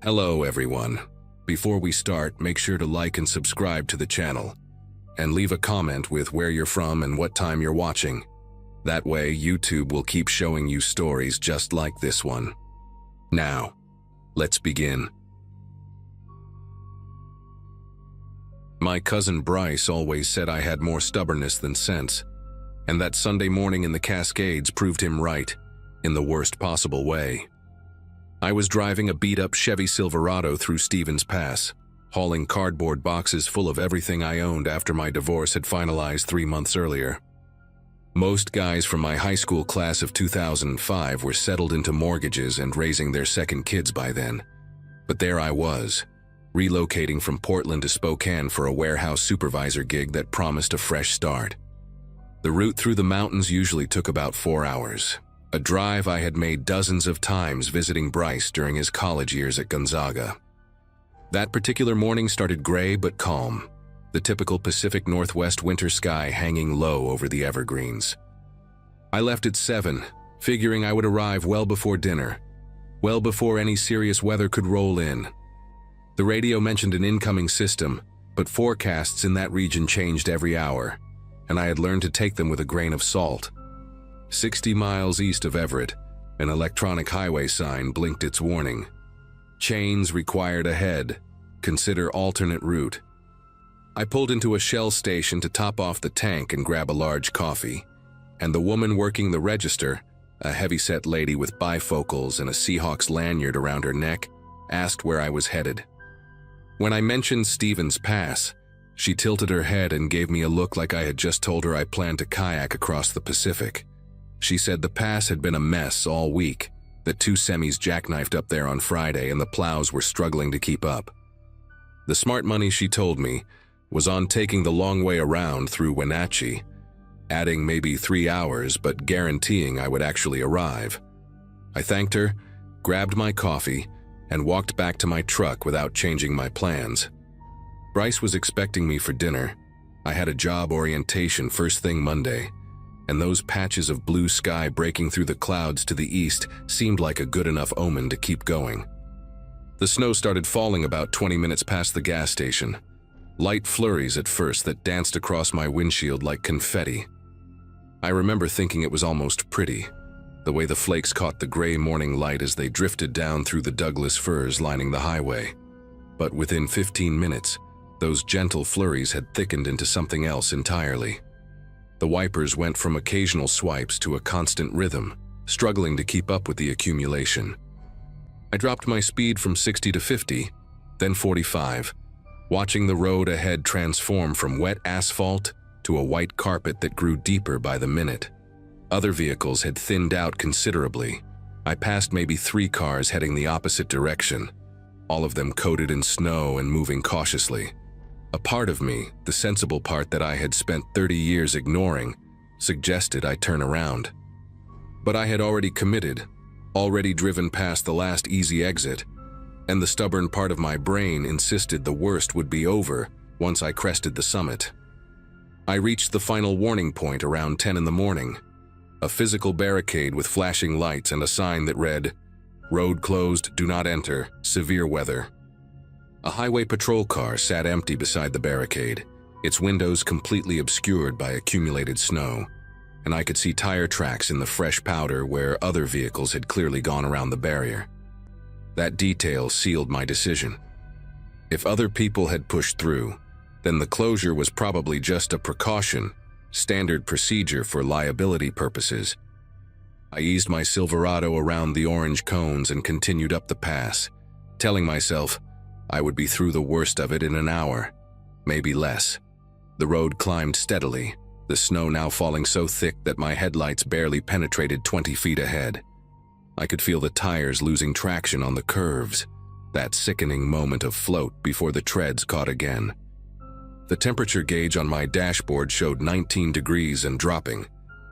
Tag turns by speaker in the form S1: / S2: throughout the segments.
S1: Hello everyone. Before we start, make sure to like and subscribe to the channel, and leave a comment with where you're from and what time you're watching. That way, YouTube will keep showing you stories just like this one. Now, let's begin. My cousin Bryce always said I had more stubbornness than sense, and that Sunday morning in the Cascades proved him right, in the worst possible way. I was driving a beat-up Chevy Silverado through Stevens Pass, hauling cardboard boxes full of everything I owned after my divorce had finalized 3 months earlier. Most guys from my high school class of 2005 were settled into mortgages and raising their second kids by then. But there I was, relocating from Portland to Spokane for a warehouse supervisor gig that promised a fresh start. The route through the mountains usually took about 4 hours, a drive I had made dozens of times visiting Bryce during his college years at Gonzaga. That particular morning started gray but calm, the typical Pacific Northwest winter sky hanging low over the evergreens. I left at 7, figuring I would arrive well before dinner, well before any serious weather could roll in. The radio mentioned an incoming system, but forecasts in that region changed every hour, and I had learned to take them with a grain of salt. 60 miles east of Everett, an electronic highway sign blinked its warning. Chains required ahead. Consider alternate route. I pulled into a Shell station to top off the tank and grab a large coffee, and the woman working the register, a heavyset lady with bifocals and a Seahawks lanyard around her neck, asked where I was headed. When I mentioned Stevens Pass, she tilted her head and gave me a look like I had just told her I planned to kayak across the Pacific. She said the pass had been a mess all week, that 2 semis jackknifed up there on Friday and the plows were struggling to keep up. The smart money, she told me, was on taking the long way around through Wenatchee, adding maybe 3 hours but guaranteeing I would actually arrive. I thanked her, grabbed my coffee, and walked back to my truck without changing my plans. Bryce was expecting me for dinner. I had a job orientation first thing Monday, and those patches of blue sky breaking through the clouds to the east seemed like a good enough omen to keep going. The snow started falling about 20 minutes past the gas station, light flurries at first that danced across my windshield like confetti. I remember thinking it was almost pretty, the way the flakes caught the gray morning light as they drifted down through the Douglas firs lining the highway. But within 15 minutes, those gentle flurries had thickened into something else entirely. The wipers went from occasional swipes to a constant rhythm, struggling to keep up with the accumulation. I dropped my speed from 60 to 50, then 45, watching the road ahead transform from wet asphalt to a white carpet that grew deeper by the minute. Other vehicles had thinned out considerably. I passed maybe 3 cars heading the opposite direction, all of them coated in snow and moving cautiously. A part of me, the sensible part that I had spent 30 years ignoring, suggested I turn around. But I had already committed, already driven past the last easy exit, and the stubborn part of my brain insisted the worst would be over once I crested the summit. I reached the final warning point around 10 in the morning, a physical barricade with flashing lights and a sign that read, "Road closed, do not enter, severe weather." A highway patrol car sat empty beside the barricade, its windows completely obscured by accumulated snow, and I could see tire tracks in the fresh powder where other vehicles had clearly gone around the barrier. That detail sealed my decision. If other people had pushed through, then the closure was probably just a precaution, standard procedure for liability purposes. I eased my Silverado around the orange cones and continued up the pass, telling myself I would be through the worst of it in an hour, maybe less. The road climbed steadily, the snow now falling so thick that my headlights barely penetrated 20 feet ahead. I could feel the tires losing traction on the curves, that sickening moment of float before the treads caught again. The temperature gauge on my dashboard showed 19 degrees and dropping,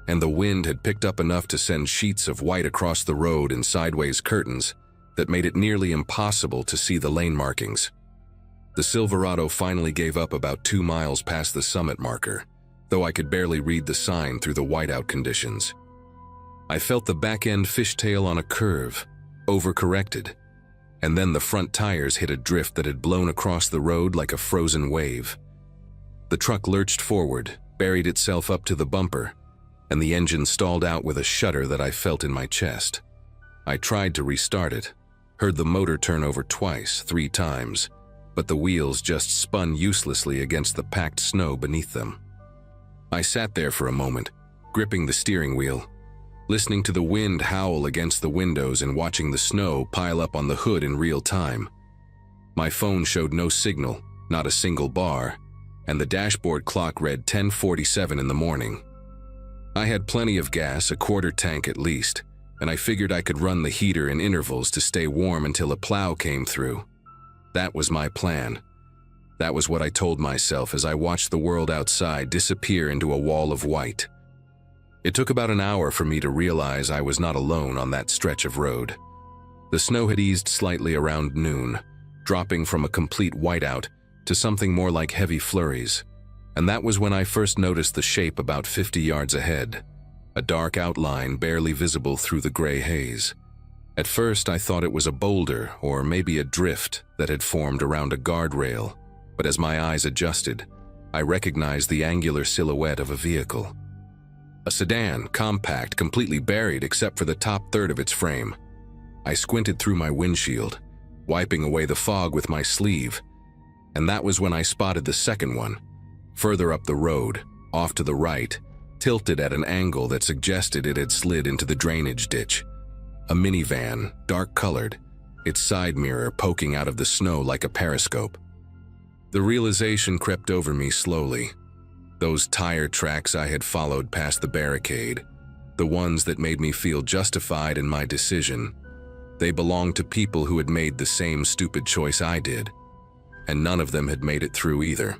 S1: and the wind had picked up enough to send sheets of white across the road in sideways curtains that made it nearly impossible to see the lane markings. The Silverado finally gave up about 2 miles past the summit marker, though I could barely read the sign through the whiteout conditions. I felt the back end fishtail on a curve, overcorrected. and then the front tires hit a drift that had blown across the road like a frozen wave. The truck lurched forward, buried itself up to the bumper, and the engine stalled out with a shudder that I felt in my chest. I tried to restart it, heard the motor turn over twice, 3 times, but the wheels just spun uselessly against the packed snow beneath them. I sat there for a moment, gripping the steering wheel, listening to the wind howl against the windows and watching the snow pile up on the hood in real time. My phone showed no signal, not a single bar, and the dashboard clock read 10:47 in the morning. I had plenty of gas, a quarter tank at least, and I figured I could run the heater in intervals to stay warm until a plow came through. That was my plan. That was what I told myself as I watched the world outside disappear into a wall of white. It took about an hour for me to realize I was not alone on that stretch of road. The snow had eased slightly around noon, dropping from a complete whiteout to something more like heavy flurries, and that was when I first noticed the shape about 50 yards ahead, a dark outline barely visible through the gray haze. At first I thought it was a boulder or maybe a drift that had formed around a guardrail, but as my eyes adjusted, I recognized the angular silhouette of a vehicle. A sedan, compact, completely buried except for the top third of its frame. I squinted through my windshield, wiping away the fog with my sleeve, and that was when I spotted the second one, further up the road, off to the right, tilted at an angle that suggested it had slid into the drainage ditch. A minivan, dark-colored, its side mirror poking out of the snow like a periscope. The realization crept over me slowly. Those tire tracks I had followed past the barricade, the ones that made me feel justified in my decision, they belonged to people who had made the same stupid choice I did, and none of them had made it through either.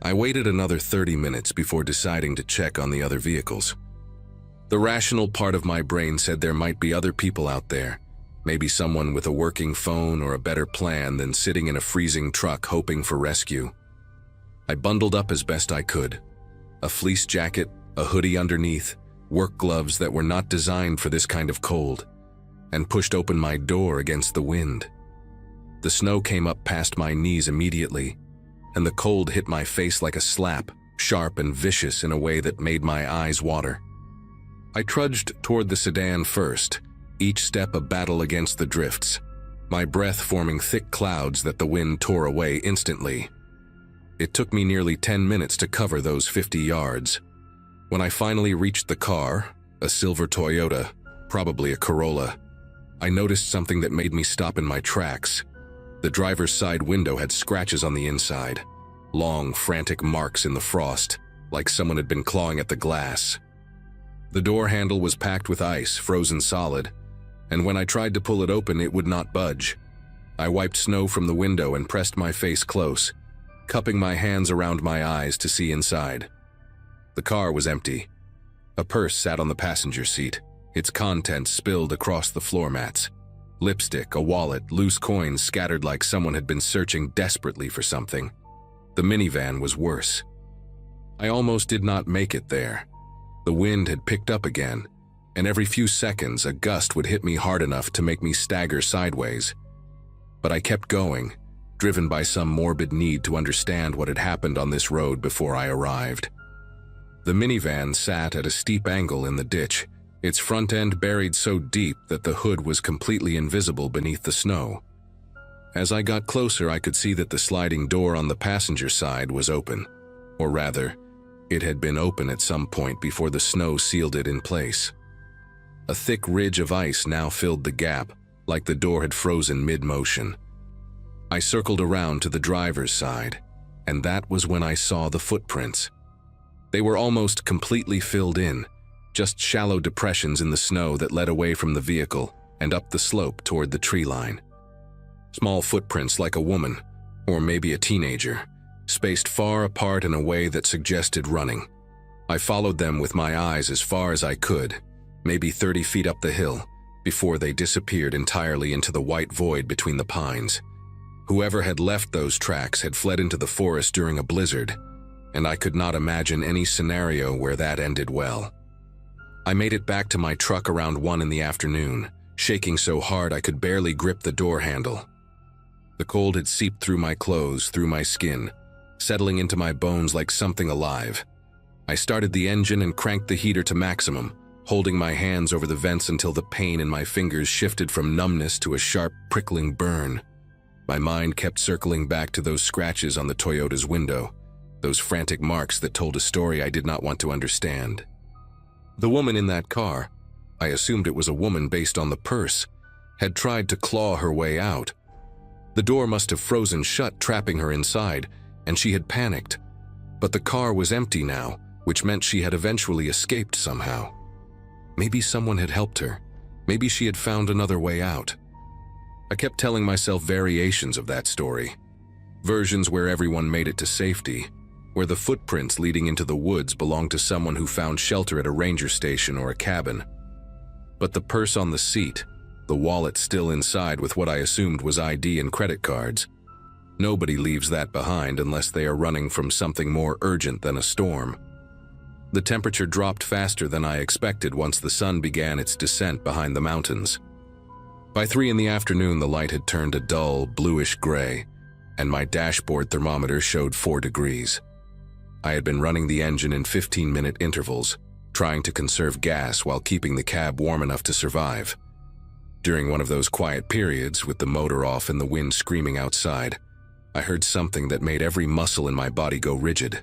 S1: I waited another 30 minutes before deciding to check on the other vehicles. The rational part of my brain said there might be other people out there, maybe someone with a working phone or a better plan than sitting in a freezing truck hoping for rescue. I bundled up as best I could. A fleece jacket, a hoodie underneath, work gloves that were not designed for this kind of cold, and pushed open my door against the wind. The snow came up past my knees immediately, and the cold hit my face like a slap, sharp and vicious in a way that made my eyes water. I trudged toward the sedan first, each step a battle against the drifts, my breath forming thick clouds that the wind tore away instantly. It took me nearly 10 minutes to cover those 50 yards. When I finally reached the car, a silver Toyota, probably a Corolla, I noticed something that made me stop in my tracks. The driver's side window had scratches on the inside, long, frantic marks in the frost, like someone had been clawing at the glass. The door handle was packed with ice, frozen solid, and when I tried to pull it open, it would not budge. I wiped snow from the window and pressed my face close, cupping my hands around my eyes to see inside. The car was empty. A purse sat on the passenger seat, its contents spilled across the floor mats. Lipstick, a wallet, loose coins scattered like someone had been searching desperately for something. The minivan was worse. I almost did not make it there. The wind had picked up again, and every few seconds a gust would hit me hard enough to make me stagger sideways. But I kept going, driven by some morbid need to understand what had happened on this road before I arrived. The minivan sat at a steep angle in the ditch, its front end buried so deep that the hood was completely invisible beneath the snow. As I got closer, I could see that the sliding door on the passenger side was open, or rather, it had been open at some point before the snow sealed it in place. A thick ridge of ice now filled the gap, like the door had frozen mid-motion. I circled around to the driver's side, and that was when I saw the footprints. They were almost completely filled in, just shallow depressions in the snow that led away from the vehicle and up the slope toward the tree line. Small footprints like a woman, or maybe a teenager, spaced far apart in a way that suggested running. I followed them with my eyes as far as I could, maybe 30 feet up the hill, before they disappeared entirely into the white void between the pines. Whoever had left those tracks had fled into the forest during a blizzard, and I could not imagine any scenario where that ended well. I made it back to my truck around 1 in the afternoon, shaking so hard I could barely grip the door handle. The cold had seeped through my clothes, through my skin, settling into my bones like something alive. I started the engine and cranked the heater to maximum, holding my hands over the vents until the pain in my fingers shifted from numbness to a sharp, prickling burn. My mind kept circling back to those scratches on the Toyota's window, those frantic marks that told a story I did not want to understand. The woman in that car, I assumed it was a woman based on the purse, had tried to claw her way out. The door must have frozen shut, trapping her inside, and she had panicked. But the car was empty now, which meant she had eventually escaped somehow. Maybe someone had helped her. Maybe she had found another way out. I kept telling myself variations of that story. Versions where everyone made it to safety, where the footprints leading into the woods belonged to someone who found shelter at a ranger station or a cabin. But the purse on the seat, the wallet still inside with what I assumed was ID and credit cards. Nobody leaves that behind unless they are running from something more urgent than a storm. The temperature dropped faster than I expected once the sun began its descent behind the mountains. By 3 in the afternoon, the light had turned a dull, bluish gray, and my dashboard thermometer showed 4 degrees. I had been running the engine in 15-minute intervals, trying to conserve gas while keeping the cab warm enough to survive. During one of those quiet periods, with the motor off and the wind screaming outside, I heard something that made every muscle in my body go rigid.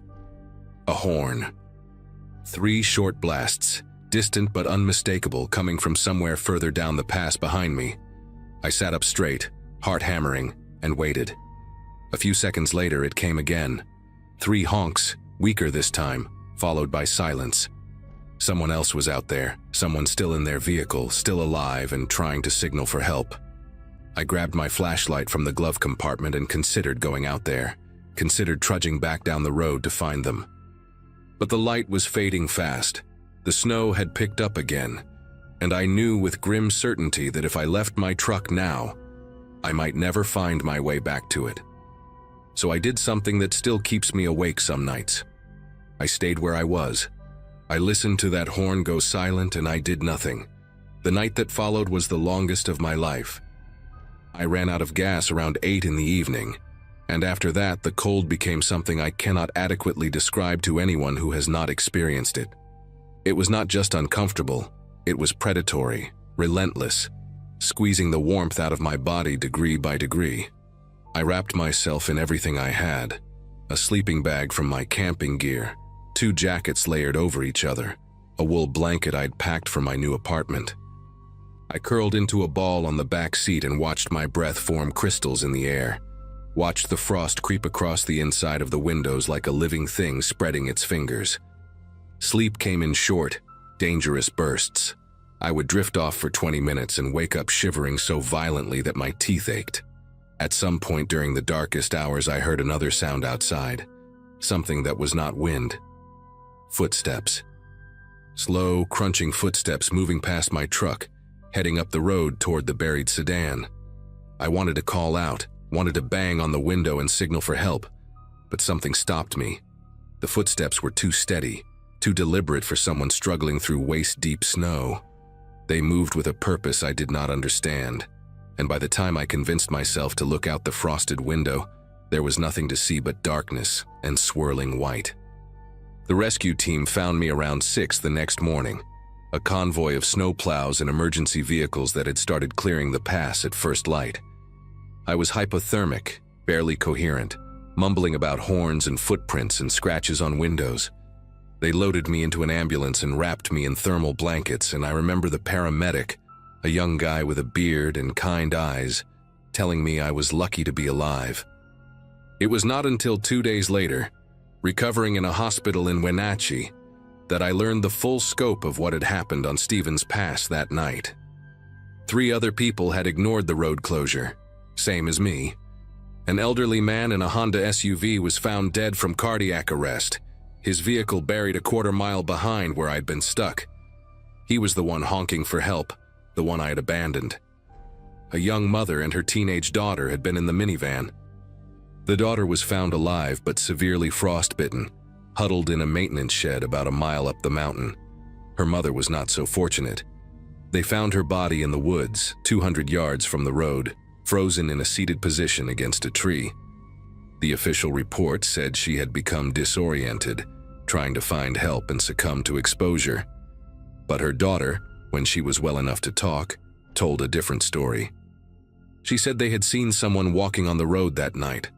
S1: A horn. 3 short blasts, distant but unmistakable, coming from somewhere further down the pass behind me. I sat up straight, heart hammering, and waited. A few seconds later, it came again. 3 honks, weaker this time, followed by silence. Someone else was out there, someone still in their vehicle, still alive and trying to signal for help. I grabbed my flashlight from the glove compartment and considered going out there, considered trudging back down the road to find them. But the light was fading fast. The snow had picked up again, and I knew with grim certainty that if I left my truck now, I might never find my way back to it. So I did something that still keeps me awake some nights. I stayed where I was. I listened to that horn go silent and I did nothing. The night that followed was the longest of my life. I ran out of gas around 8 in the evening, and after that the cold became something I cannot adequately describe to anyone who has not experienced it. It was not just uncomfortable, it was predatory, relentless, squeezing the warmth out of my body degree by degree. I wrapped myself in everything I had, a sleeping bag from my camping gear, 2 jackets layered over each other, a wool blanket I'd packed for my new apartment. I curled into a ball on the back seat and watched my breath form crystals in the air, watched the frost creep across the inside of the windows like a living thing spreading its fingers. Sleep came in short, dangerous bursts. I would drift off for 20 minutes and wake up shivering so violently that my teeth ached. At some point during the darkest hours, I heard another sound outside, something that was not wind. Footsteps. Slow, crunching footsteps moving past my truck, heading up the road toward the buried sedan. I wanted to call out, wanted to bang on the window and signal for help, but something stopped me. The footsteps were too steady, too deliberate for someone struggling through waist-deep snow. They moved with a purpose I did not understand, and by the time I convinced myself to look out the frosted window, there was nothing to see but darkness and swirling white. The rescue team found me around 6 the next morning, a convoy of snowplows and emergency vehicles that had started clearing the pass at first light. I was hypothermic, barely coherent, mumbling about horns and footprints and scratches on windows. They loaded me into an ambulance and wrapped me in thermal blankets, and I remember the paramedic, a young guy with a beard and kind eyes, telling me I was lucky to be alive. It was not until 2 days later, recovering in a hospital in Wenatchee, that I learned the full scope of what had happened on Stevens Pass that night. 3 other people had ignored the road closure, same as me. An elderly man in a Honda SUV was found dead from cardiac arrest, his vehicle buried a quarter-mile behind where I'd been stuck. He was the one honking for help, the one I had abandoned. A young mother and her teenage daughter had been in the minivan. The daughter was found alive but severely frostbitten, huddled in a maintenance shed about a mile up the mountain. Her mother was not so fortunate. They found her body in the woods, 200 yards from the road, frozen in a seated position against a tree. The official report said she had become disoriented, trying to find help and succumbed to exposure. But her daughter, when she was well enough to talk, told a different story. She said they had seen someone walking on the road that night,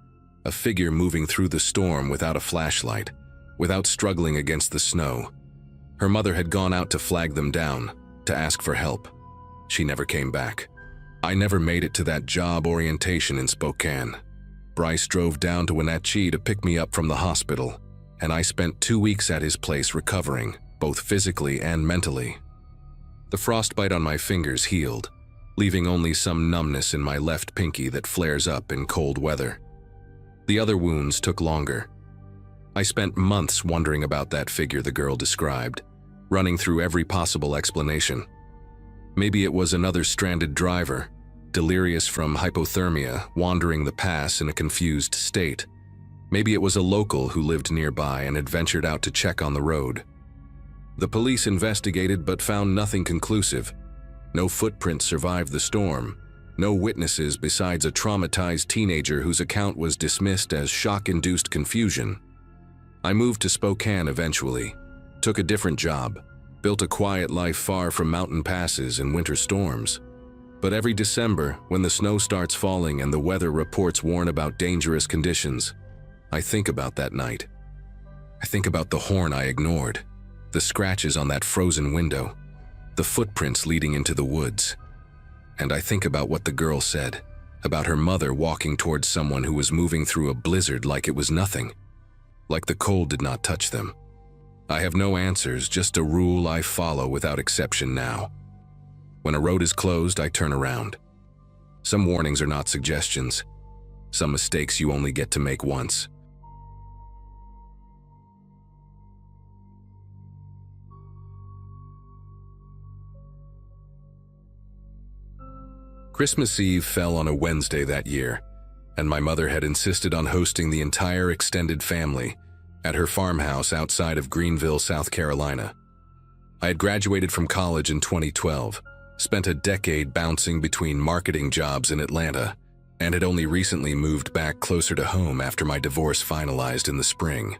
S1: a figure moving through the storm without a flashlight, without struggling against the snow. Her mother had gone out to flag them down, to ask for help. She never came back. I never made it to that job orientation in Spokane. Bryce drove down to Wenatchee to pick me up from the hospital, and I spent 2 weeks at his place recovering, both physically and mentally. The frostbite on my fingers healed, leaving only some numbness in my left pinky that flares up in cold weather. The other wounds took longer. I spent months wondering about that figure the girl described, running through every possible explanation. Maybe it was another stranded driver, delirious from hypothermia, wandering the pass in a confused state. Maybe it was a local who lived nearby and had ventured out to check on the road. The police investigated but found nothing conclusive. No footprints survived the storm. No witnesses besides a traumatized teenager whose account was dismissed as shock-induced confusion. I moved to Spokane eventually, took a different job, built a quiet life far from mountain passes and winter storms. But every December, when the snow starts falling and the weather reports warn about dangerous conditions, I think about that night. I think about the horn I ignored, the scratches on that frozen window, the footprints leading into the woods. And I think about what the girl said, about her mother walking towards someone who was moving through a blizzard like it was nothing, like the cold did not touch them. I have no answers, just a rule I follow without exception now. When a road is closed, I turn around. Some warnings are not suggestions. Some mistakes you only get to make once. Christmas Eve fell on a Wednesday that year, and my mother had insisted on hosting the entire extended family at her farmhouse outside of Greenville, South Carolina. I had graduated from college in 2012, spent a decade bouncing between marketing jobs in Atlanta, and had only recently moved back closer to home after my divorce finalized in the spring.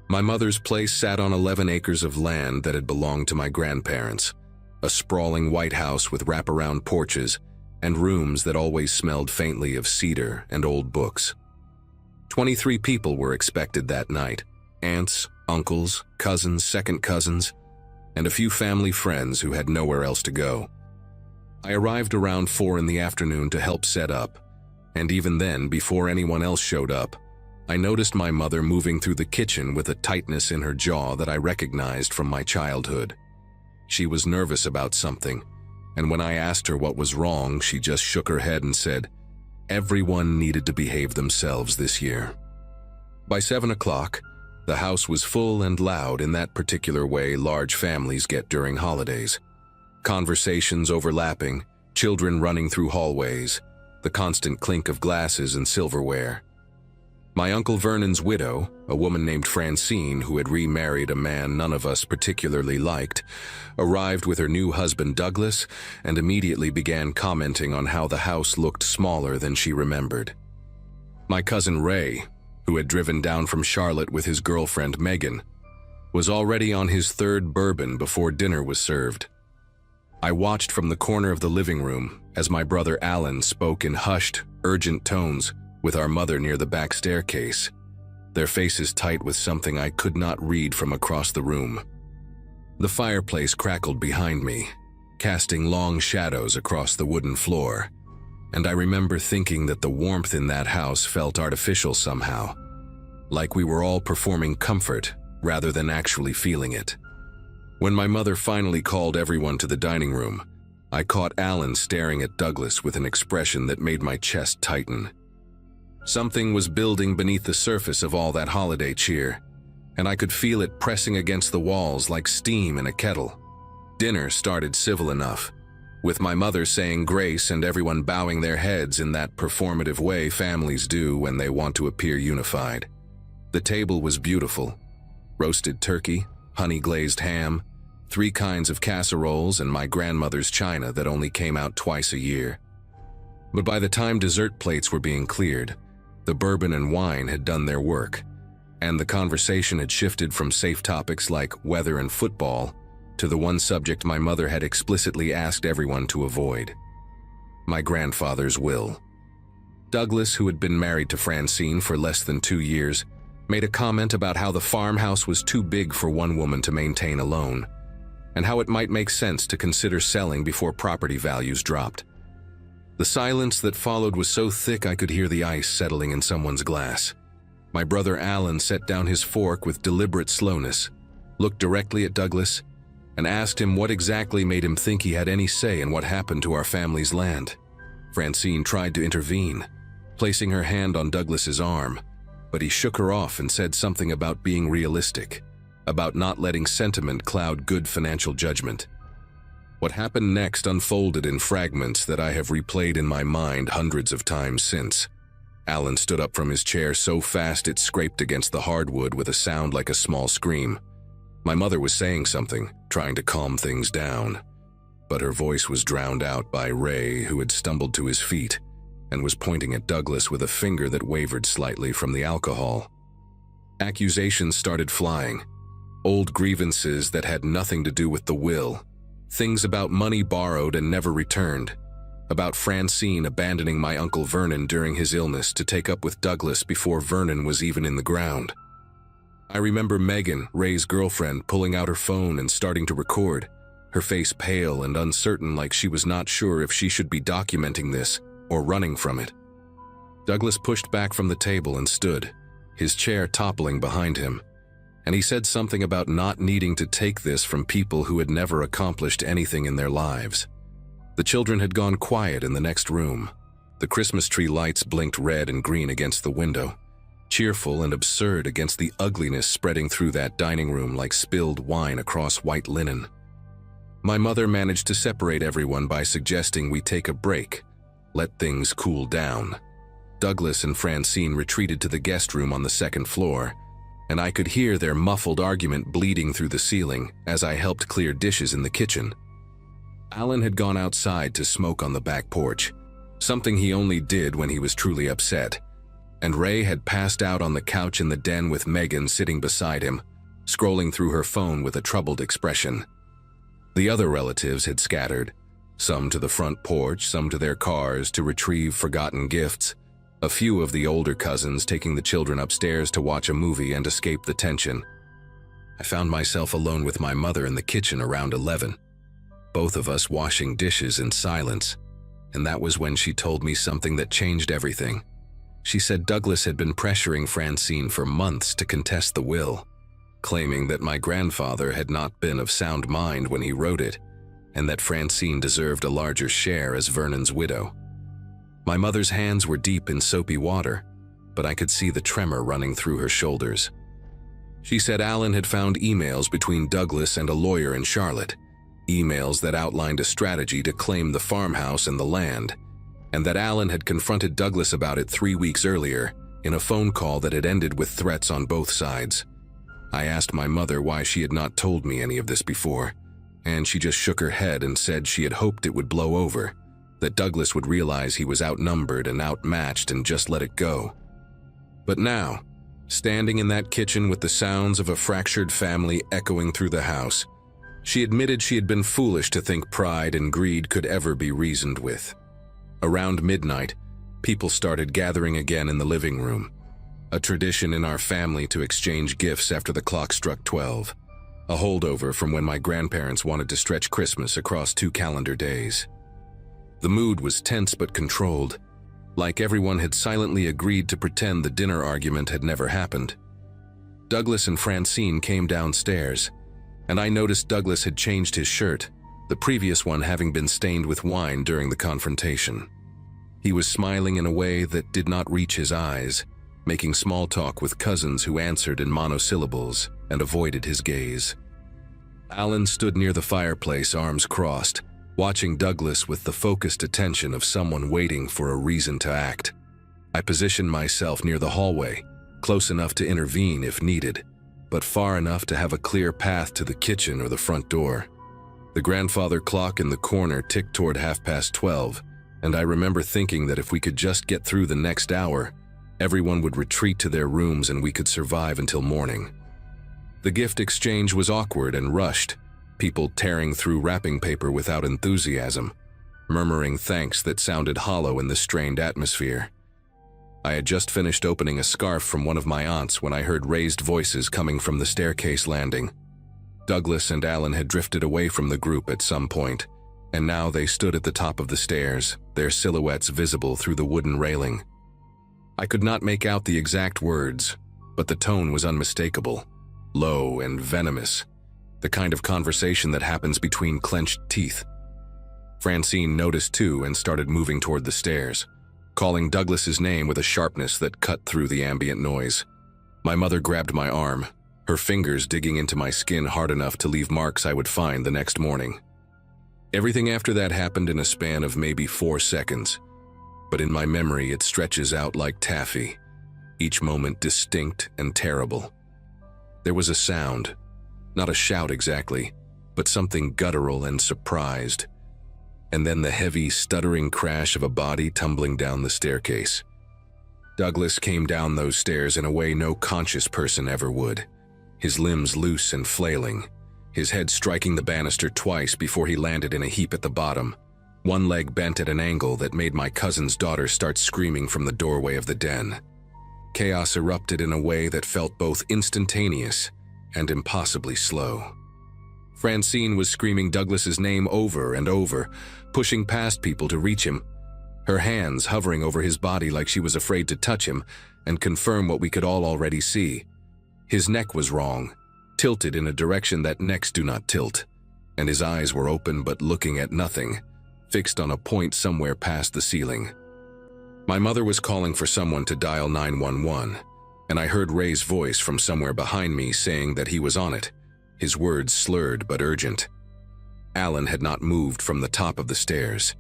S1: My mother's place sat on 11 acres of land that had belonged to my grandparents, a sprawling white house with wraparound porches and rooms that always smelled faintly of cedar and old books. 23 people were expected that night: aunts, uncles, cousins, second cousins, and a few family friends who had nowhere else to go. I arrived around 4 in the afternoon to help set up, and even then, before anyone else showed up, I noticed my mother moving through the kitchen with a tightness in her jaw that I recognized from my childhood. She was nervous about something, and when I asked her what was wrong, she just shook her head and said, everyone needed to behave themselves this year. By 7 o'clock, the house was full and loud in that particular way large families get during holidays. Conversations overlapping, children running through hallways, the constant clink of glasses and silverware. My Uncle Vernon's widow, a woman named Francine who had remarried a man none of us particularly liked, arrived with her new husband Douglas and immediately began commenting on how the house looked smaller than she remembered. My cousin Ray, who had driven down from Charlotte with his girlfriend Megan, was already on his 3rd bourbon before dinner was served. I watched from the corner of the living room as my brother Alan spoke in hushed, urgent tones with our mother near the back staircase, their faces tight with something I could not read from across the room. The fireplace crackled behind me, casting long shadows across the wooden floor, and I remember thinking that the warmth in that house felt artificial somehow, like we were all performing comfort rather than actually feeling it. When my mother finally called everyone to the dining room, I caught Alan staring at Douglas with an expression that made my chest tighten. Something was building beneath the surface of all that holiday cheer, and I could feel it pressing against the walls like steam in a kettle. Dinner started civil enough, with my mother saying grace and everyone bowing their heads in that performative way families do when they want to appear unified. The table was beautiful: roasted turkey, honey-glazed ham, 3 kinds of casseroles, and my grandmother's china that only came out twice a year. But by the time dessert plates were being cleared, the bourbon and wine had done their work, and the conversation had shifted from safe topics like weather and football to the one subject my mother had explicitly asked everyone to avoid: my grandfather's will. Douglas, who had been married to Francine for less than 2 years, made a comment about how the farmhouse was too big for one woman to maintain alone, and how it might make sense to consider selling before property values dropped. The silence that followed was so thick I could hear the ice settling in someone's glass. My brother Alan set down his fork with deliberate slowness, looked directly at Douglas, and asked him what exactly made him think he had any say in what happened to our family's land. Francine tried to intervene, placing her hand on Douglas's arm, but he shook her off and said something about being realistic, about not letting sentiment cloud good financial judgment. What happened next unfolded in fragments that I have replayed in my mind hundreds of times since. Alan stood up from his chair so fast it scraped against the hardwood with a sound like a small scream. My mother was saying something, trying to calm things down, but her voice was drowned out by Ray, who had stumbled to his feet and was pointing at Douglas with a finger that wavered slightly from the alcohol. Accusations started flying, old grievances that had nothing to do with the will, things about money borrowed and never returned, about Francine abandoning my Uncle Vernon during his illness to take up with Douglas before Vernon was even in the ground. I remember Megan, Ray's girlfriend, pulling out her phone and starting to record, her face pale and uncertain, like she was not sure if she should be documenting this or running from it. Douglas pushed back from the table and stood, his chair toppling behind him, and he said something about not needing to take this from people who had never accomplished anything in their lives. The children had gone quiet in the next room. The Christmas tree lights blinked red and green against the window, cheerful and absurd against the ugliness spreading through that dining room like spilled wine across white linen. My mother managed to separate everyone by suggesting we take a break, let things cool down. Douglas and Francine retreated to the guest room on the 2nd floor, and I could hear their muffled argument bleeding through the ceiling as I helped clear dishes in the kitchen. Alan had gone outside to smoke on the back porch, something he only did when he was truly upset, and Ray had passed out on the couch in the den with Megan sitting beside him, scrolling through her phone with a troubled expression. The other relatives had scattered, some to the front porch, some to their cars to retrieve forgotten gifts, a few of the older cousins taking the children upstairs to watch a movie and escape the tension. I found myself alone with my mother in the kitchen around 11, both of us washing dishes in silence, and that was when she told me something that changed everything. She said Douglas had been pressuring Francine for months to contest the will, claiming that my grandfather had not been of sound mind when he wrote it, and that Francine deserved a larger share as Vernon's widow. My mother's hands were deep in soapy water, but I could see the tremor running through her shoulders. She said Alan had found emails between Douglas and a lawyer in Charlotte, emails that outlined a strategy to claim the farmhouse and the land, and that Alan had confronted Douglas about it 3 weeks earlier in a phone call that had ended with threats on both sides. I asked my mother why she had not told me any of this before, and she just shook her head and said she had hoped it would blow over, that Douglas would realize he was outnumbered and outmatched and just let it go. But now, standing in that kitchen with the sounds of a fractured family echoing through the house, she admitted she had been foolish to think pride and greed could ever be reasoned with. Around midnight, people started gathering again in the living room, a tradition in our family to exchange gifts after the clock struck 12, a holdover from when my grandparents wanted to stretch Christmas across 2 calendar days. The mood was tense but controlled, like everyone had silently agreed to pretend the dinner argument had never happened. Douglas and Francine came downstairs, and I noticed Douglas had changed his shirt, the previous one having been stained with wine during the confrontation. He was smiling in a way that did not reach his eyes, making small talk with cousins who answered in monosyllables and avoided his gaze. Alan stood near the fireplace, arms crossed, watching Douglas with the focused attention of someone waiting for a reason to act. I positioned myself near the hallway, close enough to intervene if needed, but far enough to have a clear path to the kitchen or the front door. The grandfather clock in the corner ticked toward 12:30, and I remember thinking that if we could just get through the next hour, everyone would retreat to their rooms and we could survive until morning. The gift exchange was awkward and rushed, people tearing through wrapping paper without enthusiasm, murmuring thanks that sounded hollow in the strained atmosphere. I had just finished opening a scarf from one of my aunts when I heard raised voices coming from the staircase landing. Douglas and Alan had drifted away from the group at some point, and now they stood at the top of the stairs, their silhouettes visible through the wooden railing. I could not make out the exact words, but the tone was unmistakable, low and venomous, the kind of conversation that happens between clenched teeth. Francine noticed too and started moving toward the stairs, calling Douglas's name with a sharpness that cut through the ambient noise. My mother grabbed my arm, her fingers digging into my skin hard enough to leave marks I would find the next morning. Everything after that happened in a span of maybe 4 seconds, but in my memory it stretches out like taffy, each moment distinct and terrible. There was a sound, not a shout exactly, but something guttural and surprised, and then the heavy, stuttering crash of a body tumbling down the staircase. Douglas came down those stairs in a way no conscious person ever would, his limbs loose and flailing, his head striking the banister twice before he landed in a heap at the bottom, one leg bent at an angle that made my cousin's daughter start screaming from the doorway of the den. Chaos erupted in a way that felt both instantaneous and impossibly slow. Francine was screaming Douglas's name over and over, pushing past people to reach him, her hands hovering over his body like she was afraid to touch him and confirm what we could all already see. His neck was wrong, tilted in a direction that necks do not tilt, and his eyes were open but looking at nothing, fixed on a point somewhere past the ceiling. My mother was calling for someone to dial 911, and I heard Ray's voice from somewhere behind me saying that he was on it, his words slurred but urgent. Alan had not moved from the top of the stairs.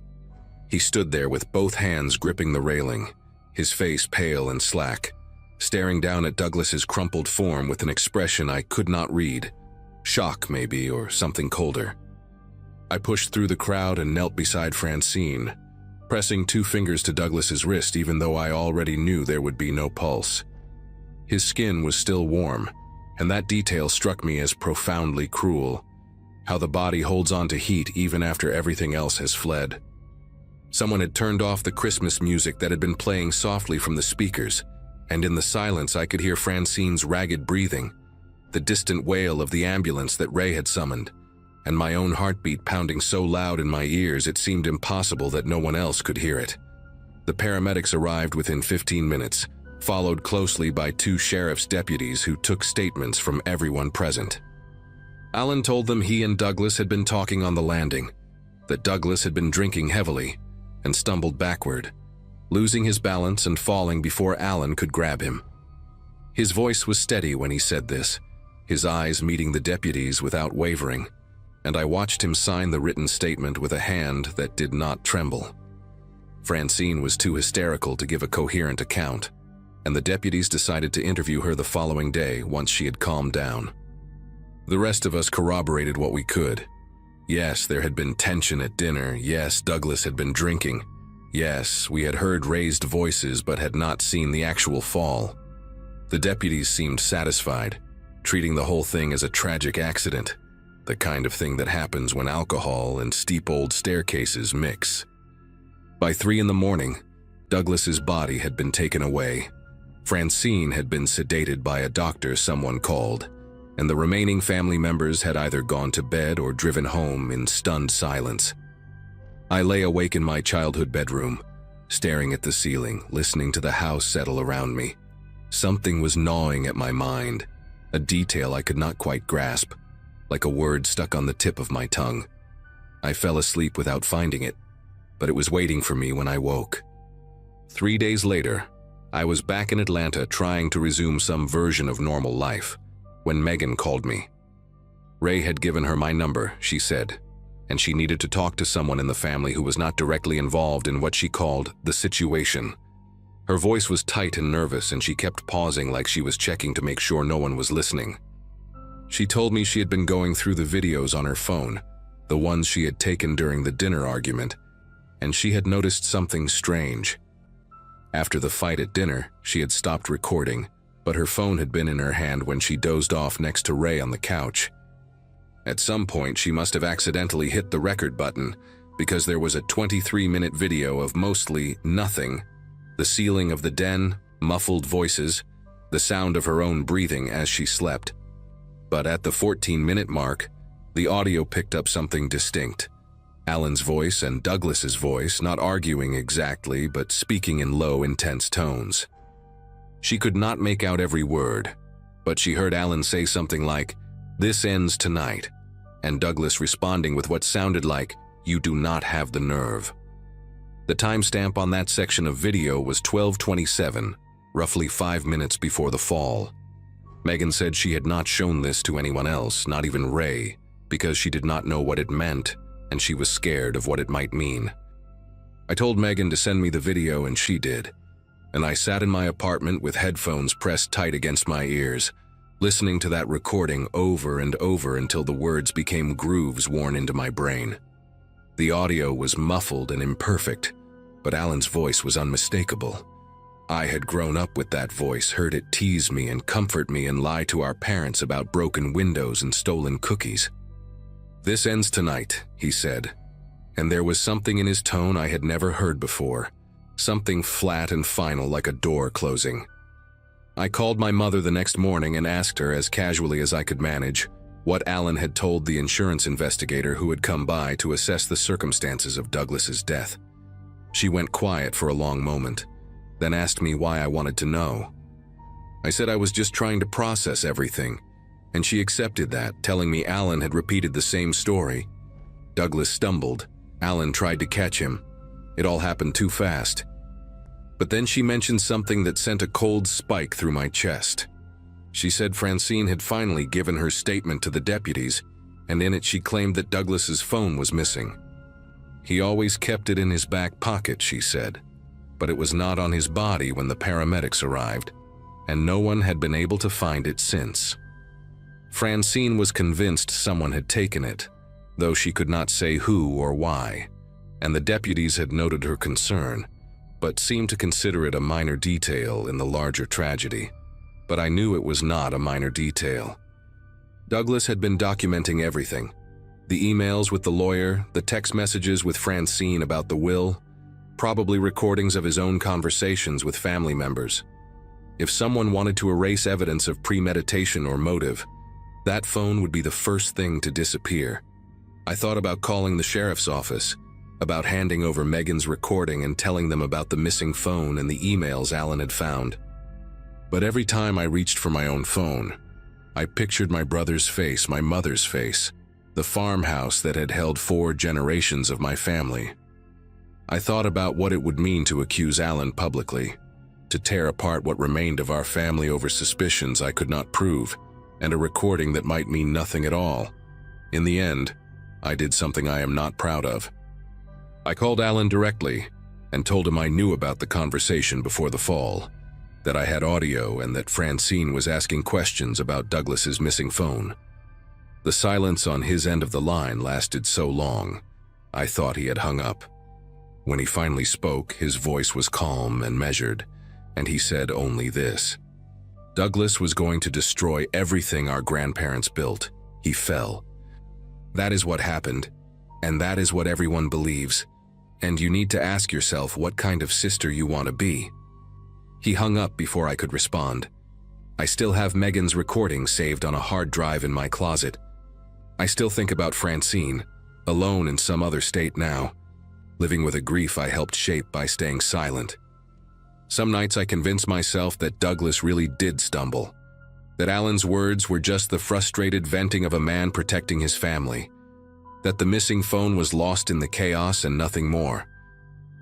S1: He stood there with both hands gripping the railing, his face pale and slack, staring down at Douglas's crumpled form with an expression I could not read, shock maybe, or something colder. I pushed through the crowd and knelt beside Francine, pressing 2 fingers to Douglas's wrist even though I already knew there would be no pulse. His skin was still warm, and that detail struck me as profoundly cruel, how the body holds on to heat even after everything else has fled. Someone had turned off the Christmas music that had been playing softly from the speakers, and in the silence I could hear Francine's ragged breathing, the distant wail of the ambulance that Ray had summoned, and my own heartbeat pounding so loud in my ears it seemed impossible that no one else could hear it. The paramedics arrived within 15 minutes, followed closely by 2 sheriff's deputies who took statements from everyone present. Alan told them he and Douglas had been talking on the landing, that Douglas had been drinking heavily and stumbled backward, losing his balance and falling before Alan could grab him. His voice was steady when he said this, his eyes meeting the deputies without wavering, and I watched him sign the written statement with a hand that did not tremble. Francine was too hysterical to give a coherent account, and the deputies decided to interview her the following day once she had calmed down. The rest of us corroborated what we could. Yes, there had been tension at dinner. Yes, Douglas had been drinking. Yes, we had heard raised voices but had not seen the actual fall. The deputies seemed satisfied, treating the whole thing as a tragic accident, the kind of thing that happens when alcohol and steep old staircases mix. By 3 in the morning, Douglas's body had been taken away. Francine had been sedated by a doctor someone called, and the remaining family members had either gone to bed or driven home in stunned silence. I lay awake in my childhood bedroom, staring at the ceiling, listening to the house settle around me. Something was gnawing at my mind, a detail I could not quite grasp, like a word stuck on the tip of my tongue. I fell asleep without finding it, but it was waiting for me when I woke. 3 days later, I was back in Atlanta trying to resume some version of normal life, when Megan called me. Ray had given her my number, she said, and she needed to talk to someone in the family who was not directly involved in what she called the situation. Her voice was tight and nervous, and she kept pausing like she was checking to make sure no one was listening. She told me she had been going through the videos on her phone, the ones she had taken during the dinner argument, and she had noticed something strange. After the fight at dinner, she had stopped recording, but her phone had been in her hand when she dozed off next to Ray on the couch. At some point, she must have accidentally hit the record button because there was a 23-minute video of mostly nothing: the ceiling of the den, muffled voices, the sound of her own breathing as she slept. But at the 14-minute mark, the audio picked up something distinct. Alan's voice and Douglas's voice, not arguing exactly, but speaking in low, intense tones. She could not make out every word, but she heard Alan say something like, "This ends tonight," and Douglas responding with what sounded like, "You do not have the nerve." The timestamp on that section of video was 12:27, roughly 5 minutes before the fall. Megan said she had not shown this to anyone else, not even Ray, because she did not know what it meant, and she was scared of what it might mean. I told Megan to send me the video, and she did, and I sat in my apartment with headphones pressed tight against my ears, listening to that recording over and over until the words became grooves worn into my brain. The audio was muffled and imperfect, but Alan's voice was unmistakable. I had grown up with that voice, heard it tease me and comfort me and lie to our parents about broken windows and stolen cookies. "This ends tonight," he said, and there was something in his tone I had never heard before, something flat and final like a door closing. I called my mother the next morning and asked her, as casually as I could manage, what Alan had told the insurance investigator who had come by to assess the circumstances of Douglas's death. She went quiet for a long moment, then asked me why I wanted to know. I said I was just trying to process everything, and she accepted that, telling me Alan had repeated the same story. Douglas stumbled. Alan tried to catch him. It all happened too fast. But then she mentioned something that sent a cold spike through my chest. She said Francine had finally given her statement to the deputies, and in it she claimed that Douglas's phone was missing. He always kept it in his back pocket, she said, but it was not on his body when the paramedics arrived, and no one had been able to find it since. Francine was convinced someone had taken it, though she could not say who or why, and the deputies had noted her concern, but seemed to consider it a minor detail in the larger tragedy. But I knew it was not a minor detail. Douglas had been documenting everything: the emails with the lawyer, the text messages with Francine about the will, probably recordings of his own conversations with family members. If someone wanted to erase evidence of premeditation or motive, that phone would be the first thing to disappear. I thought about calling the sheriff's office, about handing over Megan's recording and telling them about the missing phone and the emails Alan had found. But every time I reached for my own phone, I pictured my brother's face, my mother's face, the farmhouse that had held 4 generations of my family. I thought about what it would mean to accuse Alan publicly, to tear apart what remained of our family over suspicions I could not prove, and a recording that might mean nothing at all. In the end, I did something I am not proud of. I called Alan directly and told him I knew about the conversation before the fall, that I had audio and that Francine was asking questions about Douglas's missing phone. The silence on his end of the line lasted so long, I thought he had hung up. When he finally spoke, his voice was calm and measured, and he said only this: Douglas was going to destroy everything our grandparents built. He fell. That is what happened, and that is what everyone believes, and you need to ask yourself what kind of sister you want to be. He hung up before I could respond. I still have Megan's recording saved on a hard drive in my closet. I still think about Francine, alone in some other state now, living with a grief I helped shape by staying silent. Some nights I convince myself that Douglas really did stumble, that Alan's words were just the frustrated venting of a man protecting his family, that the missing phone was lost in the chaos and nothing more.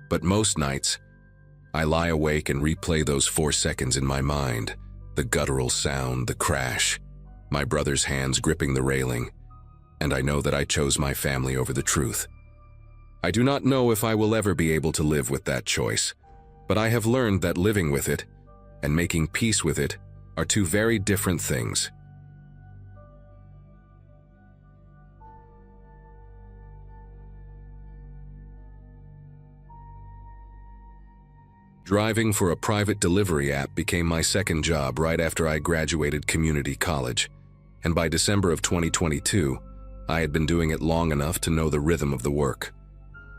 S1: But most nights, I lie awake and replay those 4 seconds in my mind, the guttural sound, the crash, my brother's hands gripping the railing, and I know that I chose my family over the truth. I do not know if I will ever be able to live with that choice, but I have learned that living with it and making peace with it are 2 very different things. Driving for a private delivery app became my second job right after I graduated community college, and by December of 2022, I had been doing it long enough to know the rhythm of the work.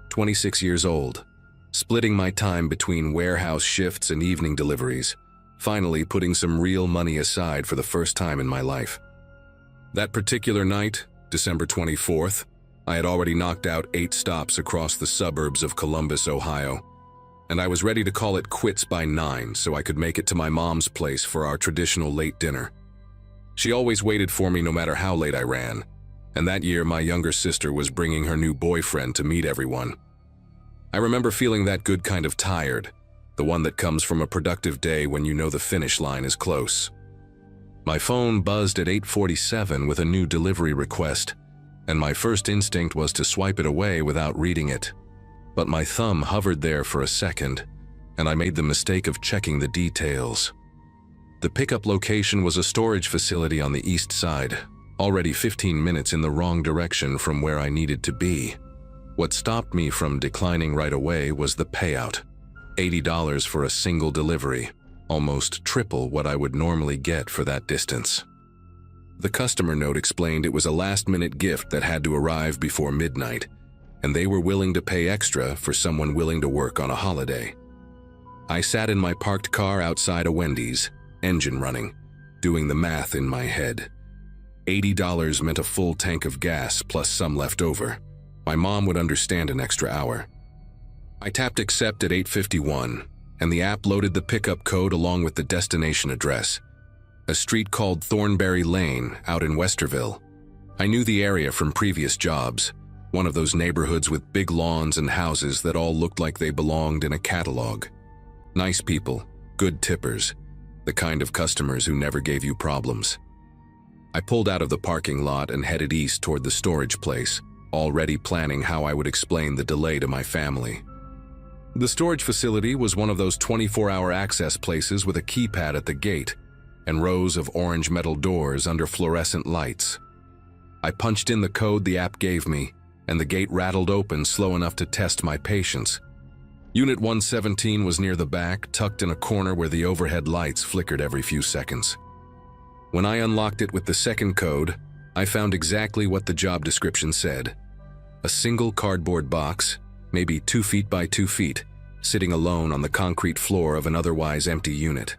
S1: 26 years old, splitting my time between warehouse shifts and evening deliveries, finally putting some real money aside for the first time in my life. That particular night, December 24th, I had already knocked out 8 stops across the suburbs of Columbus, Ohio, and I was ready to call it quits by 9 so I could make it to my mom's place for our traditional late dinner. She always waited for me no matter how late I ran, and that year my younger sister was bringing her new boyfriend to meet everyone. I remember feeling that good kind of tired, the one that comes from a productive day when you know the finish line is close. My phone buzzed at 8:47 with a new delivery request, and my first instinct was to swipe it away without reading it. But my thumb hovered there for a second, and I made the mistake of checking the details. The pickup location was a storage facility on the east side, already 15 minutes in the wrong direction from where I needed to be. What stopped me from declining right away was the payout, $80 for a single delivery, almost triple what I would normally get for that distance. The customer note explained it was a last-minute gift that had to arrive before midnight, and they were willing to pay extra for someone willing to work on a holiday. I sat in my parked car outside a Wendy's, engine running, doing the math in my head. $80 meant a full tank of gas plus some left over. My mom would understand an extra hour. I tapped accept at 8:51, and the app loaded the pickup code along with the destination address, a street called Thornberry Lane out in Westerville. I knew the area from previous jobs, one of those neighborhoods with big lawns and houses that all looked like they belonged in a catalog. Nice people, good tippers, the kind of customers who never gave you problems. I pulled out of the parking lot and headed east toward the storage place, already planning how I would explain the delay to my family. The storage facility was one of those 24-hour access places with a keypad at the gate and rows of orange metal doors under fluorescent lights. I punched in the code the app gave me, and the gate rattled open slow enough to test my patience. Unit 117 was near the back, tucked in a corner where the overhead lights flickered every few seconds. When I unlocked it with the second code, I found exactly what the job description said. A single cardboard box, maybe 2 feet by 2 feet, sitting alone on the concrete floor of an otherwise empty unit.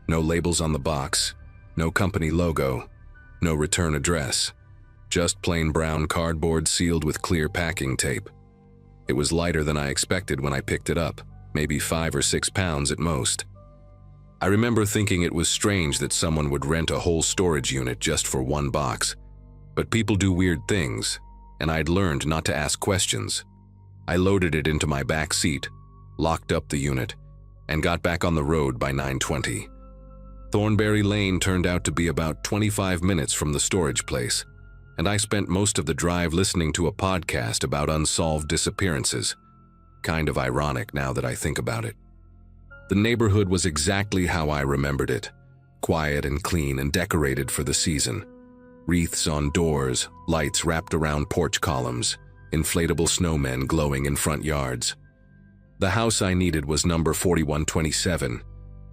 S1: No labels on the box, no company logo, no return address. Just plain brown cardboard sealed with clear packing tape. It was lighter than I expected when I picked it up, maybe 5 or 6 pounds at most. I remember thinking it was strange that someone would rent a whole storage unit just for one box. But people do weird things, and I'd learned not to ask questions. I loaded it into my back seat, locked up the unit, and got back on the road by 9:20. Thornberry Lane turned out to be about 25 minutes from the storage place, and I spent most of the drive listening to a podcast about unsolved disappearances. Kind of ironic now that I think about it. The neighborhood was exactly how I remembered it, quiet and clean and decorated for the season. Wreaths on doors, lights wrapped around porch columns, inflatable snowmen glowing in front yards. The house I needed was number 4127,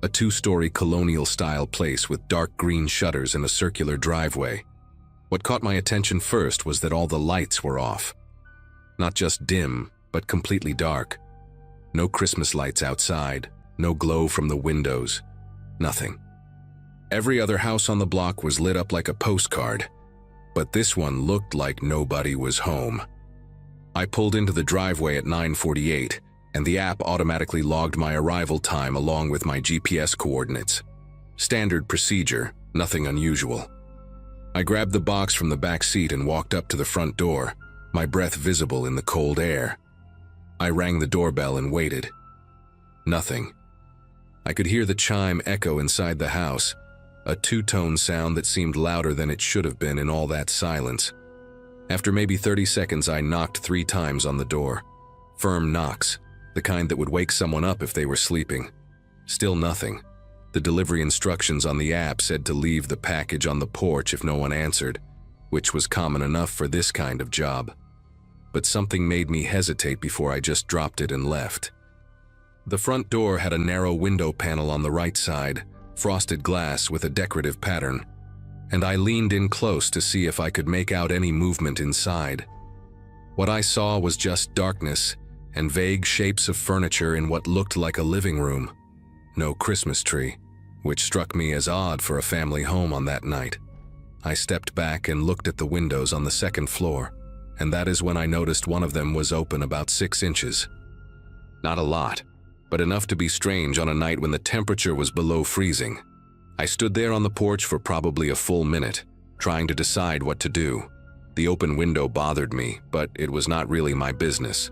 S1: a 2-story colonial-style place with dark green shutters and a circular driveway. What caught my attention first was that all the lights were off. Not just dim, but completely dark. No Christmas lights outside, no glow from the windows, nothing. Every other house on the block was lit up like a postcard, but this one looked like nobody was home. I pulled into the driveway at 9:48, and the app automatically logged my arrival time along with my GPS coordinates. Standard procedure, nothing unusual. I grabbed the box from the back seat and walked up to the front door, my breath visible in the cold air. I rang the doorbell and waited. Nothing. I could hear the chime echo inside the house, a 2-tone sound that seemed louder than it should have been in all that silence. After maybe 30 seconds, I knocked 3 times on the door. Firm knocks, the kind that would wake someone up if they were sleeping. Still nothing. The delivery instructions on the app said to leave the package on the porch if no one answered, which was common enough for this kind of job. But something made me hesitate before I just dropped it and left. The front door had a narrow window panel on the right side, frosted glass with a decorative pattern, and I leaned in close to see if I could make out any movement inside. What I saw was just darkness and vague shapes of furniture in what looked like a living room. No Christmas tree, which struck me as odd for a family home on that night. I stepped back and looked at the windows on the second floor, and that is when I noticed one of them was open about 6 inches. Not a lot, but enough to be strange on a night when the temperature was below freezing. I stood there on the porch for probably a full minute, trying to decide what to do. The open window bothered me, but it was not really my business.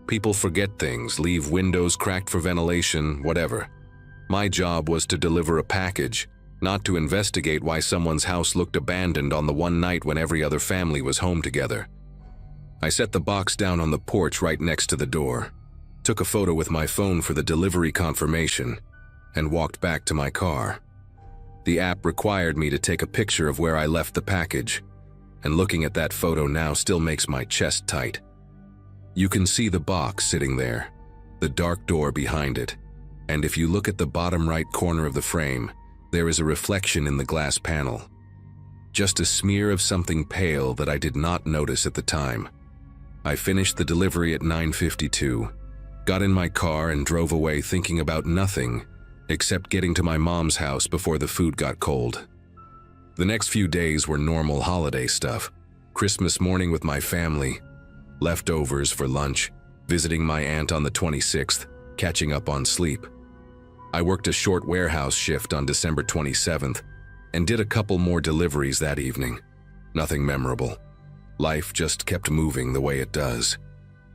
S1: People forget things, leave windows cracked for ventilation, whatever. My job was to deliver a package, not to investigate why someone's house looked abandoned on the one night when every other family was home together. I set the box down on the porch right next to the door, took a photo with my phone for the delivery confirmation, and walked back to my car. The app required me to take a picture of where I left the package, and looking at that photo now still makes my chest tight. You can see the box sitting there, the dark door behind it, and if you look at the bottom right corner of the frame, there is a reflection in the glass panel. Just a smear of something pale that I did not notice at the time. I finished the delivery at 9:52, got in my car and drove away thinking about nothing except getting to my mom's house before the food got cold. The next few days were normal holiday stuff. Christmas morning with my family, leftovers for lunch, visiting my aunt on the 26th, catching up on sleep. I worked a short warehouse shift on December 27th and did a couple more deliveries that evening. Nothing memorable. Life just kept moving the way it does.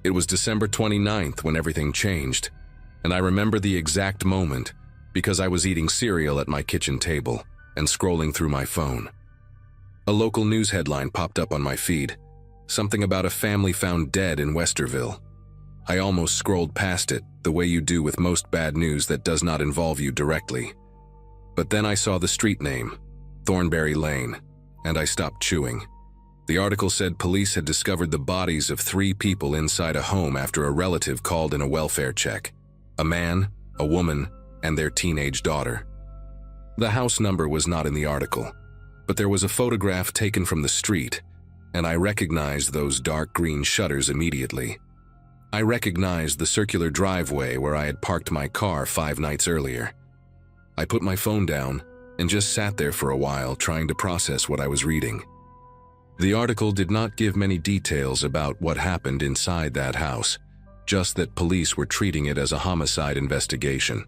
S1: It was December 29th when everything changed, and I remember the exact moment because I was eating cereal at my kitchen table and scrolling through my phone. A local news headline popped up on my feed, something about a family found dead in Westerville. I almost scrolled past it, the way you do with most bad news that does not involve you directly. But then I saw the street name, Thornberry Lane, and I stopped chewing. The article said police had discovered the bodies of 3 people inside a home after a relative called in a welfare check. A man, a woman, and their teenage daughter. The house number was not in the article, but there was a photograph taken from the street, and I recognized those dark green shutters immediately. I recognized the circular driveway where I had parked my car 5 nights earlier. I put my phone down and just sat there for a while trying to process what I was reading. The article did not give many details about what happened inside that house, just that police were treating it as a homicide investigation,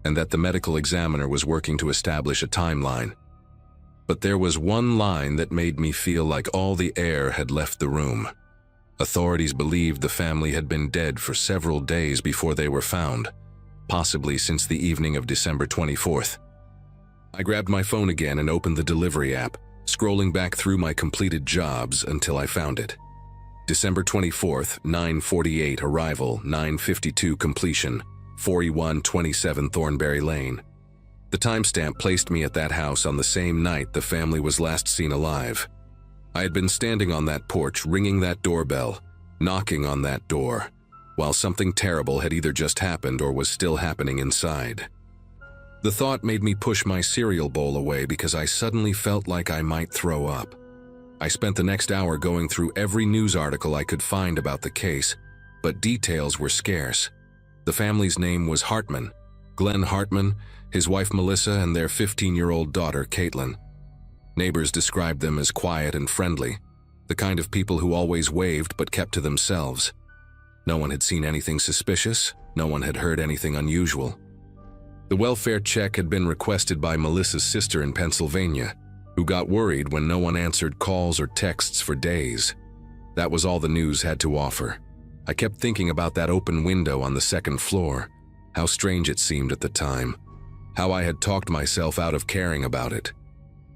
S1: and that the medical examiner was working to establish a timeline. But there was one line that made me feel like all the air had left the room. Authorities believed the family had been dead for several days before they were found, possibly since the evening of December 24th. I grabbed my phone again and opened the delivery app, scrolling back through my completed jobs until I found it. December 24th, 9:48 arrival, 9:52 completion, 4127 Thornberry Lane. The timestamp placed me at that house on the same night the family was last seen alive. I had been standing on that porch, ringing that doorbell, knocking on that door, while something terrible had either just happened or was still happening inside. The thought made me push my cereal bowl away because I suddenly felt like I might throw up. I spent the next hour going through every news article I could find about the case, but details were scarce. The family's name was Hartman, Glenn Hartman, his wife Melissa, and their 15-year-old daughter Caitlin. Neighbors described them as quiet and friendly, the kind of people who always waved but kept to themselves. No one had seen anything suspicious, no one had heard anything unusual. The welfare check had been requested by Melissa's sister in Pennsylvania, who got worried when no one answered calls or texts for days. That was all the news had to offer. I kept thinking about that open window on the second floor, how strange it seemed at the time, how I had talked myself out of caring about it.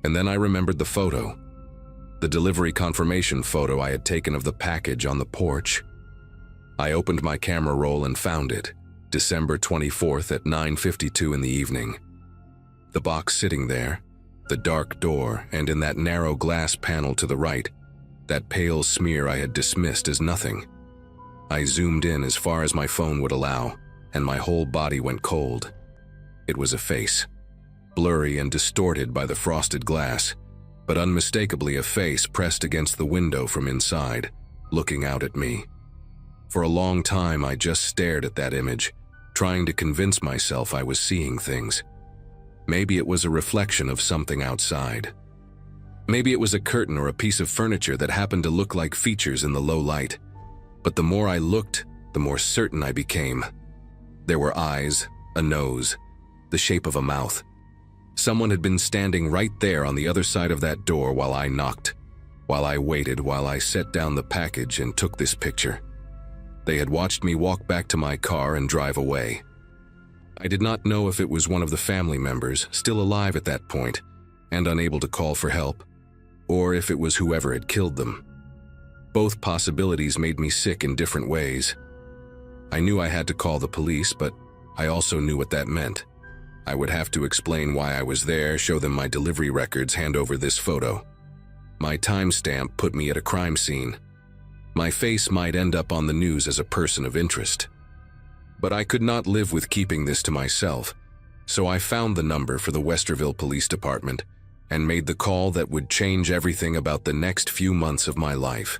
S1: And then I remembered the photo, the delivery confirmation photo I had taken of the package on the porch. I opened my camera roll and found it, December 24th at 9:52 in the evening. The box sitting there, the dark door, and in that narrow glass panel to the right, that pale smear I had dismissed as nothing. I zoomed in as far as my phone would allow and my whole body went cold. It was a face, blurry and distorted by the frosted glass, but unmistakably a face pressed against the window from inside, looking out at me. For a long time, I just stared at that image, trying to convince myself I was seeing things. Maybe it was a reflection of something outside. Maybe it was a curtain or a piece of furniture that happened to look like features in the low light. But the more I looked, the more certain I became. There were eyes, a nose, the shape of a mouth. Someone had been standing right there on the other side of that door while I knocked, while I waited, while I set down the package and took this picture. They had watched me walk back to my car and drive away. I did not know if it was one of the family members, still alive at that point, and unable to call for help, or if it was whoever had killed them. Both possibilities made me sick in different ways. I knew I had to call the police, but I also knew what that meant. I would have to explain why I was there, show them my delivery records, hand over this photo. My timestamp put me at a crime scene. My face might end up on the news as a person of interest. But I could not live with keeping this to myself, so I found the number for the Westerville Police Department and made the call that would change everything about the next few months of my life.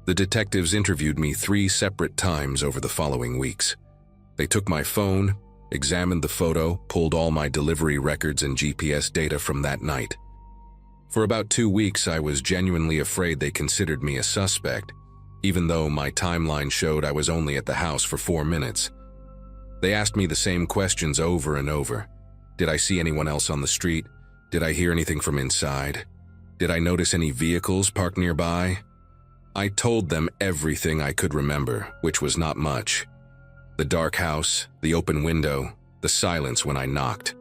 S1: The detectives interviewed me 3 separate times over the following weeks. They took my phone, examined the photo, pulled all my delivery records and GPS data from that night. For about 2 weeks, I was genuinely afraid they considered me a suspect, even though my timeline showed I was only at the house for 4 minutes. They asked me the same questions over and over. Did I see anyone else on the street? Did I hear anything from inside? Did I notice any vehicles parked nearby? I told them everything I could remember, which was not much. The dark house, the open window, the silence when I knocked.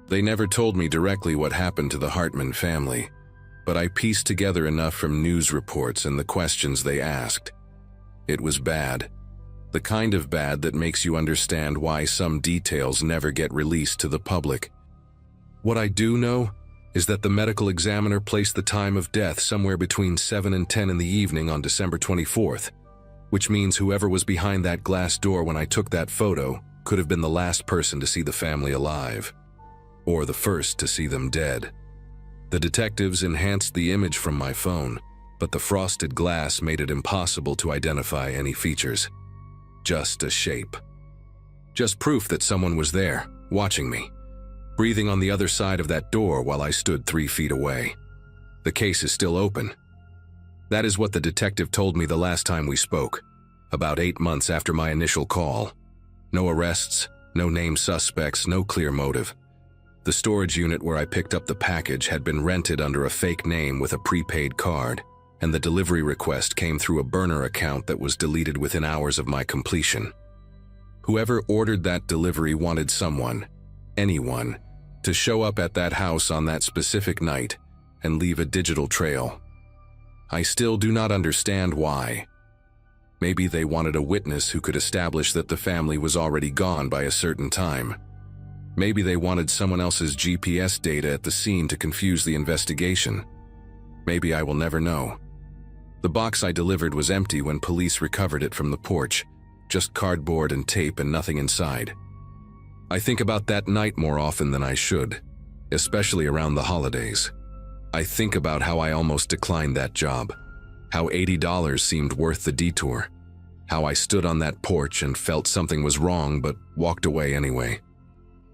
S1: They never told me directly what happened to the Hartman family, but I pieced together enough from news reports and the questions they asked. It was bad. The kind of bad that makes you understand why some details never get released to the public. What I do know is that the medical examiner placed the time of death somewhere between 7 and 10 in the evening on December 24th. Which means whoever was behind that glass door when I took that photo could have been the last person to see the family alive, or the first to see them dead. The detectives enhanced the image from my phone, but the frosted glass made it impossible to identify any features. Just a shape. Just proof that someone was there, watching me, breathing on the other side of that door while I stood 3 feet away. The case is still open. That is what the detective told me the last time we spoke, about 8 months after my initial call. No arrests, no named suspects, no clear motive. The storage unit where I picked up the package had been rented under a fake name with a prepaid card, and the delivery request came through a burner account that was deleted within hours of my completion. Whoever ordered that delivery wanted someone, anyone, to show up at that house on that specific night and leave a digital trail. I still do not understand why. Maybe they wanted a witness who could establish that the family was already gone by a certain time. Maybe they wanted someone else's GPS data at the scene to confuse the investigation. Maybe I will never know. The box I delivered was empty when police recovered it from the porch, just cardboard and tape and nothing inside. I think about that night more often than I should, especially around the holidays. I think about how I almost declined that job, how $80 seemed worth the detour, how I stood on that porch and felt something was wrong but walked away anyway.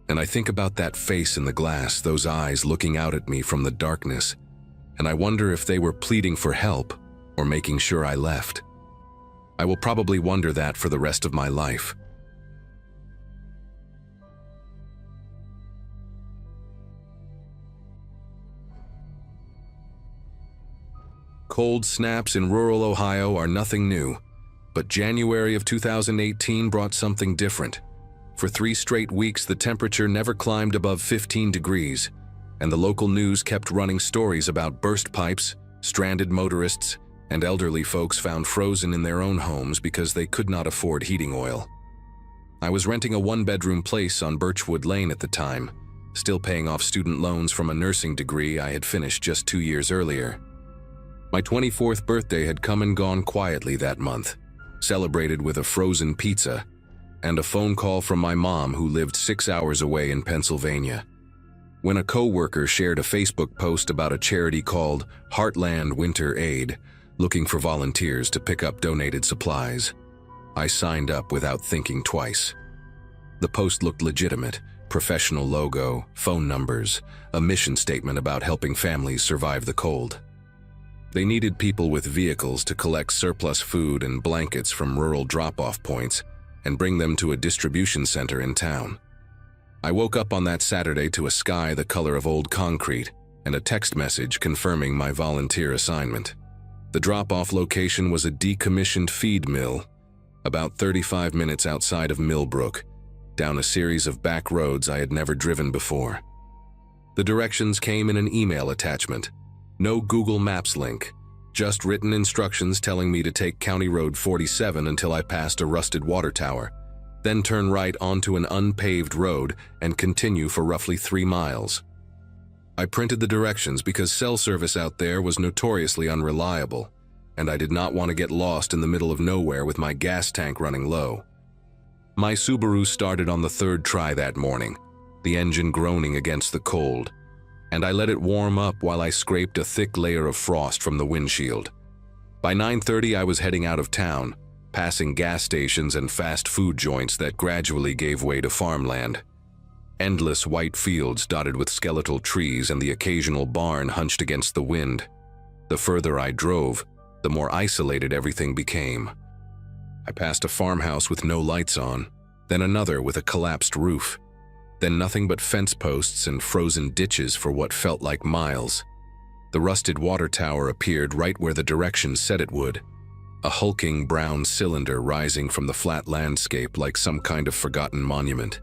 S1: And I think about that face in the glass, those eyes looking out at me from the darkness, and I wonder if they were pleading for help or making sure I left. I will probably wonder that for the rest of my life. Cold snaps in rural Ohio are nothing new, but January of 2018 brought something different. For 3 straight weeks, the temperature never climbed above 15 degrees, and the local news kept running stories about burst pipes, stranded motorists, and elderly folks found frozen in their own homes because they could not afford heating oil. I was renting a 1-bedroom place on Birchwood Lane at the time, still paying off student loans from a nursing degree I had finished just 2 years earlier. My 24th birthday had come and gone quietly that month, celebrated with a frozen pizza, and a phone call from my mom who lived 6 hours away in Pennsylvania. When a coworker shared a Facebook post about a charity called Heartland Winter Aid, looking for volunteers to pick up donated supplies, I signed up without thinking twice. The post looked legitimate: professional logo, phone numbers, a mission statement about helping families survive the cold. They needed people with vehicles to collect surplus food and blankets from rural drop-off points and bring them to a distribution center in town. I woke up on that Saturday to a sky the color of old concrete and a text message confirming my volunteer assignment. The drop-off location was a decommissioned feed mill, about 35 minutes outside of Millbrook, down a series of back roads I had never driven before. The directions came in an email attachment. No Google Maps link, just written instructions telling me to take County Road 47 until I passed a rusted water tower, then turn right onto an unpaved road and continue for roughly 3 miles. I printed the directions because cell service out there was notoriously unreliable, and I did not want to get lost in the middle of nowhere with my gas tank running low. My Subaru started on the 3rd try that morning, the engine groaning against the cold, and I let it warm up while I scraped a thick layer of frost from the windshield. By 9:30 I was heading out of town, passing gas stations and fast food joints that gradually gave way to farmland. Endless white fields dotted with skeletal trees and the occasional barn hunched against the wind. The further I drove, the more isolated everything became. I passed a farmhouse with no lights on, then another with a collapsed roof, then nothing but fence posts and frozen ditches for what felt like miles. The rusted water tower appeared right where the directions said it would, a hulking brown cylinder rising from the flat landscape like some kind of forgotten monument.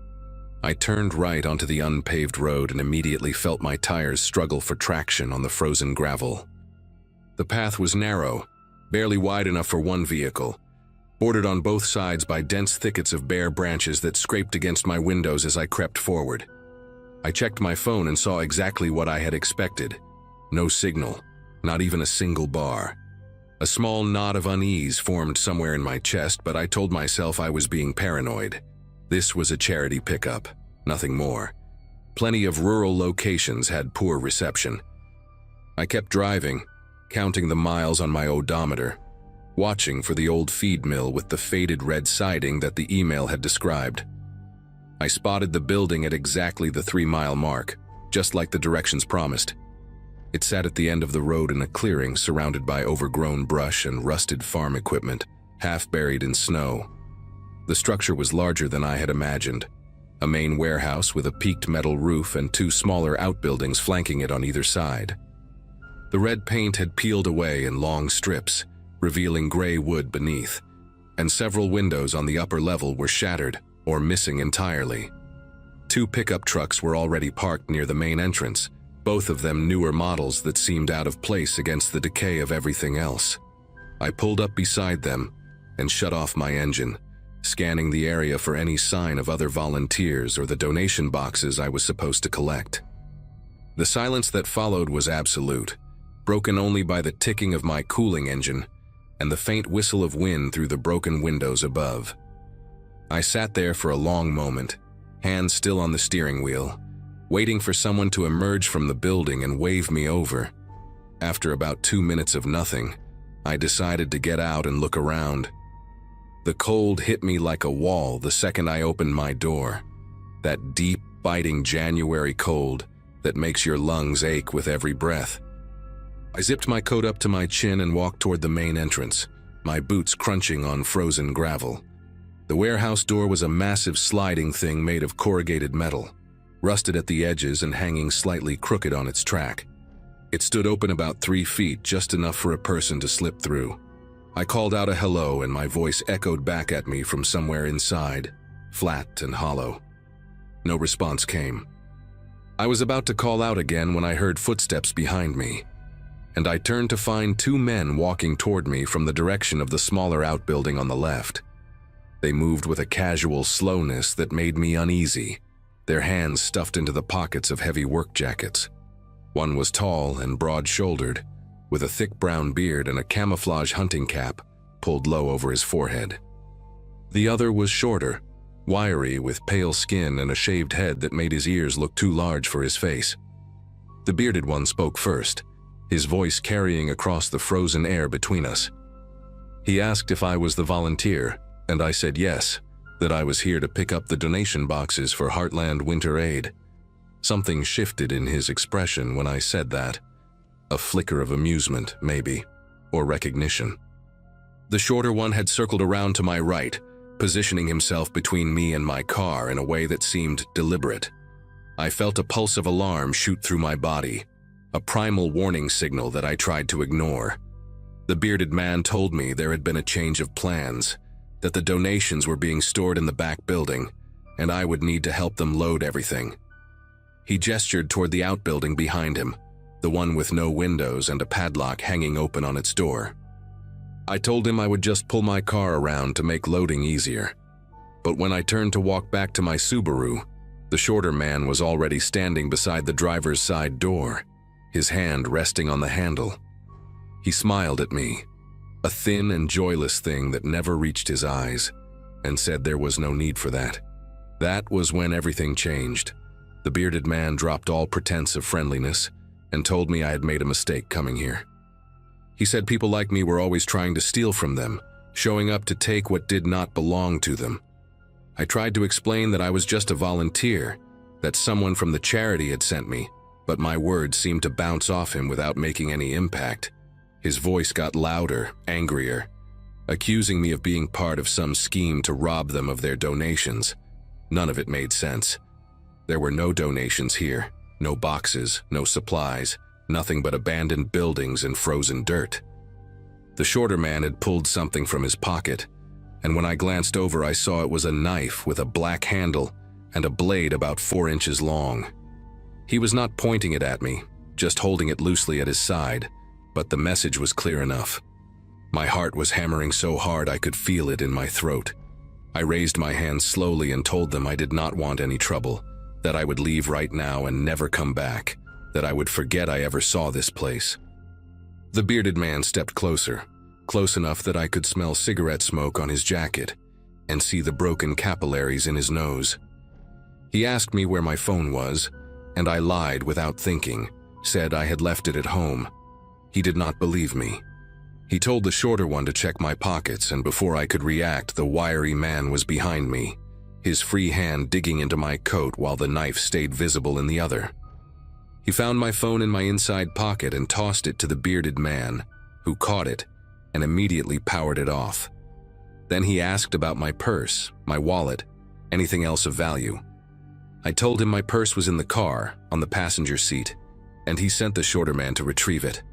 S1: I turned right onto the unpaved road and immediately felt my tires struggle for traction on the frozen gravel. The path was narrow, barely wide enough for one vehicle, bordered on both sides by dense thickets of bare branches that scraped against my windows as I crept forward. I checked my phone and saw exactly what I had expected. No signal, not even a single bar. A small knot of unease formed somewhere in my chest, but I told myself I was being paranoid. This was a charity pickup, nothing more. Plenty of rural locations had poor reception. I kept driving, counting the miles on my odometer, watching for the old feed mill with the faded red siding that the email had described. I spotted the building at exactly the 3-mile mark, just like the directions promised. It sat at the end of the road in a clearing surrounded by overgrown brush and rusted farm equipment, half buried in snow. The structure was larger than I had imagined, a main warehouse with a peaked metal roof and 2 smaller outbuildings flanking it on either side. The red paint had peeled away in long strips, revealing gray wood beneath, and several windows on the upper level were shattered or missing entirely. 2 pickup trucks were already parked near the main entrance, both of them newer models that seemed out of place against the decay of everything else. I pulled up beside them and shut off my engine, scanning the area for any sign of other volunteers or the donation boxes I was supposed to collect. The silence that followed was absolute, broken only by the ticking of my cooling engine and the faint whistle of wind through the broken windows above. I sat there for a long moment, hands still on the steering wheel, waiting for someone to emerge from the building and wave me over. After about 2 minutes of nothing, I decided to get out and look around. The cold hit me like a wall the second I opened my door, that deep, biting January cold that makes your lungs ache with every breath. I zipped my coat up to my chin and walked toward the main entrance, my boots crunching on frozen gravel. The warehouse door was a massive sliding thing made of corrugated metal, rusted at the edges and hanging slightly crooked on its track. It stood open about 3 feet, just enough for a person to slip through. I called out a hello and my voice echoed back at me from somewhere inside, flat and hollow. No response came. I was about to call out again when I heard footsteps behind me, and I turned to find 2 men walking toward me from the direction of the smaller outbuilding on the left. They moved with a casual slowness that made me uneasy, their hands stuffed into the pockets of heavy work jackets. One was tall and broad-shouldered, with a thick brown beard and a camouflage hunting cap pulled low over his forehead. The other was shorter, wiry with pale skin and a shaved head that made his ears look too large for his face. The bearded one spoke first, his voice carrying across the frozen air between us. He asked if I was the volunteer, and I said yes, that I was here to pick up the donation boxes for Heartland Winter Aid. Something shifted in his expression when I said that. A flicker of amusement, maybe, or recognition. The shorter one had circled around to my right, positioning himself between me and my car in a way that seemed deliberate. I felt a pulse of alarm shoot through my body, a primal warning signal that I tried to ignore. The bearded man told me there had been a change of plans, that the donations were being stored in the back building, and I would need to help them load everything. He gestured toward the outbuilding behind him, the one with no windows and a padlock hanging open on its door. I told him I would just pull my car around to make loading easier. But when I turned to walk back to my Subaru, the shorter man was already standing beside the driver's side door, his hand resting on the handle. He smiled at me, a thin and joyless thing that never reached his eyes, and said there was no need for that. That was when everything changed. The bearded man dropped all pretense of friendliness and told me I had made a mistake coming here. He said people like me were always trying to steal from them, showing up to take what did not belong to them. I tried to explain that I was just a volunteer, that someone from the charity had sent me, but my words seemed to bounce off him without making any impact. His voice got louder, angrier, accusing me of being part of some scheme to rob them of their donations. None of it made sense. There were no donations here, no boxes, no supplies, nothing but abandoned buildings and frozen dirt. The shorter man had pulled something from his pocket, and when I glanced over I saw it was a knife with a black handle and a blade about 4 inches long. He was not pointing it at me, just holding it loosely at his side, but the message was clear enough. My heart was hammering so hard I could feel it in my throat. I raised my hand slowly and told them I did not want any trouble, that I would leave right now and never come back, that I would forget I ever saw this place. The bearded man stepped closer, close enough that I could smell cigarette smoke on his jacket and see the broken capillaries in his nose. He asked me where my phone was, and I lied without thinking, said I had left it at home. He did not believe me. He told the shorter one to check my pockets, and before I could react, the wiry man was behind me, his free hand digging into my coat while the knife stayed visible in the other. He found my phone in my inside pocket and tossed it to the bearded man, who caught it and immediately powered it off. Then he asked about my purse, my wallet, anything else of value. I told him my purse was in the car, on the passenger seat, and he sent the shorter man to retrieve it.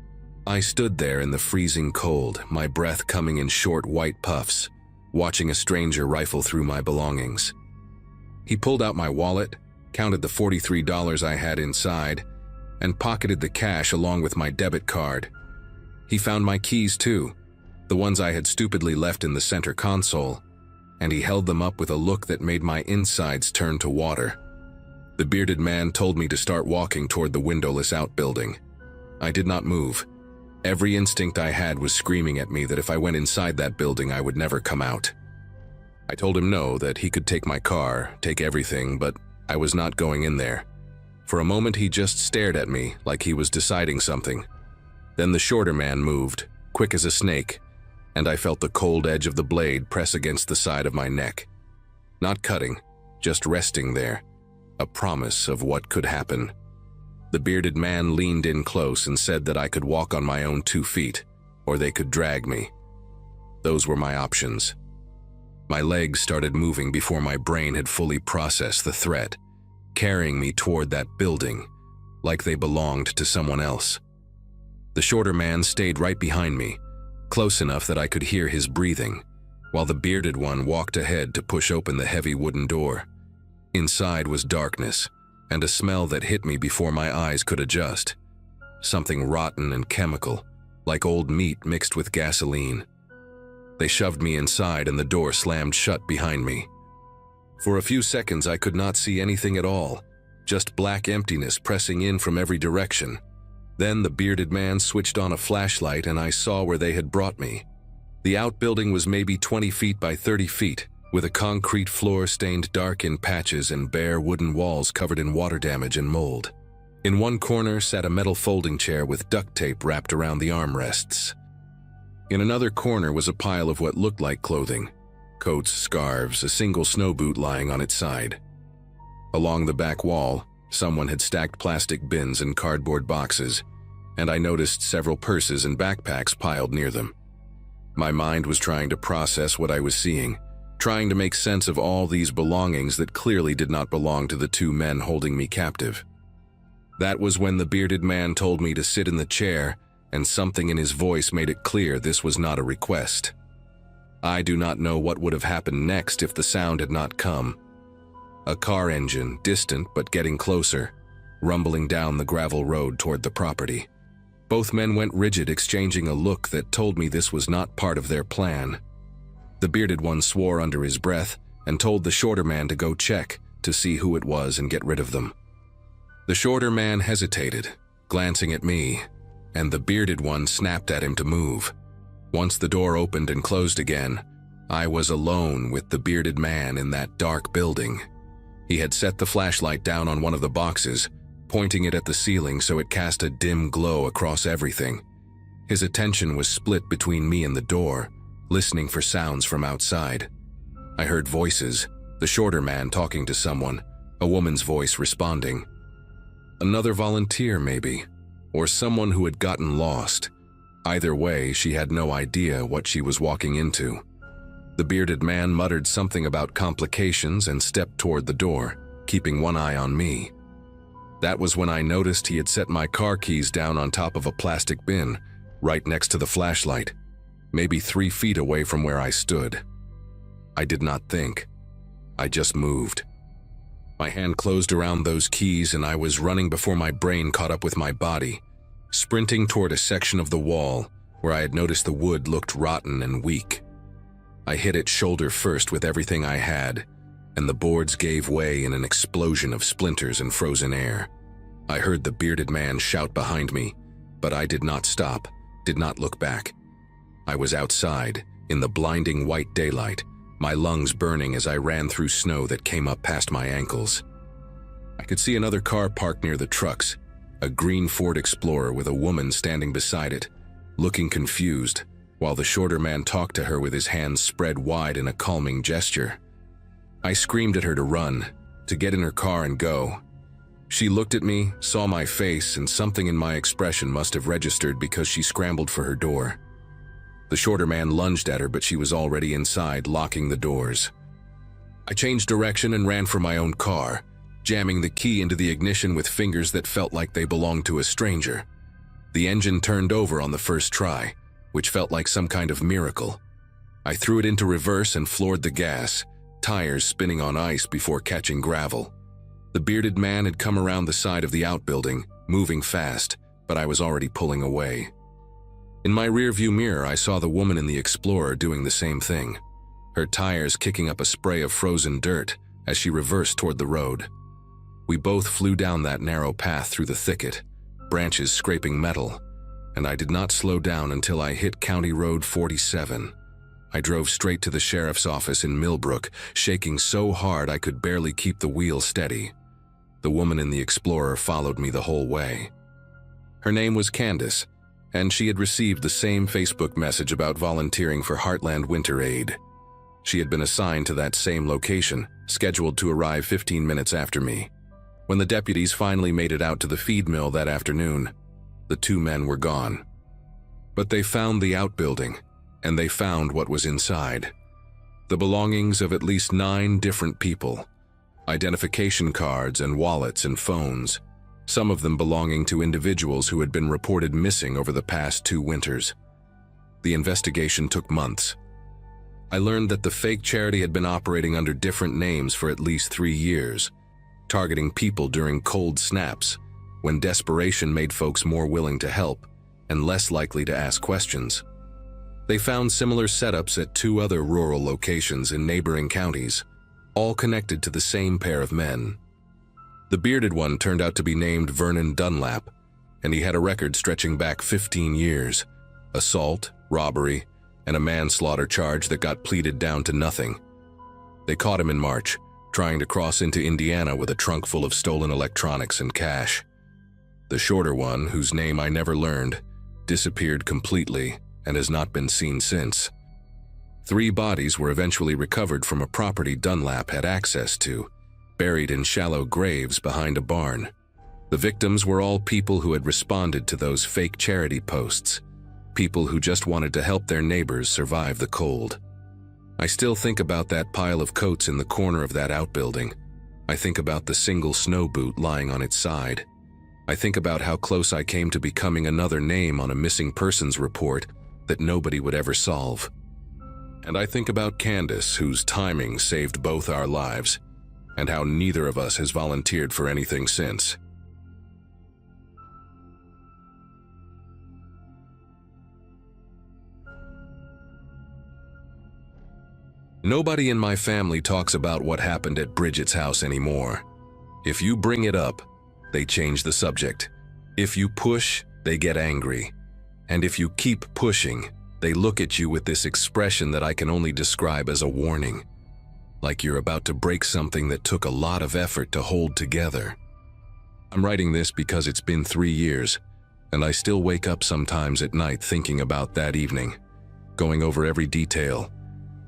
S1: I stood there in the freezing cold, my breath coming in short white puffs, watching a stranger rifle through my belongings. He pulled out my wallet, counted the $43 I had inside, and pocketed the cash along with my debit card. He found my keys too, the ones I had stupidly left in the center console, and he held them up with a look that made my insides turn to water. The bearded man told me to start walking toward the windowless outbuilding. I did not move. Every instinct I had was screaming at me that if I went inside that building, I would never come out. I told him no, that he could take my car, take everything, but I was not going in there. For a moment, he just stared at me like he was deciding something. Then the shorter man moved, quick as a snake, and I felt the cold edge of the blade press against the side of my neck. Not cutting, just resting there, a promise of what could happen. The bearded man leaned in close and said that I could walk on my own 2 feet, or they could drag me. Those were my options. My legs started moving before my brain had fully processed the threat, carrying me toward that building, like they belonged to someone else. The shorter man stayed right behind me, close enough that I could hear his breathing, while the bearded one walked ahead to push open the heavy wooden door. Inside was darkness, and a smell that hit me before my eyes could adjust. Something rotten and chemical, like old meat mixed with gasoline. They shoved me inside and the door slammed shut behind me. For a few seconds I could not see anything at all, just black emptiness pressing in from every direction. Then the bearded man switched on a flashlight and I saw where they had brought me. The outbuilding was maybe 20 feet by 30 feet, with a concrete floor stained dark in patches and bare wooden walls covered in water damage and mold. In one corner sat a metal folding chair with duct tape wrapped around the armrests. In another corner was a pile of what looked like clothing: coats, scarves, a single snow boot lying on its side. Along the back wall, someone had stacked plastic bins and cardboard boxes, and I noticed several purses and backpacks piled near them. My mind was trying to process what I was seeing, trying to make sense of all these belongings that clearly did not belong to the two men holding me captive. That was when the bearded man told me to sit in the chair, and something in his voice made it clear this was not a request. I do not know what would have happened next if the sound had not come. A car engine, distant but getting closer, rumbling down the gravel road toward the property. Both men went rigid, exchanging a look that told me this was not part of their plan. The bearded one swore under his breath and told the shorter man to go check to see who it was and get rid of them. The shorter man hesitated, glancing at me, and the bearded one snapped at him to move. Once the door opened and closed again, I was alone with the bearded man in that dark building. He had set the flashlight down on one of the boxes, pointing it at the ceiling so it cast a dim glow across everything. His attention was split between me and the door, listening for sounds from outside. I heard voices, the shorter man talking to someone, a woman's voice responding. Another volunteer, maybe, or someone who had gotten lost. Either way, she had no idea what she was walking into. The bearded man muttered something about complications and stepped toward the door, keeping one eye on me. That was when I noticed he had set my car keys down on top of a plastic bin, right next to the flashlight, maybe 3 feet away from where I stood. I did not think. I just moved. My hand closed around those keys and I was running before my brain caught up with my body, sprinting toward a section of the wall where I had noticed the wood looked rotten and weak. I hit it shoulder first with everything I had, and the boards gave way in an explosion of splinters and frozen air. I heard the bearded man shout behind me, but I did not stop, did not look back. I was outside, in the blinding white daylight, my lungs burning as I ran through snow that came up past my ankles. I could see another car parked near the trucks, a green Ford Explorer with a woman standing beside it, looking confused, while the shorter man talked to her with his hands spread wide in a calming gesture. I screamed at her to run, to get in her car and go. She looked at me, saw my face, and something in my expression must have registered because she scrambled for her door. The shorter man lunged at her, but she was already inside, locking the doors. I changed direction and ran for my own car, jamming the key into the ignition with fingers that felt like they belonged to a stranger. The engine turned over on the first try, which felt like some kind of miracle. I threw it into reverse and floored the gas, tires spinning on ice before catching gravel. The bearded man had come around the side of the outbuilding, moving fast, but I was already pulling away. In my rearview mirror, I saw the woman in the Explorer doing the same thing, her tires kicking up a spray of frozen dirt as she reversed toward the road. We both flew down that narrow path through the thicket, branches scraping metal, and I did not slow down until I hit County Road 47. I drove straight to the sheriff's office in Millbrook, shaking so hard I could barely keep the wheel steady. The woman in the Explorer followed me the whole way. Her name was Candace, and she had received the same Facebook message about volunteering for Heartland Winter Aid. She had been assigned to that same location, scheduled to arrive 15 minutes after me. When the deputies finally made it out to the feed mill that afternoon, the two men were gone. But they found the outbuilding, and they found what was inside. The belongings of at least 9 different people, identification cards and wallets and phones, some of them belonging to individuals who had been reported missing over the past 2 winters. The investigation took months. I learned that the fake charity had been operating under different names for at least 3 years, targeting people during cold snaps, when desperation made folks more willing to help and less likely to ask questions. They found similar setups at 2 other rural locations in neighboring counties, all connected to the same pair of men. The bearded one turned out to be named Vernon Dunlap, and he had a record stretching back 15 years, assault, robbery, and a manslaughter charge that got pleaded down to nothing. They caught him in March, trying to cross into Indiana with a trunk full of stolen electronics and cash. The shorter one, whose name I never learned, disappeared completely and has not been seen since. 3 bodies were eventually recovered from a property Dunlap had access to, buried in shallow graves behind a barn. The victims were all people who had responded to those fake charity posts, people who just wanted to help their neighbors survive the cold. I still think about that pile of coats in the corner of that outbuilding. I think about the single snow boot lying on its side. I think about how close I came to becoming another name on a missing persons report that nobody would ever solve. And I think about Candace, whose timing saved both our lives, and how neither of us has volunteered for anything since. Nobody in my family talks about what happened at Bridget's house anymore. If you bring it up, they change the subject. If you push, they get angry. And if you keep pushing, they look at you with this expression that I can only describe as a warning. Like you're about to break something that took a lot of effort to hold together. I'm writing this because it's been 3 years, and I still wake up sometimes at night thinking about that evening, going over every detail,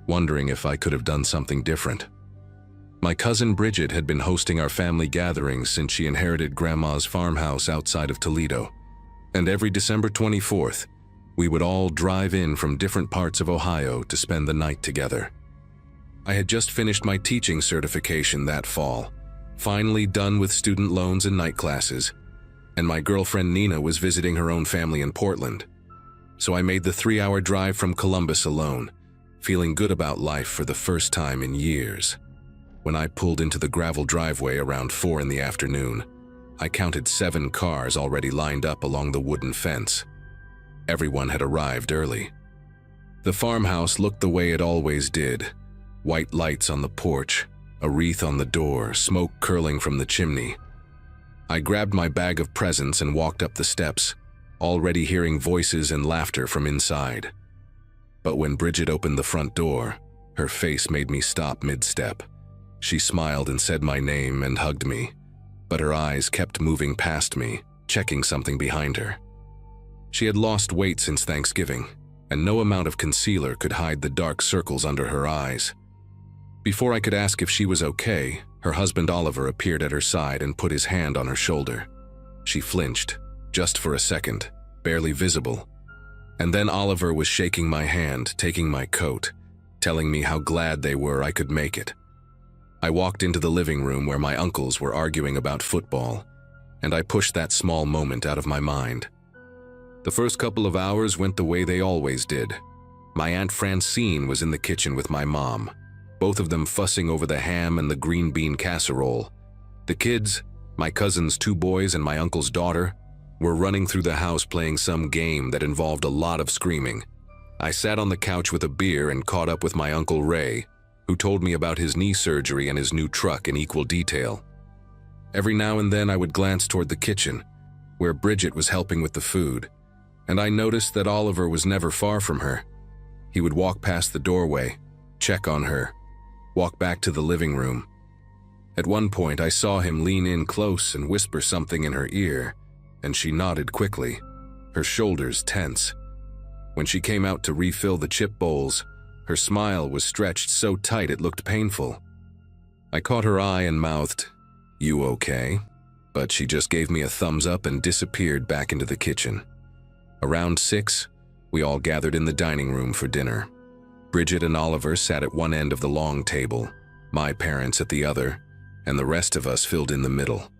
S1: wondering if I could have done something different. My cousin Bridget had been hosting our family gatherings since she inherited Grandma's farmhouse outside of Toledo, and every December 24th, we would all drive in from different parts of Ohio to spend the night together. I had just finished my teaching certification that fall, finally done with student loans and night classes, and my girlfriend Nina was visiting her own family in Portland. So I made the 3-hour drive from Columbus alone, feeling good about life for the first time in years. When I pulled into the gravel driveway around 4 in the afternoon, I counted 7 cars already lined up along the wooden fence. Everyone had arrived early. The farmhouse looked the way it always did. White lights on the porch, a wreath on the door, smoke curling from the chimney. I grabbed my bag of presents and walked up the steps, already hearing voices and laughter from inside. But when Bridget opened the front door, her face made me stop mid-step. She smiled and said my name and hugged me, but her eyes kept moving past me, checking something behind her. She had lost weight since Thanksgiving, and no amount of concealer could hide the dark circles under her eyes. Before I could ask if she was okay, her husband Oliver appeared at her side and put his hand on her shoulder. She flinched, just for a second, barely visible. And then Oliver was shaking my hand, taking my coat, telling me how glad they were I could make it. I walked into the living room where my uncles were arguing about football, and I pushed that small moment out of my mind. The first couple of hours went the way they always did. My Aunt Francine was in the kitchen with my mom, both of them fussing over the ham and the green bean casserole. The kids, my cousin's 2 boys and my uncle's daughter, were running through the house playing some game that involved a lot of screaming. I sat on the couch with a beer and caught up with my Uncle Ray, who told me about his knee surgery and his new truck in equal detail. Every now and then I would glance toward the kitchen, where Bridget was helping with the food, and I noticed that Oliver was never far from her. He would walk past the doorway, check on her, walk back to the living room. At one point I saw him lean in close and whisper something in her ear, and she nodded quickly, her shoulders tense. When she came out to refill the chip bowls, her smile was stretched so tight it looked painful. I caught her eye and mouthed, "You okay?" But she just gave me a thumbs up and disappeared back into the kitchen. Around 6, we all gathered in the dining room for dinner. Bridget and Oliver sat at one end of the long table, my parents at the other, and the rest of us filled in the middle.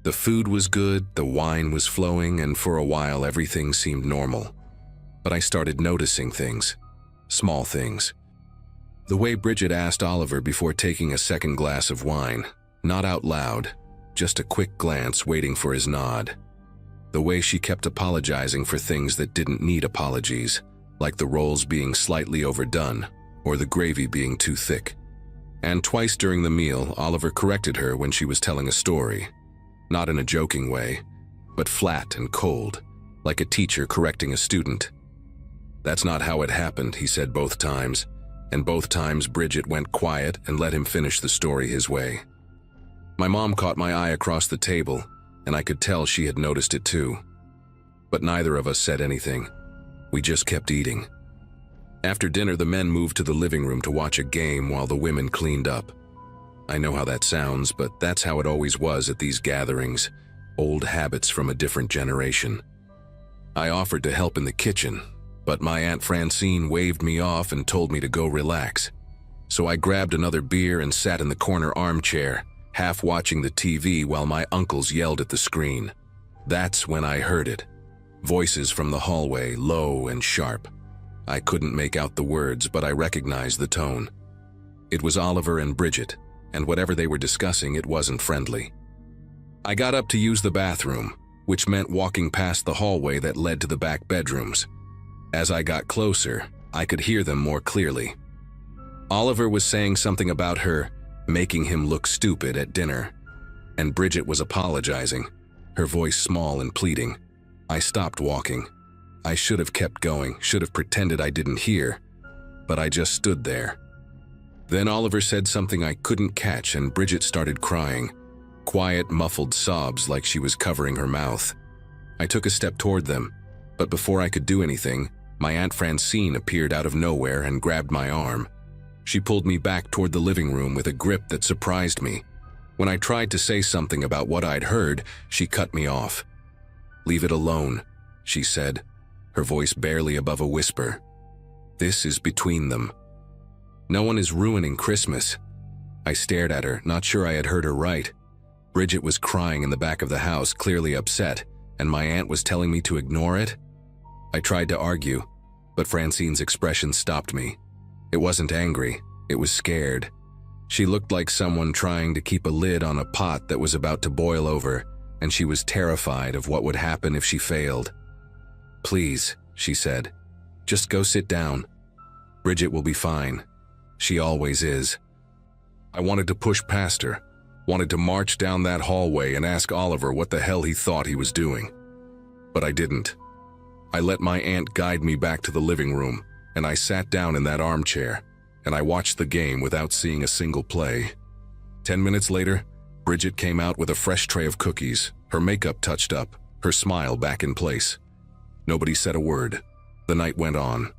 S1: The food was good, the wine was flowing, and for a while everything seemed normal. But I started noticing things, small things. The way Bridget asked Oliver before taking a second glass of wine, not out loud, just a quick glance waiting for his nod. The way she kept apologizing for things that didn't need apologies, like the rolls being slightly overdone or the gravy being too thick. And twice during the meal, Oliver corrected her when she was telling a story. Not in a joking way, but flat and cold, like a teacher correcting a student. "That's not how it happened," he said both times. and both times Bridget went quiet and let him finish the story his way. My mom caught my eye across the table, and I could tell she had noticed it too. But neither of us said anything. We just kept eating. After dinner, the men moved to the living room to watch a game while the women cleaned up. I know how that sounds, but that's how it always was at these gatherings, old habits from a different generation. I offered to help in the kitchen, but my Aunt Francine waved me off and told me to go relax. So I grabbed another beer and sat in the corner armchair, half watching the TV while my uncles yelled at the screen. That's when I heard it. Voices from the hallway, low and sharp. I couldn't make out the words, but I recognized the tone. It was Oliver and Bridget, and whatever they were discussing, it wasn't friendly. I got up to use the bathroom, which meant walking past the hallway that led to the back bedrooms. As I got closer, I could hear them more clearly. Oliver was saying something about her making him look stupid at dinner, and Bridget was apologizing, her voice small and pleading. I stopped walking. I should have kept going, should have pretended I didn't hear, but I just stood there. Then Oliver said something I couldn't catch, and Bridget started crying, quiet, muffled sobs like she was covering her mouth. I took a step toward them, but before I could do anything, my Aunt Francine appeared out of nowhere and grabbed my arm. She pulled me back toward the living room with a grip that surprised me. When I tried to say something about what I'd heard, she cut me off. "Leave it alone," she said, her voice barely above a whisper. "This is between them. No one is ruining Christmas." I stared at her, not sure I had heard her right. Bridget was crying in the back of the house, clearly upset, and my aunt was telling me to ignore it? I tried to argue, but Francine's expression stopped me. It wasn't angry, it was scared. She looked like someone trying to keep a lid on a pot that was about to boil over, and she was terrified of what would happen if she failed. "Please," she said, "just go sit down. Bridget will be fine. She always is." I wanted to push past her, wanted to march down that hallway and ask Oliver what the hell he thought he was doing. But I didn't. I let my aunt guide me back to the living room, and I sat down in that armchair, and I watched the game without seeing a single play. 10 minutes later, Bridget came out with a fresh tray of cookies, her makeup touched up, her smile back in place. Nobody said a word. The night went on.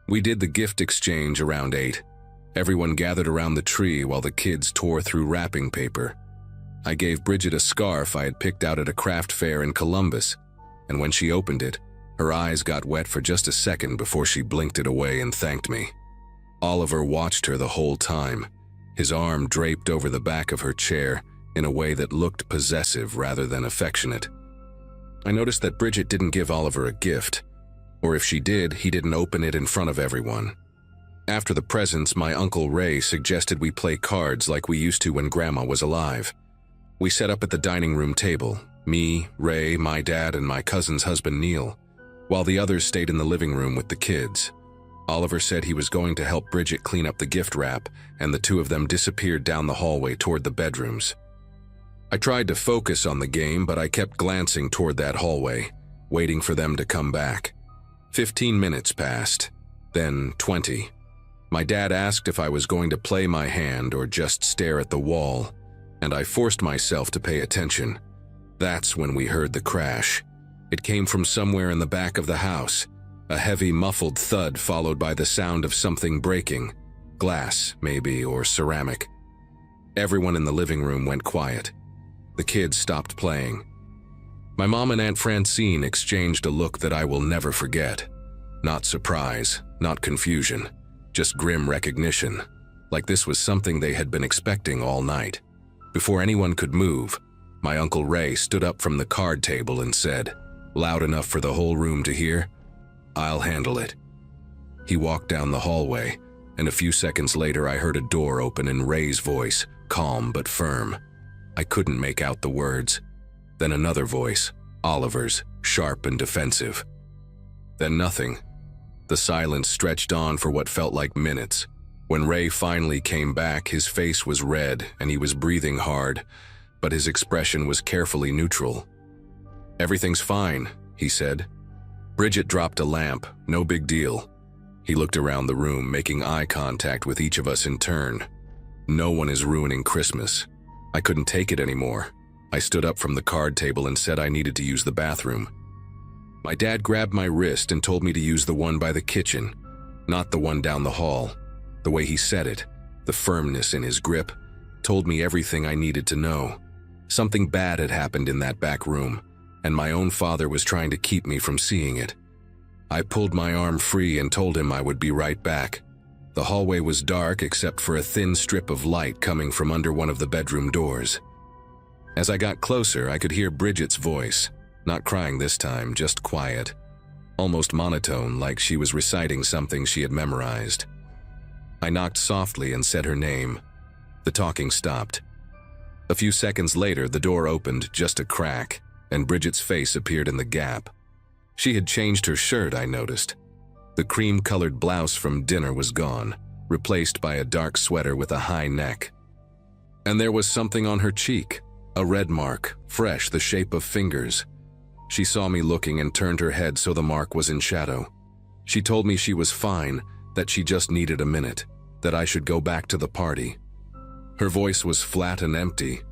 S1: We did the gift exchange around 8. Everyone gathered around the tree while the kids tore through wrapping paper. I gave Bridget a scarf I had picked out at a craft fair in Columbus, and when she opened it, her eyes got wet for just a second before she blinked it away and thanked me. Oliver watched her the whole time, his arm draped over the back of her chair in a way that looked possessive rather than affectionate. I noticed that Bridget didn't give Oliver a gift, or if she did, he didn't open it in front of everyone. After the presents, my Uncle Ray suggested we play cards like we used to when Grandma was alive. We set up at the dining room table, me, Ray, my dad, and my cousin's husband Neil, while the others stayed in the living room with the kids. Oliver said he was going to help Bridget clean up the gift wrap, and the two of them disappeared down the hallway toward the bedrooms. I tried to focus on the game, but I kept glancing toward that hallway, waiting for them to come back. 15 minutes passed, then 20. My dad asked if I was going to play my hand or just stare at the wall, and I forced myself to pay attention. That's when we heard the crash. It came from somewhere in the back of the house, a heavy muffled thud followed by the sound of something breaking, glass maybe, or ceramic. Everyone in the living room went quiet. The kids stopped playing. My mom and Aunt Francine exchanged a look that I will never forget. Not surprise, not confusion, just grim recognition, like this was something they had been expecting all night. Before anyone could move, my Uncle Ray stood up from the card table and said, loud enough for the whole room to hear, "I'll handle it." He walked down the hallway, and a few seconds later I heard a door open in Ray's voice, calm but firm. I couldn't make out the words. Then another voice, Oliver's, sharp and defensive. Then nothing. The silence stretched on for what felt like minutes. When Ray finally came back, his face was red and he was breathing hard, but his expression was carefully neutral. "Everything's fine," he said. "Bridget dropped a lamp, no big deal." He looked around the room, making eye contact with each of us in turn. No one is ruining Christmas. I couldn't take it anymore. I stood up from the card table and said I needed to use the bathroom. My dad grabbed my wrist and told me to use the one by the kitchen, not the one down the hall. The way he said it, the firmness in his grip, told me everything I needed to know. Something bad had happened in that back room, and my own father was trying to keep me from seeing it. I pulled my arm free and told him I would be right back. The hallway was dark except for a thin strip of light coming from under one of the bedroom doors. As I got closer, I could hear Bridget's voice, not crying this time, just quiet, almost monotone, like she was reciting something she had memorized. I knocked softly and said her name. The talking stopped. A few seconds later, the door opened just a crack, and Bridget's face appeared in the gap. She had changed her shirt, I noticed. The cream-colored blouse from dinner was gone, replaced by a dark sweater with a high neck. And there was something on her cheek, a red mark, fresh, the shape of fingers. She saw me looking and turned her head so the mark was in shadow. She told me she was fine, that she just needed a minute, that I should go back to the party. Her voice was flat and empty,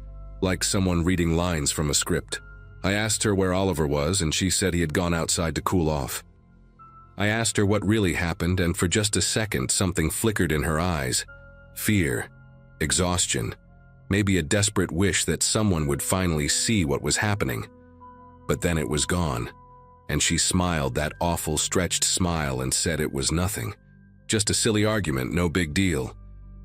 S1: like someone reading lines from a script. I asked her where Oliver was, and she said he had gone outside to cool off. I asked her what really happened, and for just a second something flickered in her eyes. Fear, exhaustion, maybe a desperate wish that someone would finally see what was happening. But then it was gone, and she smiled that awful stretched smile and said it was nothing. Just a silly argument, no big deal.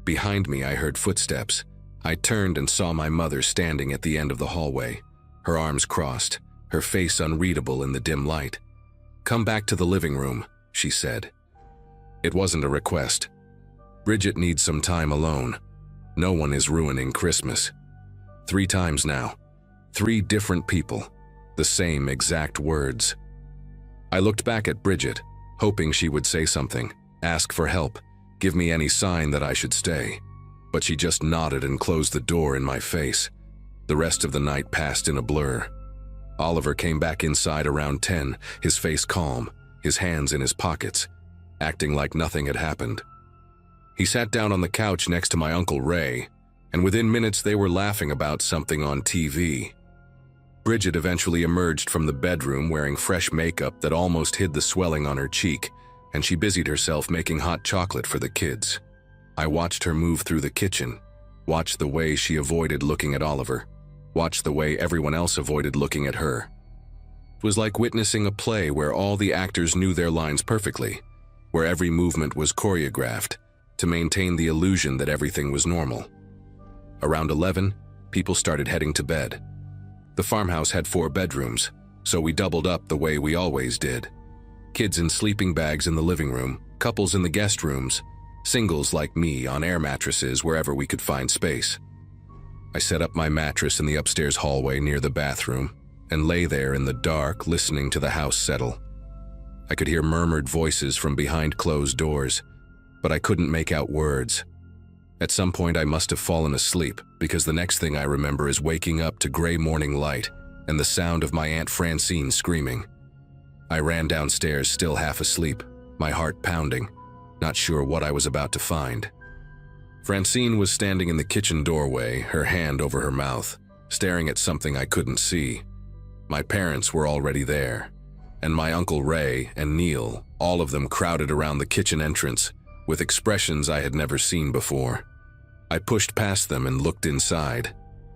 S1: Behind me I heard footsteps. I turned and saw my mother standing at the end of the hallway, her arms crossed, her face unreadable in the dim light. "Come back to the living room," she said. It wasn't a request. Bridget needs some time alone. No one is ruining Christmas. 3 times now. 3 different people. The same exact words. I looked back at Bridget, hoping she would say something, ask for help, give me any sign that I should stay. But she just nodded and closed the door in my face. The rest of the night passed in a blur. Oliver came back inside around 10, his face calm, his hands in his pockets, acting like nothing had happened. He sat down on the couch next to my Uncle Ray, and within minutes they were laughing about something on TV. Bridget eventually emerged from the bedroom wearing fresh makeup that almost hid the swelling on her cheek, and she busied herself making hot chocolate for the kids. I watched her move through the kitchen, watched the way she avoided looking at Oliver, watched the way everyone else avoided looking at her. It was like witnessing a play where all the actors knew their lines perfectly, where every movement was choreographed to maintain the illusion that everything was normal. Around 11, people started heading to bed. The farmhouse had 4 bedrooms, so we doubled up the way we always did. Kids in sleeping bags in the living room, couples in the guest rooms, singles like me on air mattresses wherever we could find space. I set up my mattress in the upstairs hallway near the bathroom and lay there in the dark listening to the house settle. I could hear murmured voices from behind closed doors, but I couldn't make out words. At some point I must have fallen asleep because the next thing I remember is waking up to gray morning light and the sound of my Aunt Francine screaming. I ran downstairs still half asleep, my heart pounding, not sure what I was about to find. Francine was standing in the kitchen doorway, her hand over her mouth, staring at something I couldn't see. My parents were already there, and my Uncle Ray and Neil, all of them crowded around the kitchen entrance, with expressions I had never seen before. I pushed past them and looked inside.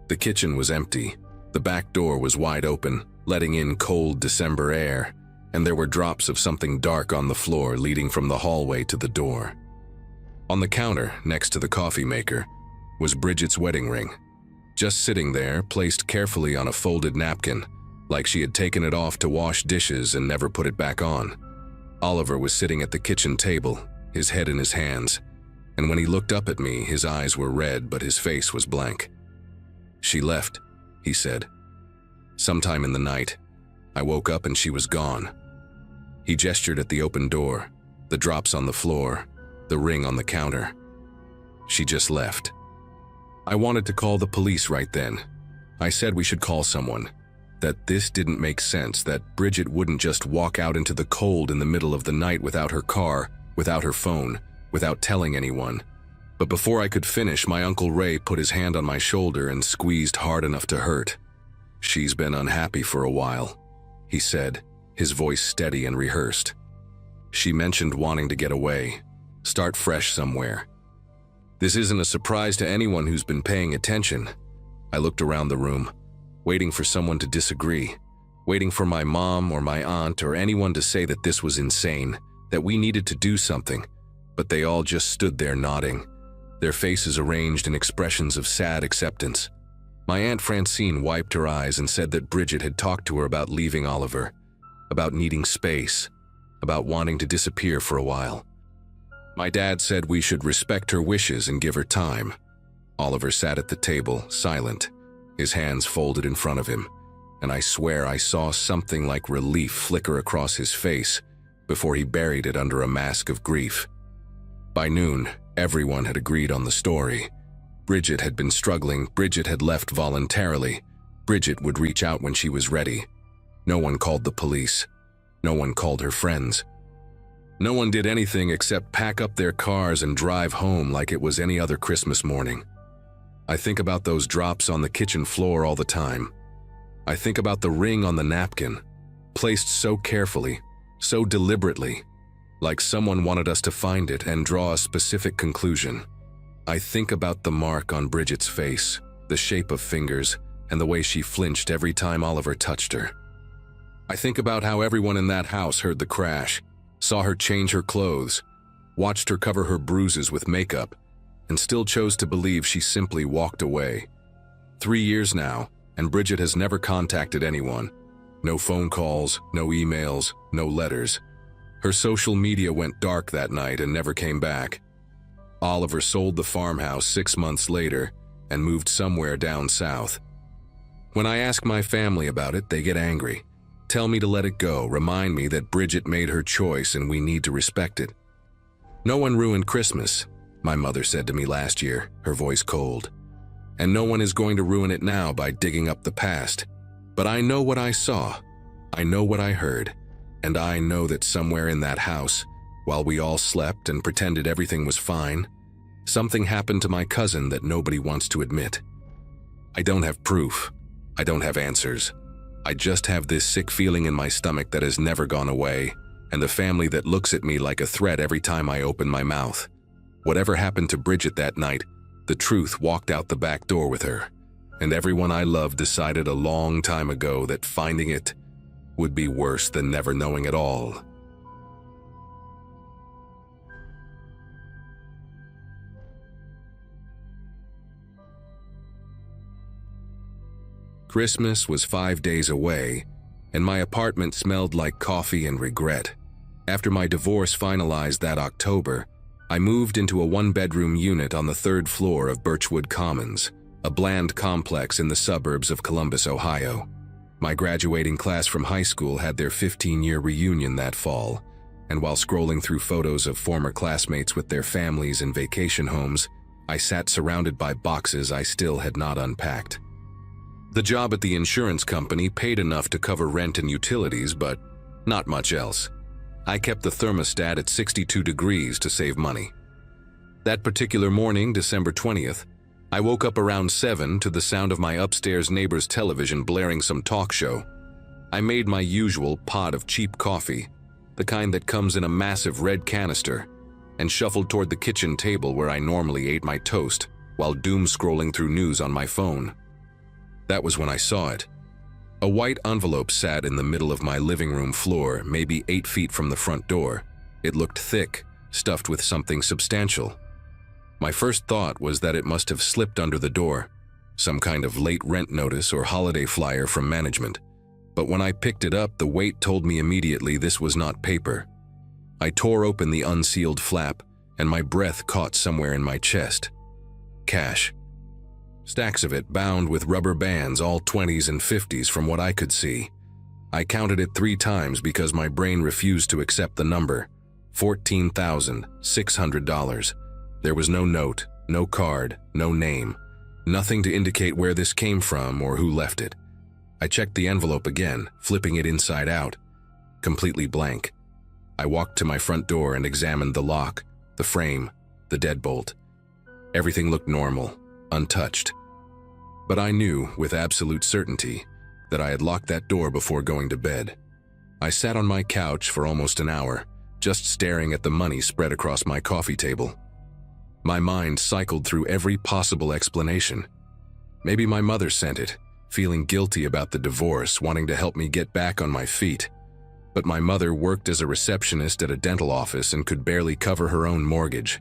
S1: The kitchen was empty. The back door was wide open, letting in cold December air, and there were drops of something dark on the floor leading from the hallway to the door. On the counter, next to the coffee maker, was Bridget's wedding ring, just sitting there, placed carefully on a folded napkin, like she had taken it off to wash dishes and never put it back on. Oliver was sitting at the kitchen table, his head in his hands, and when he looked up at me, his eyes were red, but his face was blank. "She left," he said. "Sometime in the night. I woke up and she was gone." He gestured at the open door, the drops on the floor, the ring on the counter. "She just left." I wanted to call the police right then. I said we should call someone, that this didn't make sense, that Bridget wouldn't just walk out into the cold in the middle of the night without her car without her phone, without telling anyone. But before I could finish, my Uncle Ray put his hand on my shoulder and squeezed hard enough to hurt. "She's been unhappy for a while," he said, his voice steady and rehearsed. "She mentioned wanting to get away, start fresh somewhere." This isn't a surprise to anyone who's been paying attention. I looked around the room, waiting for someone to disagree, waiting for my mom or my aunt or anyone to say that this was insane, that we needed to do something, but they all just stood there nodding, their faces arranged in expressions of sad acceptance. My Aunt Francine wiped her eyes and said that Bridget had talked to her about leaving Oliver, about needing space, about wanting to disappear for a while. My dad said we should respect her wishes and give her time. Oliver sat at the table, silent, his hands folded in front of him, and I swear I saw something like relief flicker across his face before he buried it under a mask of grief. By noon, everyone had agreed on the story. Bridget had been struggling, Bridget had left voluntarily, Bridget would reach out when she was ready. No one called the police. No one called her friends. No one did anything except pack up their cars and drive home like it was any other Christmas morning. I think about those drops on the kitchen floor all the time. I think about the ring on the napkin, placed so carefully, so deliberately, like someone wanted us to find it and draw a specific conclusion. I think about the mark on Bridget's face, the shape of fingers, and the way she flinched every time Oliver touched her. I think about how everyone in that house heard the crash, saw her change her clothes, watched her cover her bruises with makeup, and still chose to believe she simply walked away. 3 years now, and Bridget has never contacted anyone. No phone calls, no emails, no letters. Her social media went dark that night and never came back. Oliver sold the farmhouse 6 months later and moved somewhere down south. When I ask my family about it, they get angry. Tell me to let it go, remind me that Bridget made her choice and we need to respect it. "No one ruined Christmas," my mother said to me last year, her voice cold. "And no one is going to ruin it now by digging up the past. But I know what I saw, I know what I heard, and I know that somewhere in that house, while we all slept and pretended everything was fine, something happened to my cousin that nobody wants to admit. I don't have proof. I don't have answers. I just have this sick feeling in my stomach that has never gone away, and the family that looks at me like a threat every time I open my mouth. Whatever happened to Bridget that night, the truth walked out the back door with her, and everyone I loved decided a long time ago that finding it would be worse than never knowing at all." Christmas was 5 days away, and my apartment smelled like coffee and regret. After my divorce finalized that October, I moved into a one-bedroom unit on the 3rd floor of Birchwood Commons, a bland complex in the suburbs of Columbus, Ohio. My graduating class from high school had their 15-year reunion that fall, and while scrolling through photos of former classmates with their families in vacation homes, I sat surrounded by boxes I still had not unpacked. The job at the insurance company paid enough to cover rent and utilities, but not much else. I kept the thermostat at 62 degrees to save money. That particular morning, December 20th, I woke up around 7 to the sound of my upstairs neighbor's television blaring some talk show. I made my usual pot of cheap coffee, the kind that comes in a massive red canister, and shuffled toward the kitchen table where I normally ate my toast while doom-scrolling through news on my phone. That was when I saw it. A white envelope sat in the middle of my living room floor, maybe 8 feet from the front door. It looked thick, stuffed with something substantial. My first thought was that it must have slipped under the door, some kind of late rent notice or holiday flyer from management. But when I picked it up, the weight told me immediately this was not paper. I tore open the unsealed flap, and my breath caught somewhere in my chest. Cash. Stacks of it bound with rubber bands, all 20s and 50s from what I could see. I counted it 3 times because my brain refused to accept the number. $14,600. There was no note, no card, no name, nothing to indicate where this came from or who left it. I checked the envelope again, flipping it inside out. Completely blank. I walked to my front door and examined the lock, the frame, the deadbolt. Everything looked normal, untouched. But I knew, with absolute certainty, that I had locked that door before going to bed. I sat on my couch for almost an hour, just staring at the money spread across my coffee table. My mind cycled through every possible explanation. Maybe my mother sent it, feeling guilty about the divorce, wanting to help me get back on my feet. But my mother worked as a receptionist at a dental office and could barely cover her own mortgage.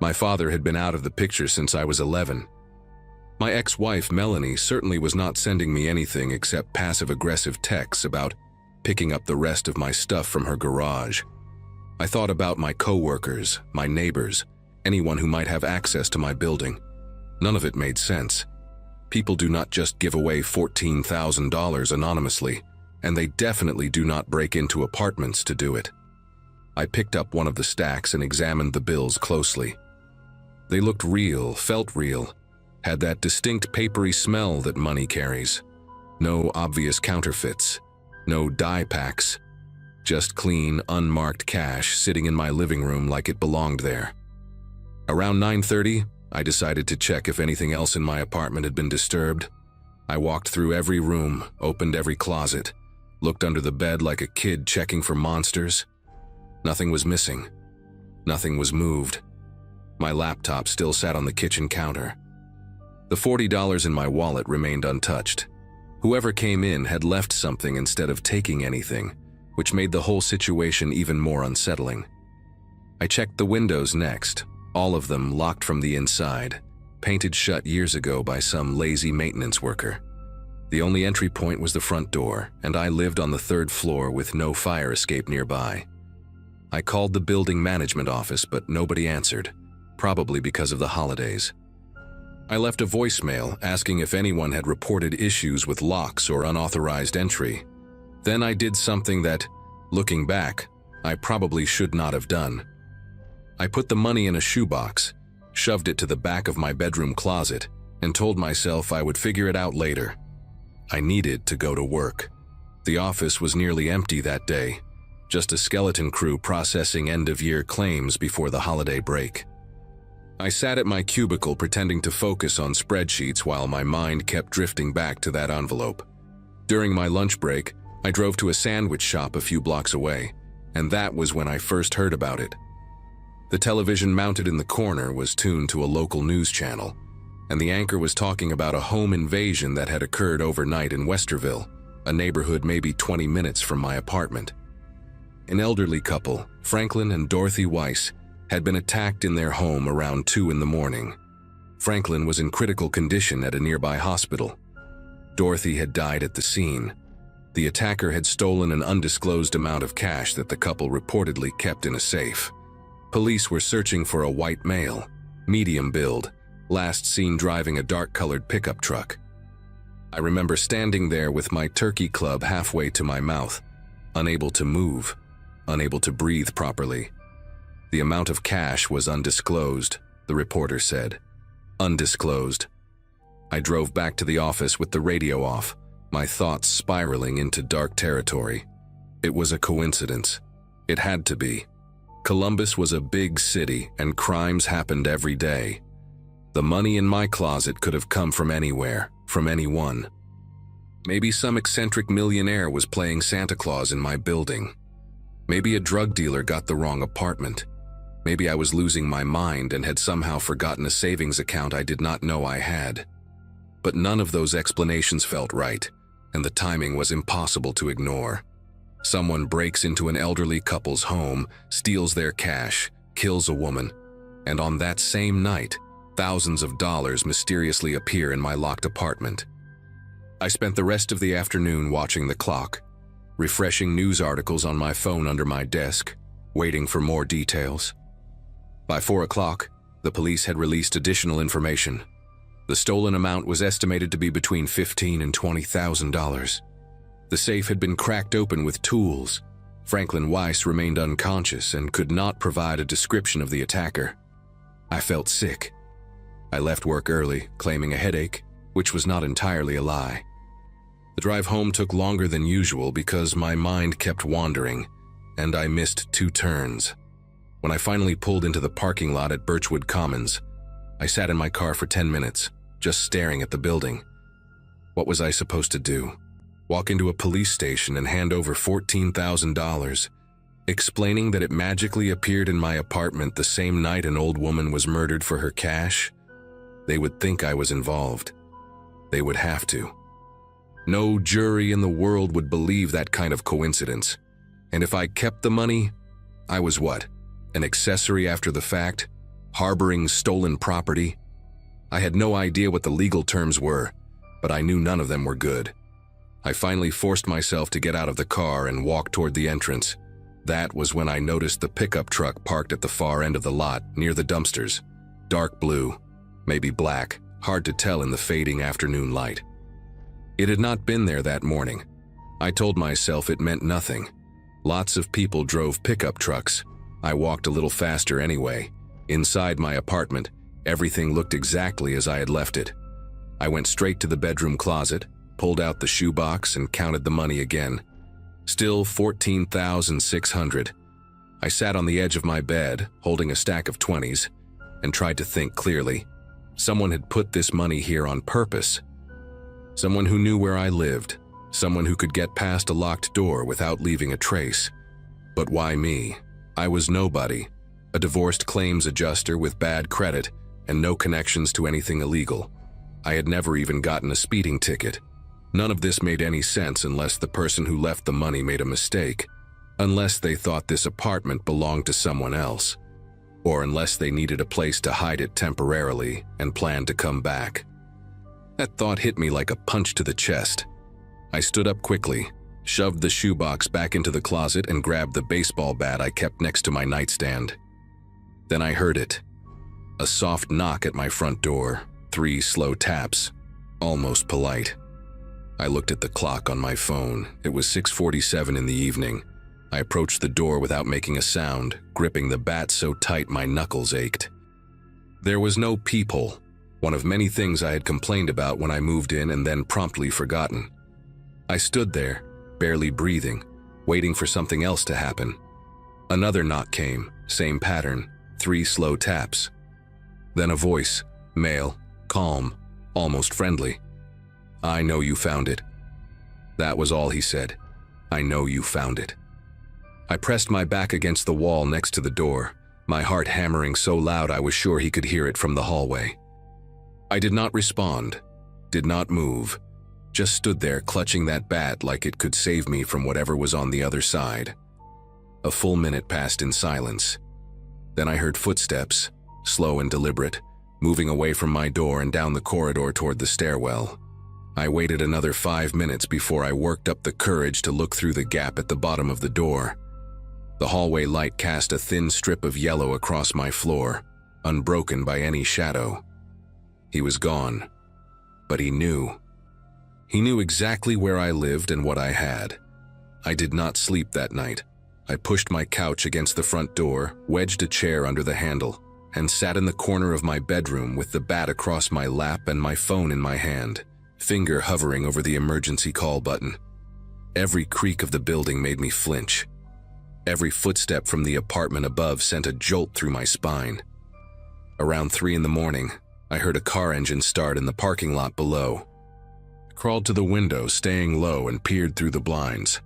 S1: My father had been out of the picture since I was 11. My ex-wife, Melanie, certainly was not sending me anything except passive-aggressive texts about picking up the rest of my stuff from her garage. I thought about my coworkers, my neighbors, anyone who might have access to my building. None of it made sense. People do not just give away $14,000 anonymously, and they definitely do not break into apartments to do it. I picked up one of the stacks and examined the bills closely. They looked real, felt real, had that distinct papery smell that money carries. No obvious counterfeits, no dye packs, just clean, unmarked cash sitting in my living room like it belonged there. Around 9:30, I decided to check if anything else in my apartment had been disturbed. I walked through every room, opened every closet, looked under the bed like a kid checking for monsters. Nothing was missing. Nothing was moved. My laptop still sat on the kitchen counter. The $40 in my wallet remained untouched. Whoever came in had left something instead of taking anything, which made the whole situation even more unsettling. I checked the windows next, all of them locked from the inside, painted shut years ago by some lazy maintenance worker. The only entry point was the front door, and I lived on the 3rd floor with no fire escape nearby. I called the building management office, but nobody answered, probably because of the holidays. I left a voicemail asking if anyone had reported issues with locks or unauthorized entry. Then I did something that, looking back, I probably should not have done. I put the money in a shoebox, shoved it to the back of my bedroom closet, and told myself I would figure it out later. I needed to go to work. The office was nearly empty that day, just a skeleton crew processing end-of-year claims before the holiday break. I sat at my cubicle pretending to focus on spreadsheets while my mind kept drifting back to that envelope. During my lunch break, I drove to a sandwich shop a few blocks away, and that was when I first heard about it. The television mounted in the corner was tuned to a local news channel, and the anchor was talking about a home invasion that had occurred overnight in Westerville, a neighborhood maybe 20 minutes from my apartment. An elderly couple, Franklin and Dorothy Weiss, had been attacked in their home around 2 in the morning. Franklin was in critical condition at a nearby hospital. Dorothy had died at the scene. The attacker had stolen an undisclosed amount of cash that the couple reportedly kept in a safe. Police were searching for a white male, medium build, last seen driving a dark-colored pickup truck. I remember standing there with my turkey club halfway to my mouth, unable to move, unable to breathe properly. The amount of cash was undisclosed, the reporter said. Undisclosed. I drove back to the office with the radio off, my thoughts spiraling into dark territory. It was a coincidence. It had to be. Columbus was a big city, and crimes happened every day. The money in my closet could have come from anywhere, from anyone. Maybe some eccentric millionaire was playing Santa Claus in my building. Maybe a drug dealer got the wrong apartment. Maybe I was losing my mind and had somehow forgotten a savings account I did not know I had. But none of those explanations felt right, and the timing was impossible to ignore. Someone breaks into an elderly couple's home, steals their cash, kills a woman, and on that same night, thousands of dollars mysteriously appear in my locked apartment. I spent the rest of the afternoon watching the clock, refreshing news articles on my phone under my desk, waiting for more details. By 4 o'clock, the police had released additional information. The stolen amount was estimated to be between $15,000 and $20,000. The safe had been cracked open with tools. Franklin Weiss remained unconscious and could not provide a description of the attacker. I felt sick. I left work early, claiming a headache, which was not entirely a lie. The drive home took longer than usual because my mind kept wandering, and I missed 2 turns. When I finally pulled into the parking lot at Birchwood Commons, I sat in my car for 10 minutes, just staring at the building. What was I supposed to do? Walk into a police station and hand over $14,000, explaining that it magically appeared in my apartment the same night an old woman was murdered for her cash? They would think I was involved. They would have to. No jury in the world would believe that kind of coincidence. And if I kept the money, I was what? An accessory after the fact? Harboring stolen property? I had no idea what the legal terms were, but I knew none of them were good. I finally forced myself to get out of the car and walk toward the entrance. That was when I noticed the pickup truck parked at the far end of the lot, near the dumpsters. Dark blue, maybe black, hard to tell in the fading afternoon light. It had not been there that morning. I told myself it meant nothing. Lots of people drove pickup trucks. I walked a little faster anyway. Inside my apartment, everything looked exactly as I had left it. I went straight to the bedroom closet, pulled out the shoebox, and counted the money again. Still $14,600. I sat on the edge of my bed, holding a stack of 20s, and tried to think clearly. Someone had put this money here on purpose. Someone who knew where I lived. Someone who could get past a locked door without leaving a trace. But why me? I was nobody. A divorced claims adjuster with bad credit and no connections to anything illegal. I had never even gotten a speeding ticket. None of this made any sense unless the person who left the money made a mistake, unless they thought this apartment belonged to someone else, or unless they needed a place to hide it temporarily and planned to come back. That thought hit me like a punch to the chest. I stood up quickly, shoved the shoebox back into the closet, and grabbed the baseball bat I kept next to my nightstand. Then I heard it. A soft knock at my front door, 3 slow taps, almost polite. I looked at the clock on my phone. It was 6:47 in the evening. I approached the door without making a sound, gripping the bat so tight my knuckles ached. There was no peephole, one of many things I had complained about when I moved in and then promptly forgotten. I stood there, barely breathing, waiting for something else to happen. Another knock came, same pattern, 3 slow taps. Then a voice, male, calm, almost friendly. "I know you found it." That was all he said. "I know you found it." I pressed my back against the wall next to the door, my heart hammering so loud I was sure he could hear it from the hallway. I did not respond, did not move, just stood there clutching that bat like it could save me from whatever was on the other side. A full minute passed in silence. Then I heard footsteps, slow and deliberate, moving away from my door and down the corridor toward the stairwell. I waited another 5 minutes before I worked up the courage to look through the gap at the bottom of the door. The hallway light cast a thin strip of yellow across my floor, unbroken by any shadow. He was gone, but he knew. He knew exactly where I lived and what I had. I did not sleep that night. I pushed my couch against the front door, wedged a chair under the handle, and sat in the corner of my bedroom with the bat across my lap and my phone in my hand, finger hovering over the emergency call button. Every creak of the building made me flinch. Every footstep from the apartment above sent a jolt through my spine. Around 3 in the morning, I heard a car engine start in the parking lot below. I crawled to the window, staying low, and peered through the blinds.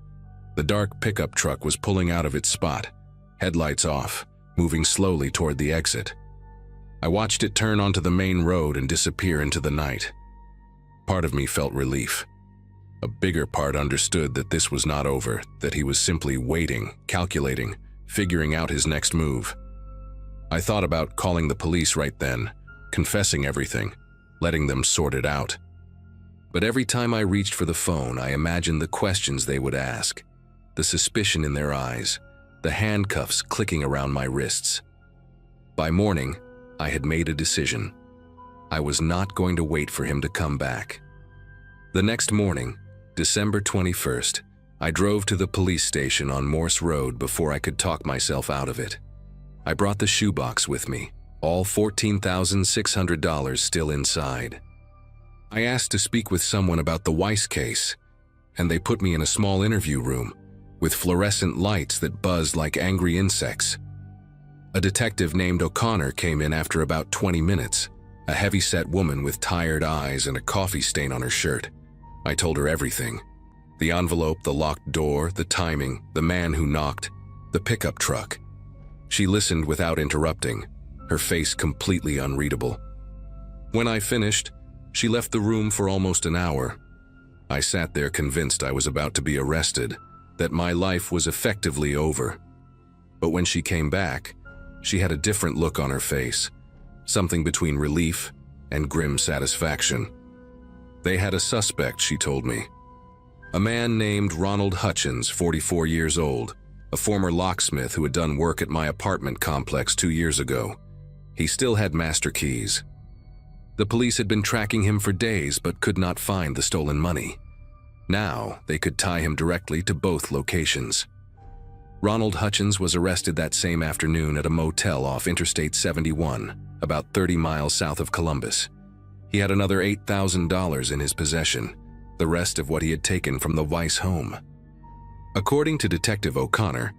S1: The dark pickup truck was pulling out of its spot, headlights off, moving slowly toward the exit. I watched it turn onto the main road and disappear into the night. Part of me felt relief. A bigger part understood that this was not over, that he was simply waiting, calculating, figuring out his next move. I thought about calling the police right then, confessing everything, letting them sort it out. But every time I reached for the phone, I imagined the questions they would ask, the suspicion in their eyes, the handcuffs clicking around my wrists. By morning, I had made a decision. I was not going to wait for him to come back. The next morning, December 21st, I drove to the police station on Morse Road before I could talk myself out of it. I brought the shoebox with me, all $14,600 still inside. I asked to speak with someone about the Weiss case, and they put me in a small interview room, with fluorescent lights that buzzed like angry insects. A detective named O'Connor came in after about 20 minutes, a heavy-set woman with tired eyes and a coffee stain on her shirt. I told her everything. The envelope, the locked door, the timing, the man who knocked, the pickup truck. She listened without interrupting, her face completely unreadable. When I finished, she left the room for almost an hour. I sat there convinced I was about to be arrested, that my life was effectively over. But when she came back, she had a different look on her face, something between relief and grim satisfaction. They had a suspect, she told me. A man named Ronald Hutchins, 44 years old, a former locksmith who had done work at my apartment complex 2 years ago. He still had master keys. The police had been tracking him for days but could not find the stolen money. Now, they could tie him directly to both locations. Ronald Hutchins was arrested that same afternoon at a motel off Interstate 71, about 30 miles south of Columbus. He had another $8,000 in his possession, the rest of what he had taken from the Weiss home. According to Detective O'Connor,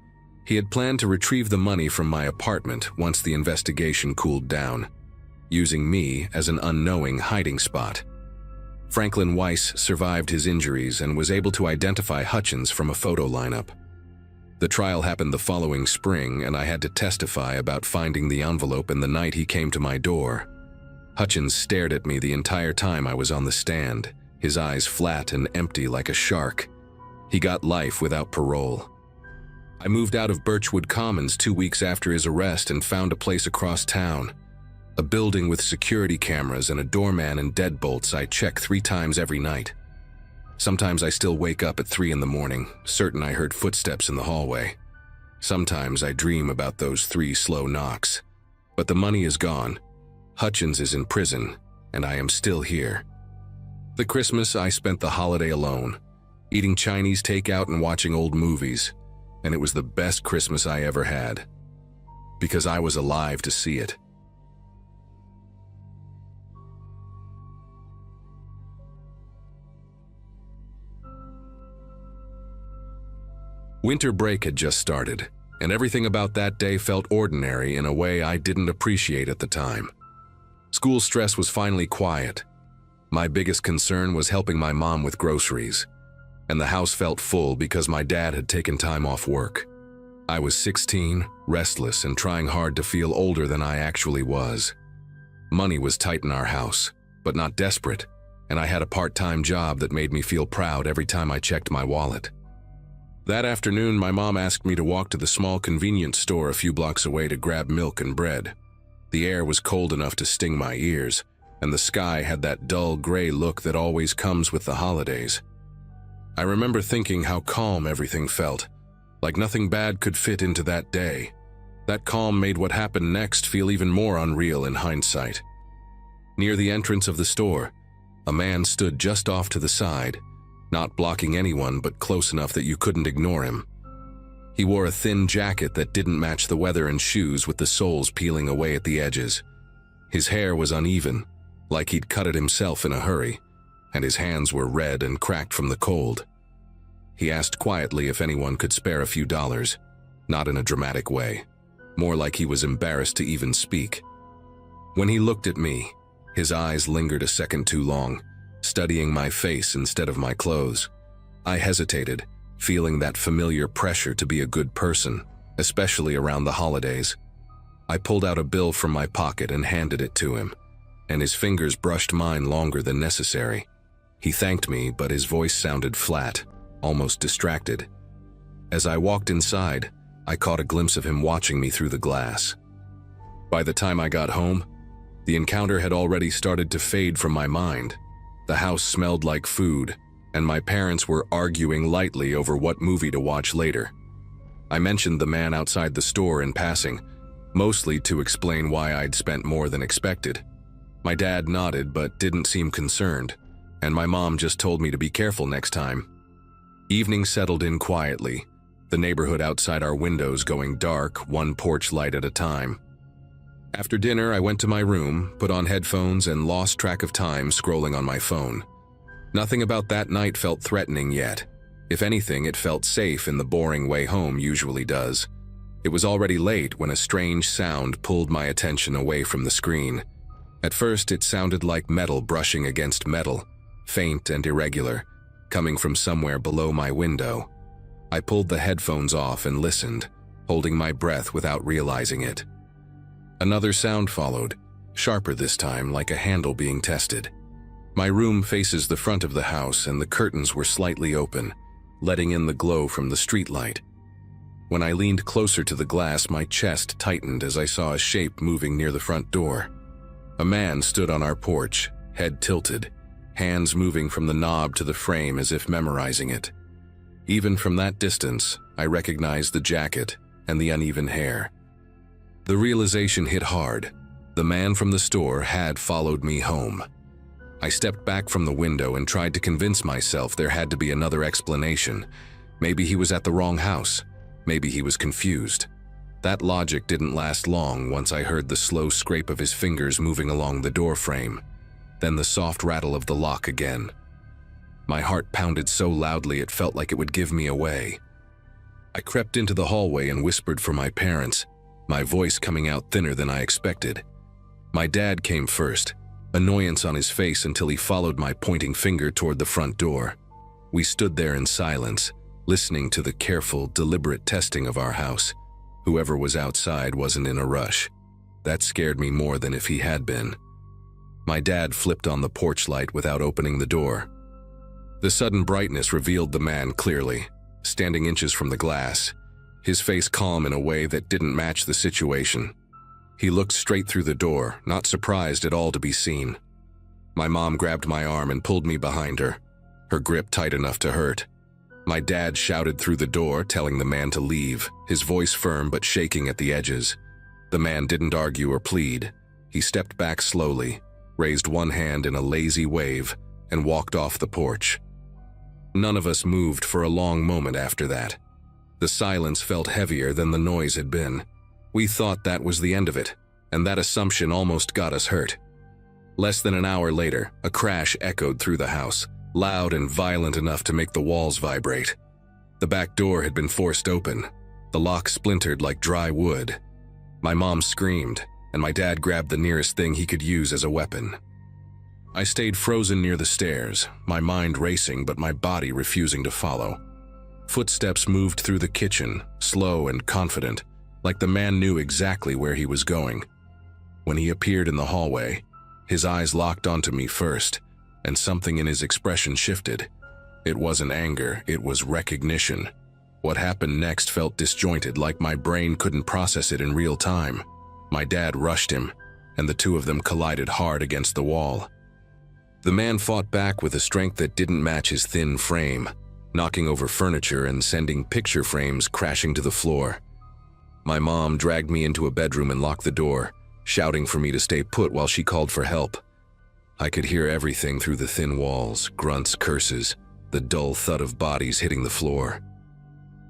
S1: he had planned to retrieve the money from my apartment once the investigation cooled down, using me as an unknowing hiding spot. Franklin Weiss survived his injuries and was able to identify Hutchins from a photo lineup. The trial happened the following spring, and I had to testify about finding the envelope in the night he came to my door. Hutchins stared at me the entire time I was on the stand, his eyes flat and empty like a shark. He got life without parole. I moved out of Birchwood Commons 2 weeks after his arrest and found a place across town. A building with security cameras and a doorman and deadbolts I check 3 times every night. Sometimes I still wake up at 3 in the morning, certain I heard footsteps in the hallway. Sometimes I dream about those 3 slow knocks. But the money is gone. Hutchins is in prison, and I am still here. The Christmas I spent the holiday alone, eating Chinese takeout and watching old movies, and it was the best Christmas I ever had. Because I was alive to see it. Winter break had just started, and everything about that day felt ordinary in a way I didn't appreciate at the time. School stress was finally quiet. My biggest concern was helping my mom with groceries, and the house felt full because my dad had taken time off work. I was 16, restless, and trying hard to feel older than I actually was. Money was tight in our house, but not desperate, and I had a part-time job that made me feel proud every time I checked my wallet. That afternoon, my mom asked me to walk to the small convenience store a few blocks away to grab milk and bread. The air was cold enough to sting my ears, and the sky had that dull gray look that always comes with the holidays. I remember thinking how calm everything felt, like nothing bad could fit into that day. That calm made what happened next feel even more unreal in hindsight. Near the entrance of the store, a man stood just off to the side, not blocking anyone but close enough that you couldn't ignore him. He wore a thin jacket that didn't match the weather and shoes with the soles peeling away at the edges. His hair was uneven, like he'd cut it himself in a hurry, and his hands were red and cracked from the cold. He asked quietly if anyone could spare a few dollars, not in a dramatic way, more like he was embarrassed to even speak. When he looked at me, his eyes lingered a second too long, studying my face instead of my clothes. I hesitated, feeling that familiar pressure to be a good person, especially around the holidays. I pulled out a bill from my pocket and handed it to him, and his fingers brushed mine longer than necessary. He thanked me, but his voice sounded flat, almost distracted. As I walked inside, I caught a glimpse of him watching me through the glass. By the time I got home, the encounter had already started to fade from my mind. The house smelled like food, and my parents were arguing lightly over what movie to watch later. I mentioned the man outside the store in passing, mostly to explain why I'd spent more than expected. My dad nodded but didn't seem concerned, and my mom just told me to be careful next time. Evening settled in quietly, the neighborhood outside our windows going dark, one porch light at a time. After dinner, I went to my room, put on headphones, and lost track of time scrolling on my phone. Nothing about that night felt threatening yet, If anything, it felt safe in the boring way home usually does. It was already late when a strange sound pulled my attention away from the screen. At first, it sounded like metal brushing against metal, faint and irregular, coming from somewhere below my window. I pulled the headphones off and listened, holding my breath without realizing it. Another sound followed, sharper this time, like a handle being tested. My room faces the front of the house and the curtains were slightly open, letting in the glow from the streetlight. When I leaned closer to the glass, my chest tightened as I saw a shape moving near the front door. A man stood on our porch, head tilted, hands moving from the knob to the frame as if memorizing it. Even from that distance, I recognized the jacket and the uneven hair. The realization hit hard. The man from the store had followed me home. I stepped back from the window and tried to convince myself there had to be another explanation. Maybe he was at the wrong house. Maybe he was confused. That logic didn't last long once I heard the slow scrape of his fingers moving along the door frame, then the soft rattle of the lock again. My heart pounded so loudly it felt like it would give me away. I crept into the hallway and whispered for my parents, my voice coming out thinner than I expected. My dad came first, annoyance on his face until he followed my pointing finger toward the front door. We stood there in silence, listening to the careful, deliberate testing of our house. Whoever was outside wasn't in a rush. That scared me more than if he had been. My dad flipped on the porch light without opening the door. The sudden brightness revealed the man clearly, standing inches from the glass, his face calm in a way that didn't match the situation. He looked straight through the door, not surprised at all to be seen. My mom grabbed my arm and pulled me behind her, her grip tight enough to hurt. My dad shouted through the door, telling the man to leave, his voice firm but shaking at the edges. The man didn't argue or plead. He stepped back slowly, raised one hand in a lazy wave, and walked off the porch. None of us moved for a long moment after that. The silence felt heavier than the noise had been. We thought that was the end of it, and that assumption almost got us hurt. Less than an hour later, a crash echoed through the house, loud and violent enough to make the walls vibrate. The back door had been forced open. The lock splintered like dry wood. My mom screamed, and my dad grabbed the nearest thing he could use as a weapon. I stayed frozen near the stairs, my mind racing but my body refusing to follow. Footsteps moved through the kitchen, slow and confident, like the man knew exactly where he was going. When he appeared in the hallway, his eyes locked onto me first, and something in his expression shifted. It wasn't anger, it was recognition. What happened next felt disjointed, like my brain couldn't process it in real time. My dad rushed him, and the two of them collided hard against the wall. The man fought back with a strength that didn't match his thin frame, knocking over furniture and sending picture frames crashing to the floor. My mom dragged me into a bedroom and locked the door, shouting for me to stay put while she called for help. I could hear everything through the thin walls, grunts, curses, the dull thud of bodies hitting the floor.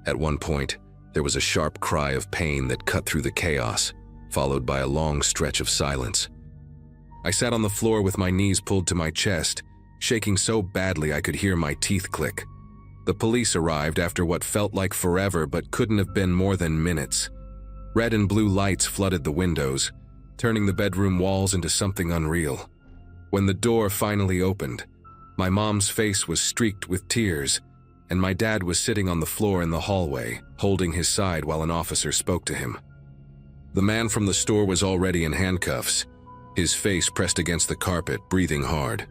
S1: At one point, there was a sharp cry of pain that cut through the chaos, followed by a long stretch of silence. I sat on the floor with my knees pulled to my chest, shaking so badly I could hear my teeth click. The police arrived after what felt like forever but couldn't have been more than minutes. Red and blue lights flooded the windows, turning the bedroom walls into something unreal. When the door finally opened, my mom's face was streaked with tears, and my dad was sitting on the floor in the hallway, holding his side while an officer spoke to him. The man from the store was already in handcuffs, his face pressed against the carpet, breathing hard.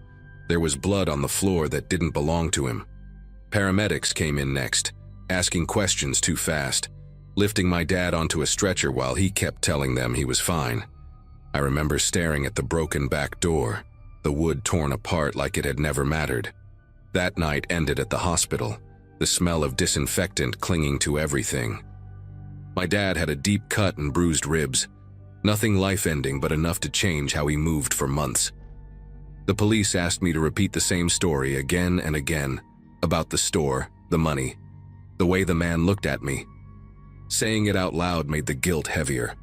S1: There was blood on the floor that didn't belong to him. Paramedics came in next, asking questions too fast, lifting my dad onto a stretcher while he kept telling them he was fine. I remember staring at the broken back door, the wood torn apart like it had never mattered. That night ended at the hospital, the smell of disinfectant clinging to everything. My dad had a deep cut and bruised ribs, nothing life-ending but enough to change how he moved for months. The police asked me to repeat the same story again and again, about the store, the money, the way the man looked at me. Saying it out loud made the guilt heavier.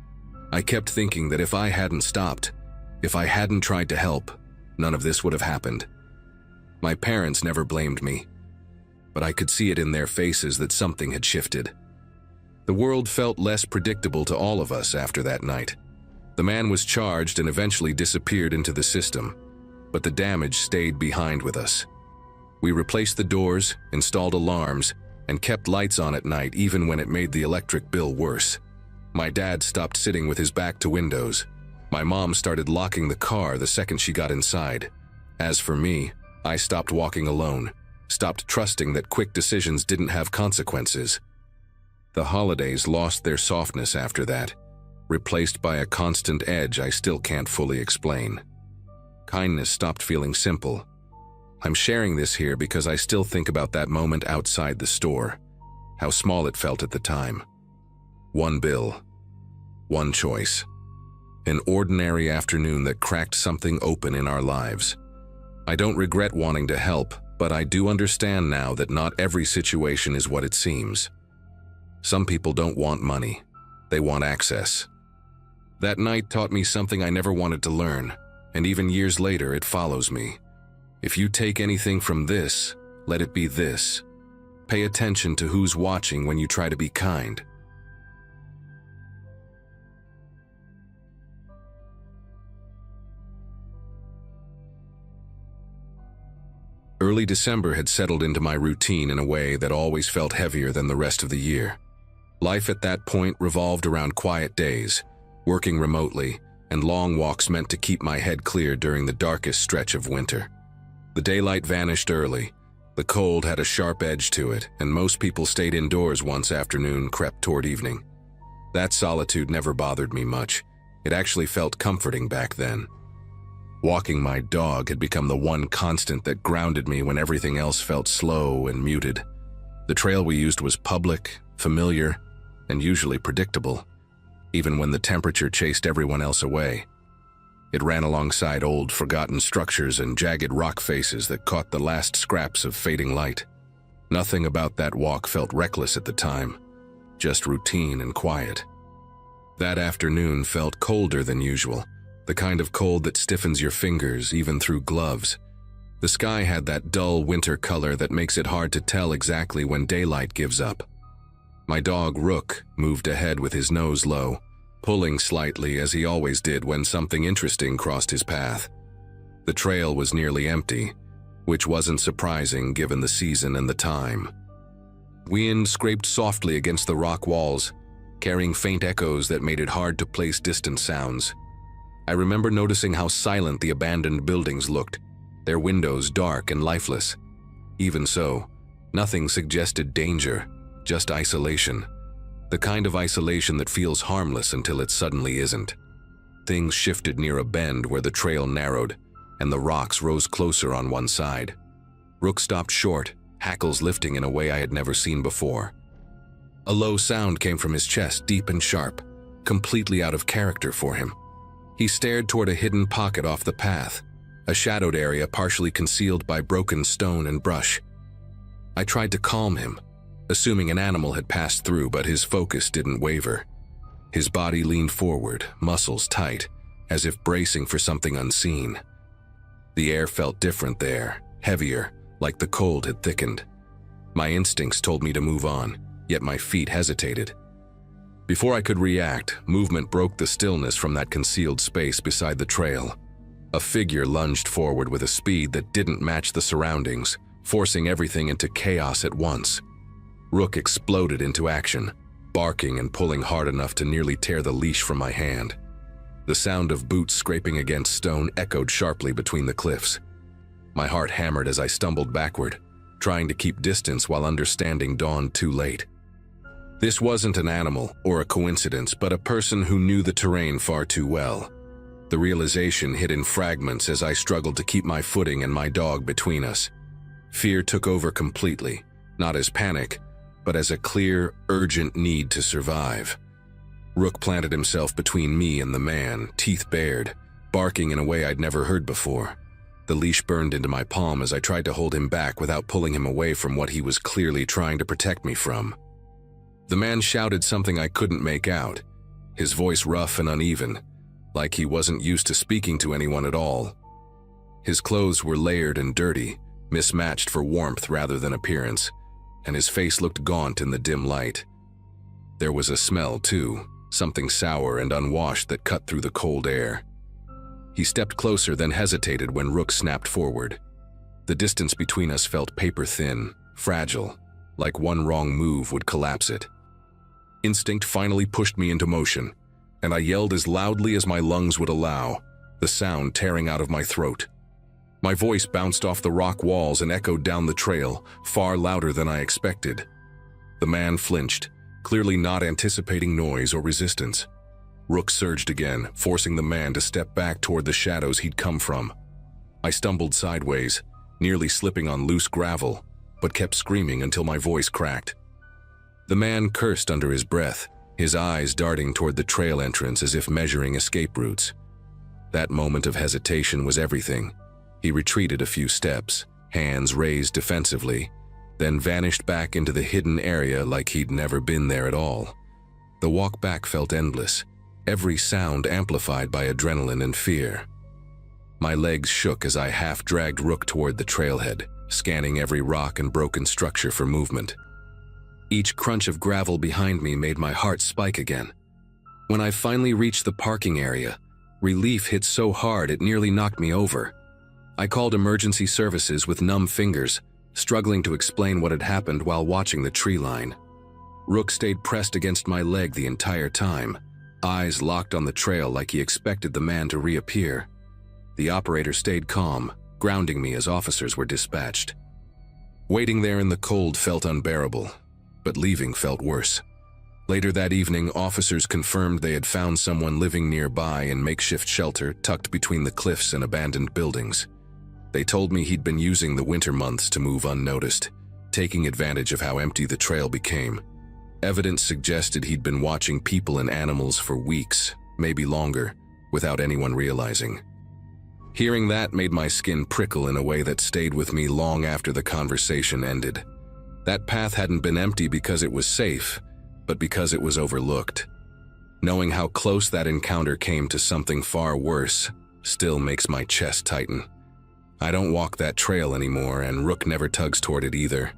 S1: I kept thinking that if I hadn't stopped, if I hadn't tried to help, none of this would have happened. My parents never blamed me. but I could see it in their faces that something had shifted. The world felt less predictable to all of us after that night. The man was charged and eventually disappeared into the system, but the damage stayed behind with us. We replaced the doors, installed alarms, and kept lights on at night even when it made the electric bill worse. My dad stopped sitting with his back to windows. My mom started locking the car the second she got inside. As for me, I stopped walking alone, stopped trusting that quick decisions didn't have consequences. The holidays lost their softness after that, replaced by a constant edge I still can't fully explain. Kindness stopped feeling simple. I'm sharing this here because I still think about that moment outside the store, how small it felt at the time. One bill, one choice. An ordinary afternoon that cracked something open in our lives. I don't regret wanting to help, but I do understand now that not every situation is what it seems. Some people don't want money, they want access. That night taught me something I never wanted to learn, and even years later it follows me. If you take anything from this, let it be this. Pay attention to who's watching when you try to be kind. Early December had settled into my routine in a way that always felt heavier than the rest of the year. Life at that point revolved around quiet days, working remotely, and long walks meant to keep my head clear during the darkest stretch of winter. The daylight vanished early. The cold had a sharp edge to it, and most people stayed indoors once afternoon crept toward evening. That solitude never bothered me much. It actually felt comforting back then. Walking my dog had become the one constant that grounded me when everything else felt slow and muted. The trail we used was public, familiar, and usually predictable, even when the temperature chased everyone else away. It ran alongside old, forgotten structures and jagged rock faces that caught the last scraps of fading light. Nothing about that walk felt reckless at the time, just routine and quiet. That afternoon felt colder than usual, the kind of cold that stiffens your fingers even through gloves. The sky had that dull winter color that makes it hard to tell exactly when daylight gives up. My dog, Rook, moved ahead with his nose low, pulling slightly as he always did when something interesting crossed his path. The trail was nearly empty, which wasn't surprising given the season and the time. Wind scraped softly against the rock walls, carrying faint echoes that made it hard to place distant sounds. I remember noticing how silent the abandoned buildings looked, their windows dark and lifeless. Even so, nothing suggested danger, just isolation. The kind of isolation that feels harmless until it suddenly isn't. Things shifted near a bend where the trail narrowed, and the rocks rose closer on one side. Rook stopped short, hackles lifting in a way I had never seen before. A low sound came from his chest, deep and sharp, completely out of character for him. He stared toward a hidden pocket off the path, a shadowed area partially concealed by broken stone and brush. I tried to calm him, assuming an animal had passed through, but his focus didn't waver. His body leaned forward, muscles tight, as if bracing for something unseen. The air felt different there, heavier, like the cold had thickened. My instincts told me to move on, yet my feet hesitated. Before I could react, movement broke the stillness from that concealed space beside the trail. A figure lunged forward with a speed that didn't match the surroundings, forcing everything into chaos at once. Rook exploded into action, barking and pulling hard enough to nearly tear the leash from my hand. The sound of boots scraping against stone echoed sharply between the cliffs. My heart hammered as I stumbled backward, trying to keep distance while understanding dawned too late. This wasn't an animal or a coincidence, but a person who knew the terrain far too well. The realization hit in fragments as I struggled to keep my footing and my dog between us. Fear took over completely, not as panic, but as a clear, urgent need to survive. Rook planted himself between me and the man, teeth bared, barking in a way I'd never heard before. The leash burned into my palm as I tried to hold him back without pulling him away from what he was clearly trying to protect me from. The man shouted something I couldn't make out, his voice rough and uneven, like he wasn't used to speaking to anyone at all. His clothes were layered and dirty, mismatched for warmth rather than appearance, and his face looked gaunt in the dim light. There was a smell, too, something sour and unwashed that cut through the cold air. He stepped closer, then hesitated when Rook snapped forward. The distance between us felt paper-thin, fragile, like one wrong move would collapse it. Instinct finally pushed me into motion, and I yelled as loudly as my lungs would allow, the sound tearing out of my throat. My voice bounced off the rock walls and echoed down the trail, far louder than I expected. The man flinched, clearly not anticipating noise or resistance. Rook surged again, forcing the man to step back toward the shadows he'd come from. I stumbled sideways, nearly slipping on loose gravel, but kept screaming until my voice cracked. The man cursed under his breath, his eyes darting toward the trail entrance as if measuring escape routes. That moment of hesitation was everything. He retreated a few steps, hands raised defensively, then vanished back into the hidden area like he'd never been there at all. The walk back felt endless, every sound amplified by adrenaline and fear. My legs shook as I half-dragged Rook toward the trailhead, scanning every rock and broken structure for movement. Each crunch of gravel behind me made my heart spike again. When I finally reached the parking area, relief hit so hard it nearly knocked me over. I called emergency services with numb fingers, struggling to explain what had happened while watching the tree line. Rook stayed pressed against my leg the entire time, eyes locked on the trail like he expected the man to reappear. The operator stayed calm, grounding me as officers were dispatched. Waiting there in the cold felt unbearable, but leaving felt worse. Later that evening, officers confirmed they had found someone living nearby in makeshift shelter tucked between the cliffs and abandoned buildings. They told me he'd been using the winter months to move unnoticed, taking advantage of how empty the trail became. Evidence suggested he'd been watching people and animals for weeks, maybe longer, without anyone realizing. Hearing that made my skin prickle in a way that stayed with me long after the conversation ended. That path hadn't been empty because it was safe, but because it was overlooked. Knowing how close that encounter came to something far worse still makes my chest tighten. I don't walk that trail anymore, and Rook never tugs toward it either,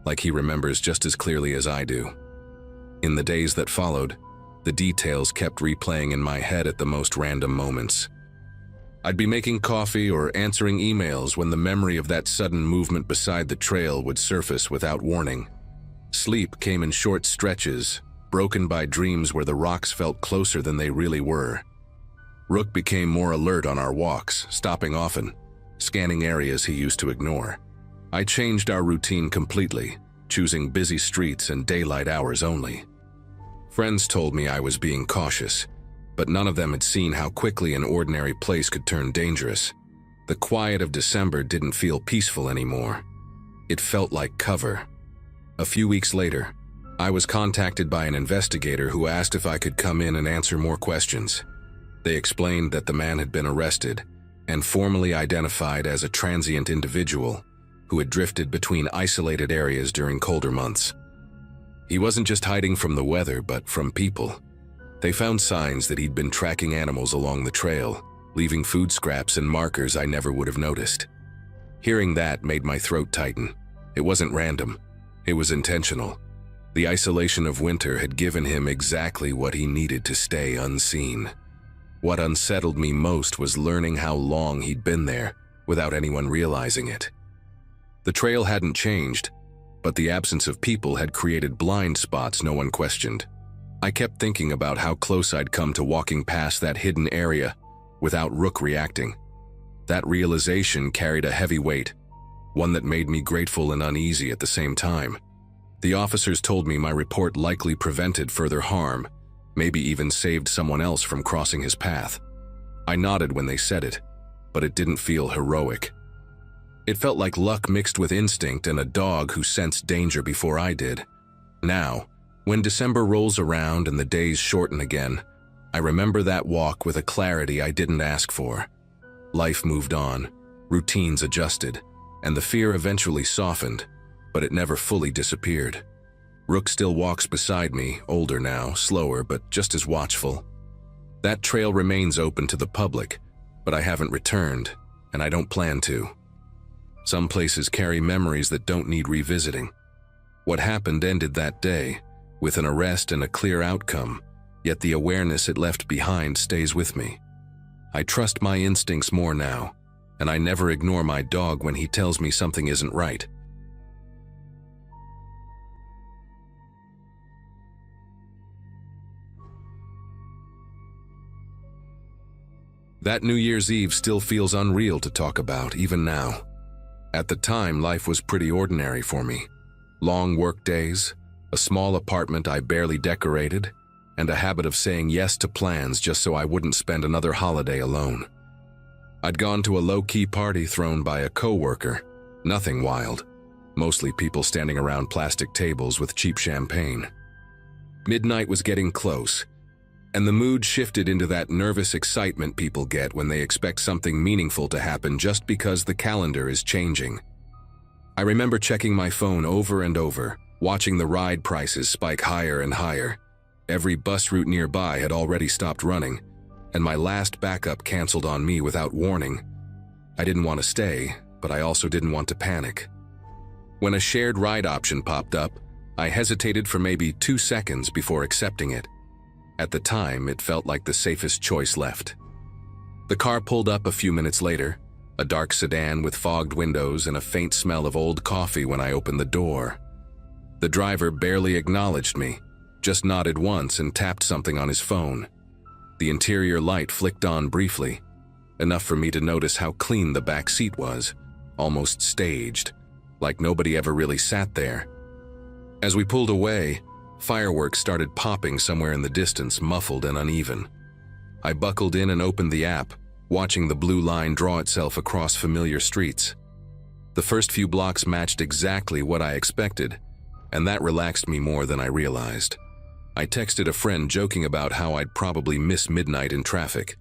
S1: like he remembers just as clearly as I do. In the days that followed, the details kept replaying in my head at the most random moments. I'd be making coffee or answering emails when the memory of that sudden movement beside the trail would surface without warning. Sleep came in short stretches, broken by dreams where the rocks felt closer than they really were. Rook became more alert on our walks, stopping often, scanning areas he used to ignore. I changed our routine completely, choosing busy streets and daylight hours only. Friends told me I was being cautious, but none of them had seen how quickly an ordinary place could turn dangerous. The quiet of December didn't feel peaceful anymore. It felt like cover. A few weeks later, I was contacted by an investigator who asked if I could come in and answer more questions. They explained that the man had been arrested and formally identified as a transient individual who had drifted between isolated areas during colder months. He wasn't just hiding from the weather, but from people. They found signs that he'd been tracking animals along the trail, leaving food scraps and markers I never would have noticed. Hearing that made my throat tighten. It wasn't random. It was intentional. The isolation of winter had given him exactly what he needed to stay unseen. What unsettled me most was learning how long he'd been there without anyone realizing it. The trail hadn't changed, but the absence of people had created blind spots no one questioned. I kept thinking about how close I'd come to walking past that hidden area without Rook reacting. That realization carried a heavy weight, one that made me grateful and uneasy at the same time. The officers told me my report likely prevented further harm, maybe even saved someone else from crossing his path. I nodded when they said it, but it didn't feel heroic. It felt like luck mixed with instinct and a dog who sensed danger before I did. Now, when December rolls around and the days shorten again, I remember that walk with a clarity I didn't ask for. Life moved on, routines adjusted, and the fear eventually softened, but it never fully disappeared. Rook still walks beside me, older now, slower, but just as watchful. That trail remains open to the public, but I haven't returned, and I don't plan to. Some places carry memories that don't need revisiting. What happened ended that day, with an arrest and a clear outcome, yet the awareness it left behind stays with me. I trust my instincts more now, and I never ignore my dog when he tells me something isn't right. That New Year's Eve still feels unreal to talk about, even now. At the time, life was pretty ordinary for me. Long work days, a small apartment I barely decorated, and a habit of saying yes to plans just so I wouldn't spend another holiday alone. I'd gone to a low-key party thrown by a coworker, nothing wild, mostly people standing around plastic tables with cheap champagne. Midnight was getting close, and the mood shifted into that nervous excitement people get when they expect something meaningful to happen just because the calendar is changing. I remember checking my phone over and over, watching the ride prices spike higher and higher. Every bus route nearby had already stopped running, and my last backup canceled on me without warning. I didn't want to stay, but I also didn't want to panic. When a shared ride option popped up, I hesitated for maybe 2 seconds before accepting it. At the time, it felt like the safest choice left. The car pulled up a few minutes later, a dark sedan with fogged windows and a faint smell of old coffee when I opened the door. The driver barely acknowledged me, just nodded once and tapped something on his phone. The interior light flicked on briefly, enough for me to notice how clean the back seat was, almost staged, like nobody ever really sat there. As we pulled away, fireworks started popping somewhere in the distance, muffled and uneven. I buckled in and opened the app, watching the blue line draw itself across familiar streets. The first few blocks matched exactly what I expected, and that relaxed me more than I realized. I texted a friend joking about how I'd probably miss midnight in traffic.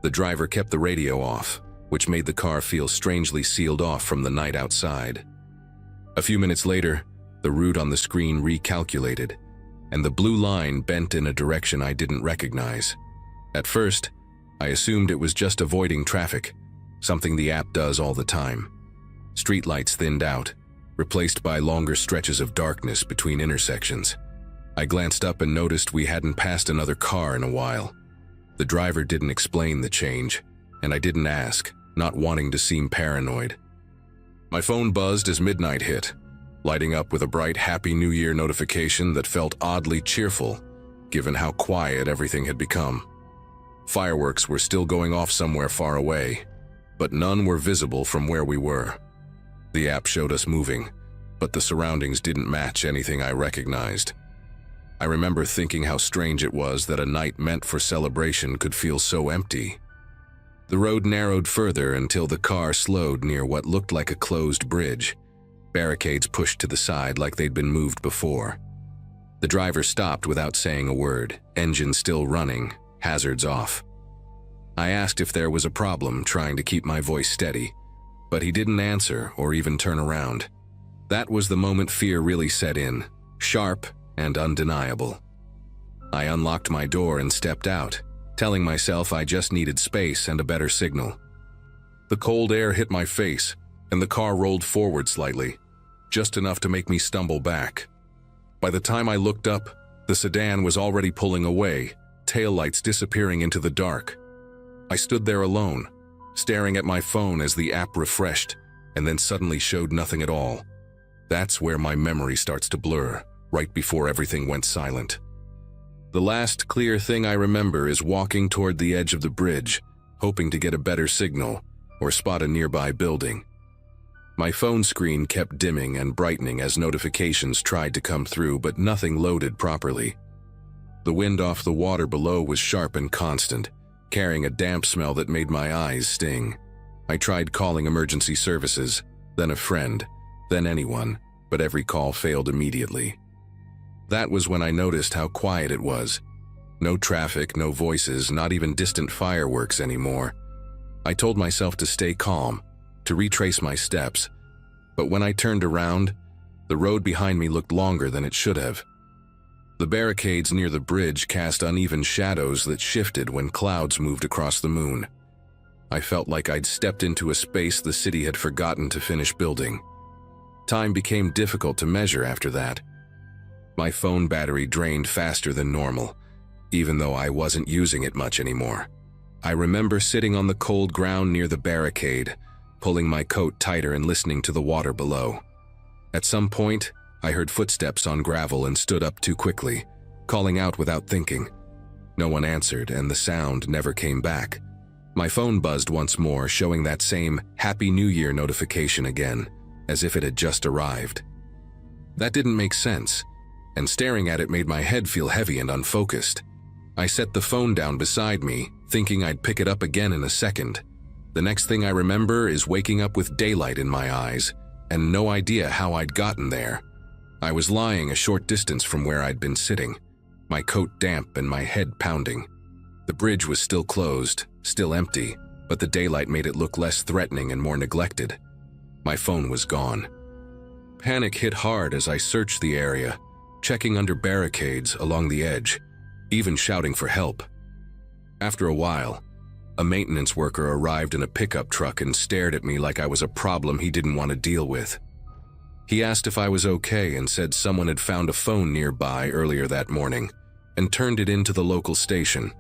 S1: The driver kept the radio off, which made the car feel strangely sealed off from the night outside. A few minutes later, the route on the screen recalculated, and the blue line bent in a direction I didn't recognize. At first, I assumed it was just avoiding traffic, something the app does all the time. Streetlights thinned out, replaced by longer stretches of darkness between intersections. I glanced up and noticed we hadn't passed another car in a while. The driver didn't explain the change, and I didn't ask, not wanting to seem paranoid. My phone buzzed as midnight hit, lighting up with a bright Happy New Year notification that felt oddly cheerful, given how quiet everything had become. Fireworks were still going off somewhere far away, but none were visible from where we were. The app showed us moving, but the surroundings didn't match anything I recognized. I remember thinking how strange it was that a night meant for celebration could feel so empty. The road narrowed further until the car slowed near what looked like a closed bridge, barricades pushed to the side like they'd been moved before. The driver stopped without saying a word, engine still running, hazards off. I asked if there was a problem, trying to keep my voice steady, but he didn't answer or even turn around. That was the moment fear really set in, sharp and undeniable. I unlocked my door and stepped out, telling myself I just needed space and a better signal. The cold air hit my face, and the car rolled forward slightly, just enough to make me stumble back. By the time I looked up, the sedan was already pulling away, taillights disappearing into the dark. I stood there alone, staring at my phone as the app refreshed, and then suddenly showed nothing at all. That's where my memory starts to blur, right before everything went silent. The last clear thing I remember is walking toward the edge of the bridge, hoping to get a better signal or spot a nearby building. My phone screen kept dimming and brightening as notifications tried to come through, but nothing loaded properly. The wind off the water below was sharp and constant, carrying a damp smell that made my eyes sting. I tried calling emergency services, then a friend, then anyone, but every call failed immediately. That was when I noticed how quiet it was. No traffic, no voices, not even distant fireworks anymore. I told myself to stay calm, to retrace my steps, but when I turned around, the road behind me looked longer than it should have. The barricades near the bridge cast uneven shadows that shifted when clouds moved across the moon. I felt like I'd stepped into a space the city had forgotten to finish building. Time became difficult to measure after that. My phone battery drained faster than normal, even though I wasn't using it much anymore. I remember sitting on the cold ground near the barricade, pulling my coat tighter and listening to the water below. At some point, I heard footsteps on gravel and stood up too quickly, calling out without thinking. No one answered, and the sound never came back. My phone buzzed once more, showing that same Happy New Year notification again, as if it had just arrived. That didn't make sense, and staring at it made my head feel heavy and unfocused. I set the phone down beside me, thinking I'd pick it up again in a second. The next thing I remember is waking up with daylight in my eyes, and no idea how I'd gotten there. I was lying a short distance from where I'd been sitting, my coat damp and my head pounding. The bridge was still closed, still empty, but the daylight made it look less threatening and more neglected. My phone was gone. Panic hit hard as I searched the area, checking under barricades along the edge, even shouting for help. After a while, a maintenance worker arrived in a pickup truck and stared at me like I was a problem he didn't want to deal with. He asked if I was okay and said someone had found a phone nearby earlier that morning and turned it into the local station.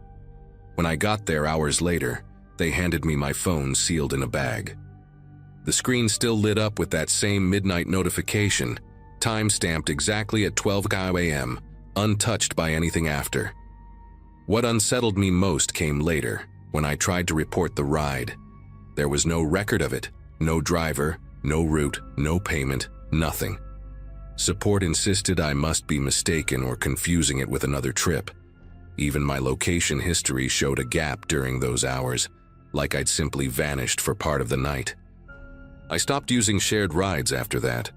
S1: When I got there hours later, they handed me my phone sealed in a bag. The screen still lit up with that same midnight notification, time-stamped exactly at 12 a.m., untouched by anything after. What unsettled me most came later, when I tried to report the ride. There was no record of it, no driver, no route, no payment, nothing. Support insisted I must be mistaken or confusing it with another trip. Even my location history showed a gap during those hours, like I'd simply vanished for part of the night. I stopped using shared rides after that,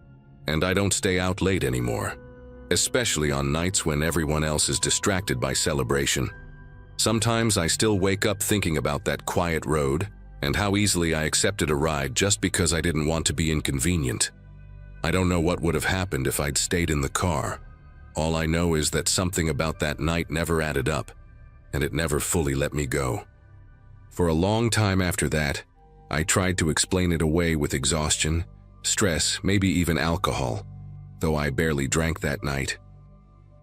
S1: and I don't stay out late anymore, especially on nights when everyone else is distracted by celebration. Sometimes I still wake up thinking about that quiet road and how easily I accepted a ride just because I didn't want to be inconvenient. I don't know what would have happened if I'd stayed in the car. All I know is that something about that night never added up, and it never fully let me go. For a long time after that, I tried to explain it away with exhaustion, stress, maybe even alcohol, though I barely drank that night.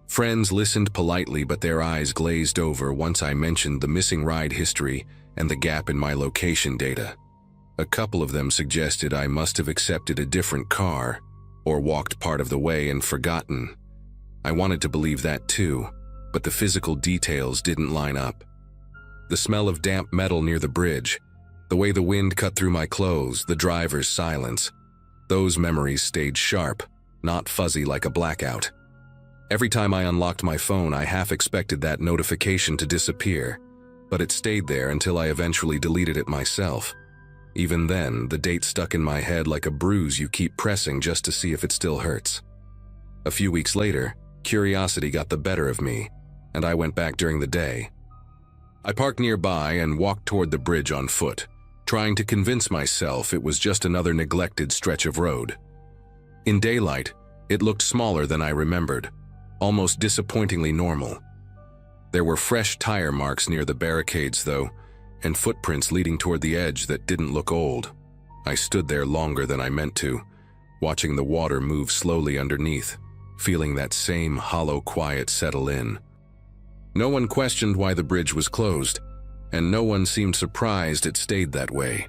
S1: Friends listened politely, but their eyes glazed over once I mentioned the missing ride history and the gap in my location data. A couple of them suggested I must have accepted a different car or walked part of the way and forgotten. I wanted to believe that too, but the physical details didn't line up. The smell of damp metal near the bridge, the way the wind cut through my clothes, the driver's silence. Those memories stayed sharp, not fuzzy like a blackout. Every time I unlocked my phone, I half expected that notification to disappear, but it stayed there until I eventually deleted it myself. Even then, the date stuck in my head like a bruise you keep pressing just to see if it still hurts. A few weeks later, curiosity got the better of me, and I went back during the day. I parked nearby and walked toward the bridge on foot, trying to convince myself it was just another neglected stretch of road. In daylight, it looked smaller than I remembered, almost disappointingly normal. There were fresh tire marks near the barricades, though, and footprints leading toward the edge that didn't look old. I stood there longer than I meant to, watching the water move slowly underneath, feeling that same hollow quiet settle in. No one questioned why the bridge was closed, and no one seemed surprised it stayed that way.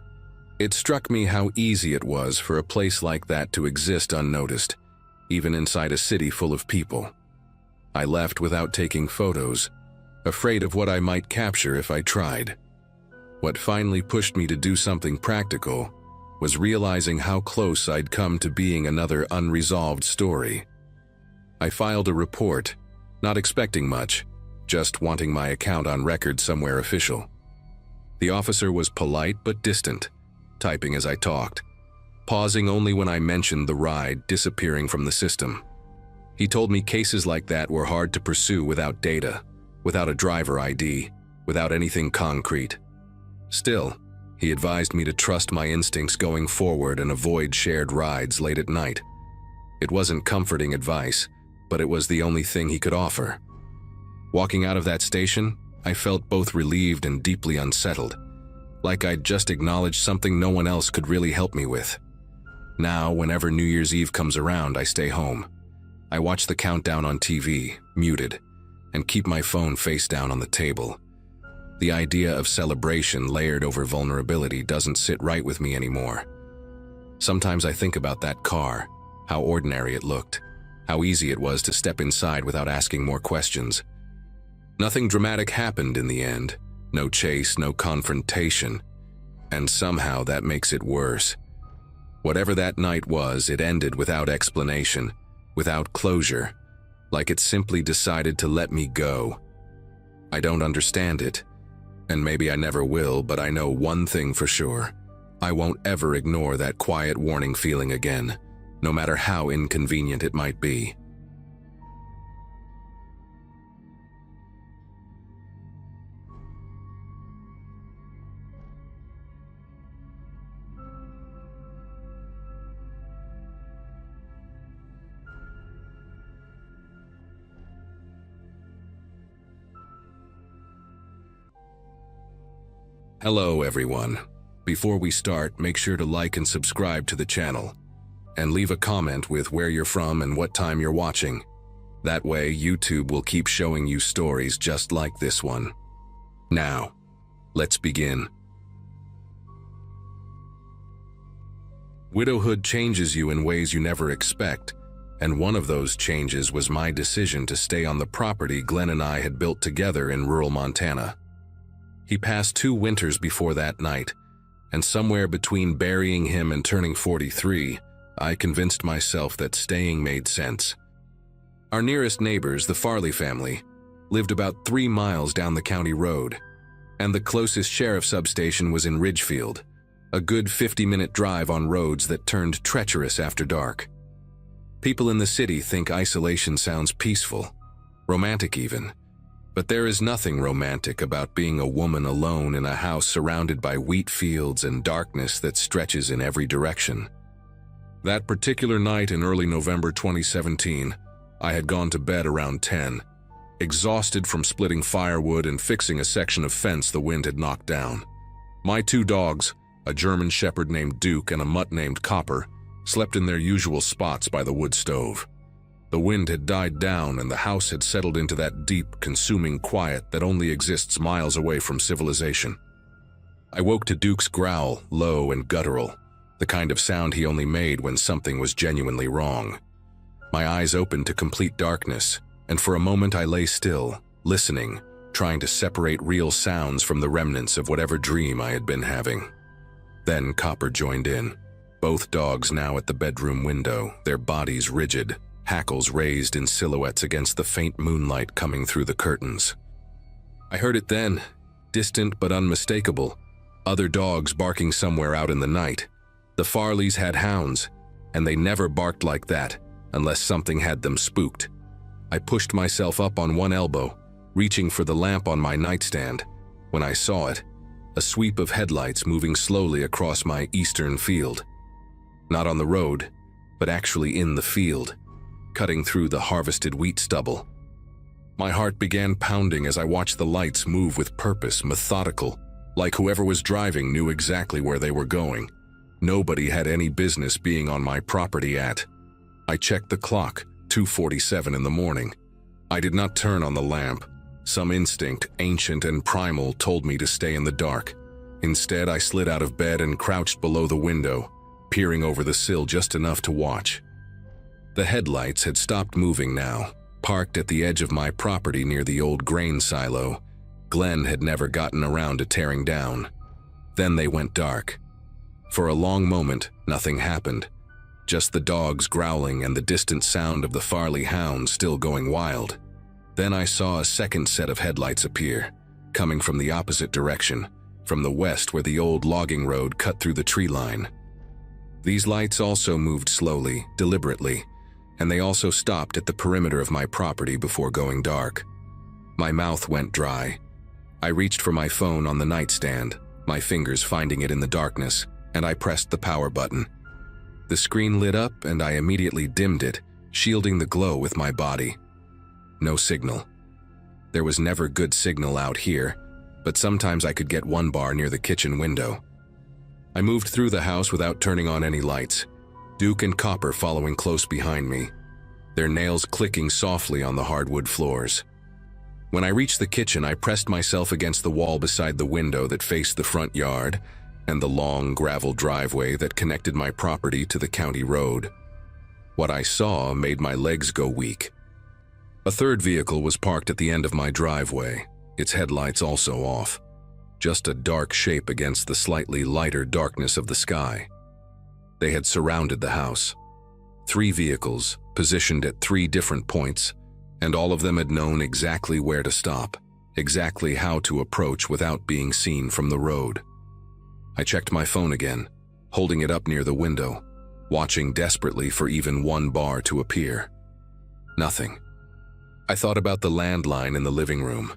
S1: It struck me how easy it was for a place like that to exist unnoticed, even inside a city full of people. I left without taking photos, afraid of what I might capture if I tried. What finally pushed me to do something practical was realizing how close I'd come to being another unresolved story. I filed a report, not expecting much, just wanting my account on record somewhere official. The officer was polite but distant, typing as I talked, pausing only when I mentioned the ride disappearing from the system. He told me cases like that were hard to pursue without data, without a driver ID, without anything concrete. Still, he advised me to trust my instincts going forward and avoid shared rides late at night. It wasn't comforting advice, but it was the only thing he could offer. Walking out of that station, I felt both relieved and deeply unsettled, like I'd just acknowledged something no one else could really help me with. Now, whenever New Year's Eve comes around, I stay home. I watch the countdown on TV, muted, and keep my phone face down on the table. The idea of celebration layered over vulnerability doesn't sit right with me anymore. Sometimes I think about that car, how ordinary it looked, how easy it was to step inside without asking more questions. Nothing dramatic happened in the end, no chase, no confrontation, and somehow that makes it worse. Whatever that night was, it ended without explanation, without closure, like it simply decided to let me go. I don't understand it, and maybe I never will, but I know one thing for sure. I won't ever ignore that quiet warning feeling again, no matter how inconvenient it might be. Hello everyone. Before we start, make sure to like and subscribe to the channel, and leave a comment with where you're from and what time you're watching. That way, YouTube will keep showing you stories just like this one. Now, let's begin. Widowhood changes you in ways you never expect, and one of those changes was my decision to stay on the property Glenn and I had built together in rural Montana. He passed 2 winters before that night, and somewhere between burying him and turning 43, I convinced myself that staying made sense. Our nearest neighbors, the Farley family, lived about 3 miles down the county road, and the closest sheriff's substation was in Ridgefield, a good 50-minute drive on roads that turned treacherous after dark. People in the city think isolation sounds peaceful, romantic even, but there is nothing romantic about being a woman alone in a house surrounded by wheat fields and darkness that stretches in every direction. That particular night in early November 2017, I had gone to bed around 10, exhausted from splitting firewood and fixing a section of fence the wind had knocked down. My 2 dogs, a German Shepherd named Duke and a mutt named Copper, slept in their usual spots by the wood stove. The wind had died down and the house had settled into that deep, consuming quiet that only exists miles away from civilization. I woke to Duke's growl, low and guttural, the kind of sound he only made when something was genuinely wrong. My eyes opened to complete darkness, and for a moment I lay still, listening, trying to separate real sounds from the remnants of whatever dream I had been having. Then Copper joined in, both dogs now at the bedroom window, their bodies rigid, hackles raised in silhouettes against the faint moonlight coming through the curtains. I heard it then, distant but unmistakable, other dogs barking somewhere out in the night. The Farleys had hounds, and they never barked like that unless something had them spooked. I pushed myself up on one elbow, reaching for the lamp on my nightstand, when I saw it, a sweep of headlights moving slowly across my eastern field. Not on the road, but actually in the field, cutting through the harvested wheat stubble. My heart began pounding as I watched the lights move with purpose, methodical, like whoever was driving knew exactly where they were going. Nobody had any business being on my property at. I checked the clock, 2:47 in the morning. I did not turn on the lamp. Some instinct, ancient and primal, told me to stay in the dark. Instead, I slid out of bed and crouched below the window, peering over the sill just enough to watch. The headlights had stopped moving now, parked at the edge of my property near the old grain silo Glenn had never gotten around to tearing down. Then they went dark. For a long moment, nothing happened, just the dogs growling and the distant sound of the Farley hounds still going wild. Then I saw a second set of headlights appear, coming from the opposite direction, from the west where the old logging road cut through the tree line. These lights also moved slowly, deliberately, and they also stopped at the perimeter of my property before going dark. My mouth went dry. I reached for my phone on the nightstand, my fingers finding it in the darkness, and I pressed the power button. The screen lit up and I immediately dimmed it, shielding the glow with my body. No signal. There was never good signal out here, but sometimes I could get 1 bar near the kitchen window. I moved through the house without turning on any lights. Duke and Copper following close behind me, their nails clicking softly on the hardwood floors. When I reached the kitchen, I pressed myself against the wall beside the window that faced the front yard and the long gravel driveway that connected my property to the county road. What I saw made my legs go weak. A third vehicle was parked at the end of my driveway, its headlights also off, just a dark shape against the slightly lighter darkness of the sky. They had surrounded the house. 3 vehicles, positioned at 3 different points, and all of them had known exactly where to stop, exactly how to approach without being seen from the road. I checked my phone again, holding it up near the window, watching desperately for even one bar to appear. Nothing. I thought about the landline in the living room,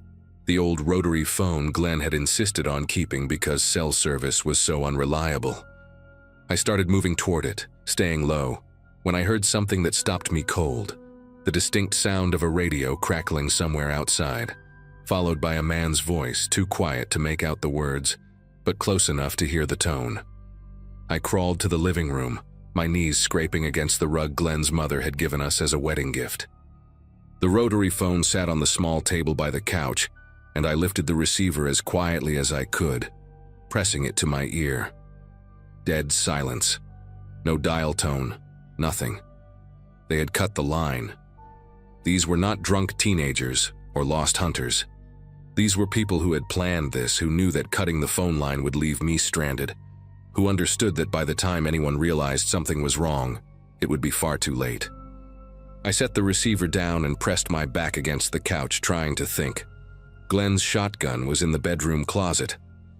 S1: the old rotary phone Glenn had insisted on keeping because cell service was so unreliable. I started moving toward it, staying low, when I heard something that stopped me cold. The distinct sound of a radio crackling somewhere outside, followed by a man's voice too quiet to make out the words, but close enough to hear the tone. I crawled to the living room, my knees scraping against the rug Glenn's mother had given us as a wedding gift. The rotary phone sat on the small table by the couch, and I lifted the receiver as quietly as I could, pressing it to my ear. Dead silence. No dial tone, nothing. They had cut the line. These were not drunk teenagers or lost hunters. These were people who had planned this, who knew that cutting the phone line would leave me stranded, who understood that by the time anyone realized something was wrong, it would be far too late. I set the receiver down and pressed my back against the couch, trying to think. Glenn's shotgun was in the bedroom closet,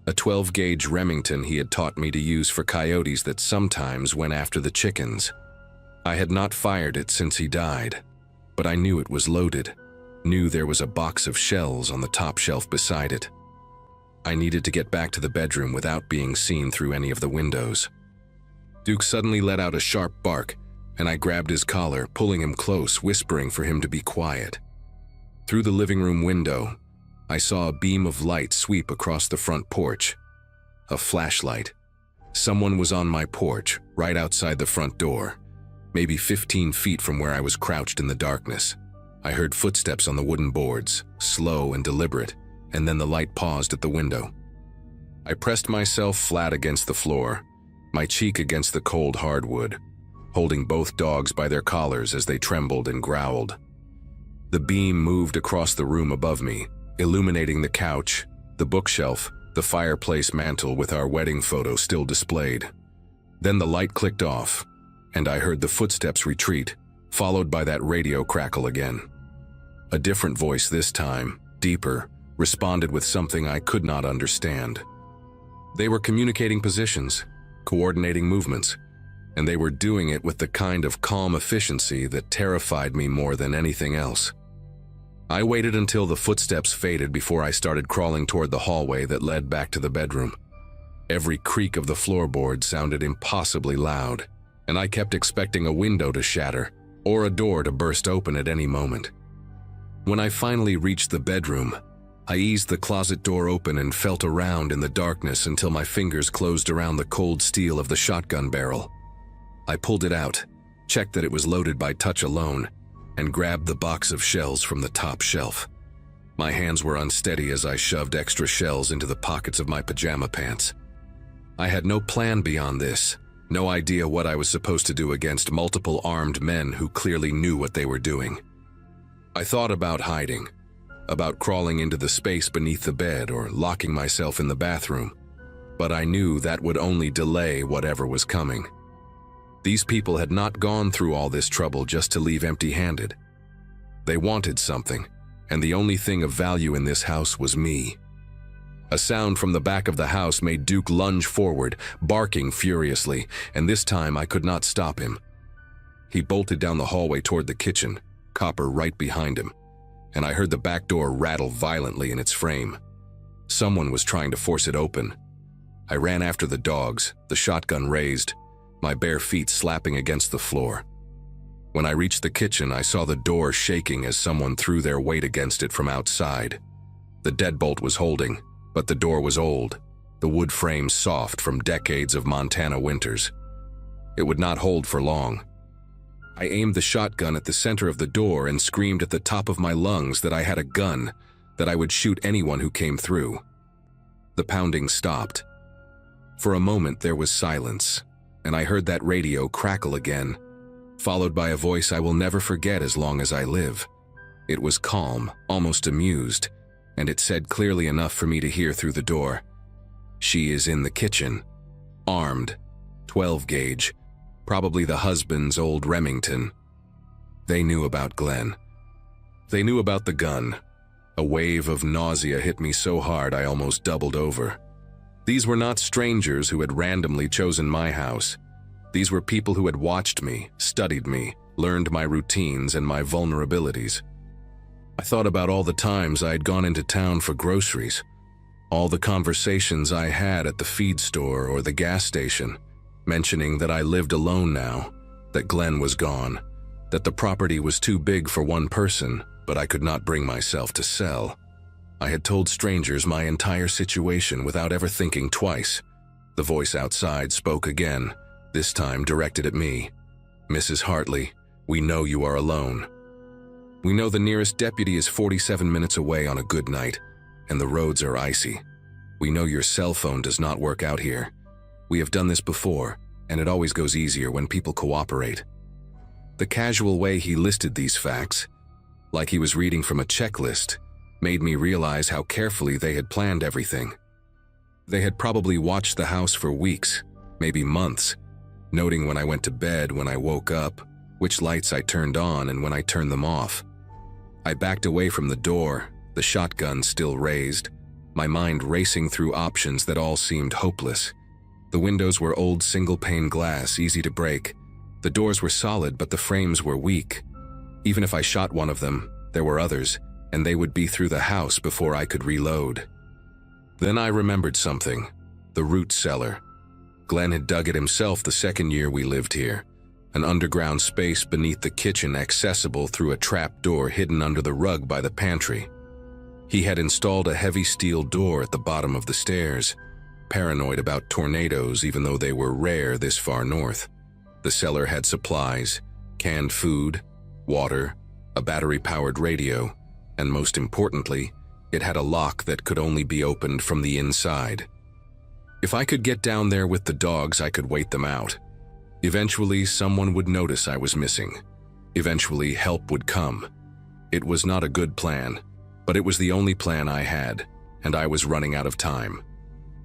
S1: a 12-gauge Remington he had taught me to use for coyotes that sometimes went after the chickens. I had not fired it since he died, but I knew it was loaded, knew there was a box of shells on the top shelf beside it. I needed to get back to the bedroom without being seen through any of the windows. Duke suddenly let out a sharp bark, and I grabbed his collar, pulling him close, whispering for him to be quiet. Through the living room window, I saw a beam of light sweep across the front porch. A flashlight. Someone was on my porch, right outside the front door, maybe 15 feet from where I was crouched in the darkness. I heard footsteps on the wooden boards, slow and deliberate, and then the light paused at the window. I pressed myself flat against the floor, my cheek against the cold hardwood, holding both dogs by their collars as they trembled and growled. The beam moved across the room above me, illuminating the couch, the bookshelf, the fireplace mantel with our wedding photo still displayed. Then the light clicked off, and I heard the footsteps retreat, followed by that radio crackle again. A different voice this time, deeper, responded with something I could not understand. They were communicating positions, coordinating movements, and they were doing it with the kind of calm efficiency that terrified me more than anything else. I waited until the footsteps faded before I started crawling toward the hallway that led back to the bedroom. Every creak of the floorboard sounded impossibly loud, and I kept expecting a window to shatter or a door to burst open at any moment. When I finally reached the bedroom, I eased the closet door open and felt around in the darkness until my fingers closed around the cold steel of the shotgun barrel. I pulled it out, checked that it was loaded by touch alone, and grabbed the box of shells from the top shelf. My hands were unsteady as I shoved extra shells into the pockets of my pajama pants. I had no plan beyond this, no idea what I was supposed to do against multiple armed men who clearly knew what they were doing. I thought about hiding, about crawling into the space beneath the bed or locking myself in the bathroom, but I knew that would only delay whatever was coming. These people had not gone through all this trouble just to leave empty-handed. They wanted something, and the only thing of value in this house was me. A sound from the back of the house made Duke lunge forward, barking furiously, and this time I could not stop him. He bolted down the hallway toward the kitchen, Copper right behind him, and I heard the back door rattle violently in its frame. Someone was trying to force it open. I ran after the dogs, the shotgun raised, my bare feet slapping against the floor. When I reached the kitchen, I saw the door shaking as someone threw their weight against it from outside. The deadbolt was holding, but the door was old, the wood frame soft from decades of Montana winters. It would not hold for long. I aimed the shotgun at the center of the door and screamed at the top of my lungs that I had a gun, that I would shoot anyone who came through. The pounding stopped. For a moment there was silence, and I heard that radio crackle again, followed by a voice I will never forget as long as I live. It was calm, almost amused, and it said clearly enough for me to hear through the door. "She is in the kitchen, armed, 12 gauge, probably the husband's old Remington." They knew about Glenn. They knew about the gun. A wave of nausea hit me so hard I almost doubled over. These were not strangers who had randomly chosen my house. These were people who had watched me, studied me, learned my routines and my vulnerabilities. I thought about all the times I had gone into town for groceries, all the conversations I had at the feed store or the gas station, mentioning that I lived alone now, that Glenn was gone, that the property was too big for one person, but I could not bring myself to sell. I had told strangers my entire situation without ever thinking twice. The voice outside spoke again, this time directed at me. "Mrs. Hartley, we know you are alone. We know the nearest deputy is 47 minutes away on a good night, and the roads are icy. We know your cell phone does not work out here. We have done this before, and it always goes easier when people cooperate." The casual way he listed these facts, like he was reading from a checklist, made me realize how carefully they had planned everything. They had probably watched the house for weeks, maybe months, noting when I went to bed, when I woke up, which lights I turned on and when I turned them off. I backed away from the door, the shotgun still raised, my mind racing through options that all seemed hopeless. The windows were old single-pane glass, easy to break. The doors were solid, but the frames were weak. Even if I shot one of them, there were others, and they would be through the house before I could reload. Then I remembered something, the root cellar. Glenn had dug it himself the second year we lived here, an underground space beneath the kitchen accessible through a trap door hidden under the rug by the pantry. He had installed a heavy steel door at the bottom of the stairs, paranoid about tornadoes even though they were rare this far north. The cellar had supplies, canned food, water, a battery-powered radio, and most importantly, it had a lock that could only be opened from the inside. If I could get down there with the dogs, I could wait them out. Eventually, someone would notice I was missing. Eventually, help would come. It was not a good plan, but it was the only plan I had, and I was running out of time.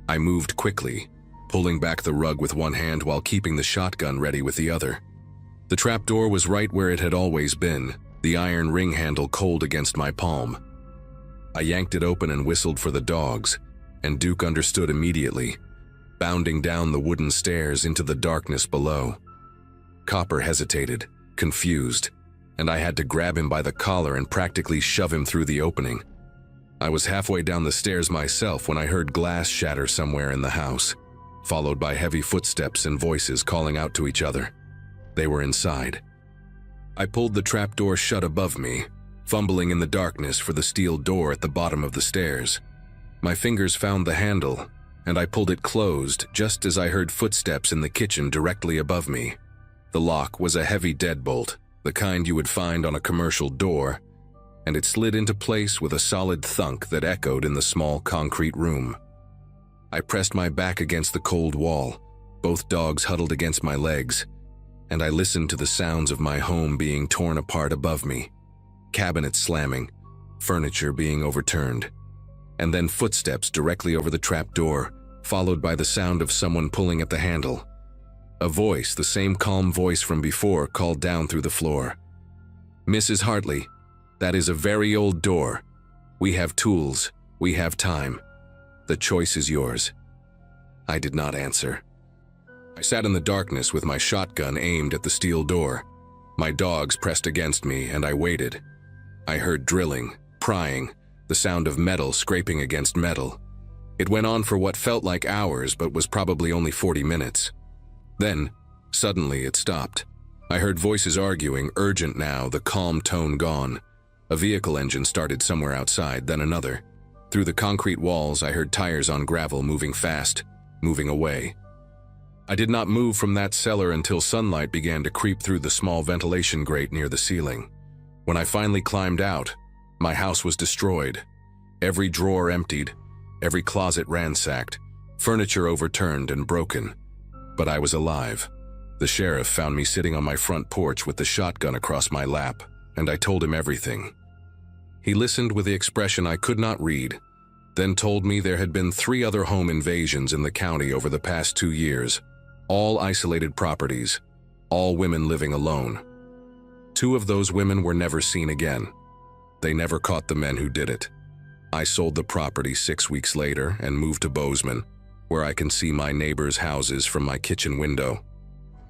S1: I moved quickly, pulling back the rug with one hand while keeping the shotgun ready with the other. The trapdoor was right where it had always been, the iron ring handle cold against my palm. I yanked it open and whistled for the dogs, and Duke understood immediately, bounding down the wooden stairs into the darkness below. Copper hesitated, confused, and I had to grab him by the collar and practically shove him through the opening. I was halfway down the stairs myself when I heard glass shatter somewhere in the house, followed by heavy footsteps and voices calling out to each other. They were inside. I pulled the trapdoor shut above me, fumbling in the darkness for the steel door at the bottom of the stairs. My fingers found the handle, and I pulled it closed just as I heard footsteps in the kitchen directly above me. The lock was a heavy deadbolt, the kind you would find on a commercial door, and it slid into place with a solid thunk that echoed in the small concrete room. I pressed my back against the cold wall, both dogs huddled against my legs, and I listened to the sounds of my home being torn apart above me, cabinets slamming, furniture being overturned, and then footsteps directly over the trapdoor, followed by the sound of someone pulling at the handle. A voice, the same calm voice from before, called down through the floor. "Mrs. Hartley, that is a very old door. We have tools, we have time. The choice is yours." I did not answer. I sat in the darkness with my shotgun aimed at the steel door. My dogs pressed against me, and I waited. I heard drilling, prying, the sound of metal scraping against metal. It went on for what felt like hours, but was probably only 40 minutes. Then, suddenly, it stopped. I heard voices arguing, urgent now, the calm tone gone. A vehicle engine started somewhere outside, then another. Through the concrete walls, I heard tires on gravel moving fast, moving away. I did not move from that cellar until sunlight began to creep through the small ventilation grate near the ceiling. When I finally climbed out, my house was destroyed. Every drawer emptied, every closet ransacked, furniture overturned and broken. But I was alive. The sheriff found me sitting on my front porch with the shotgun across my lap, and I told him everything. He listened with the expression I could not read, then told me there had been 3 other home invasions in the county over the past 2 years, all isolated properties, all women living alone. 2 of those women were never seen again. They never caught the men who did it. I sold the property 6 weeks later and moved to Bozeman, where I can see my neighbors' houses from my kitchen window.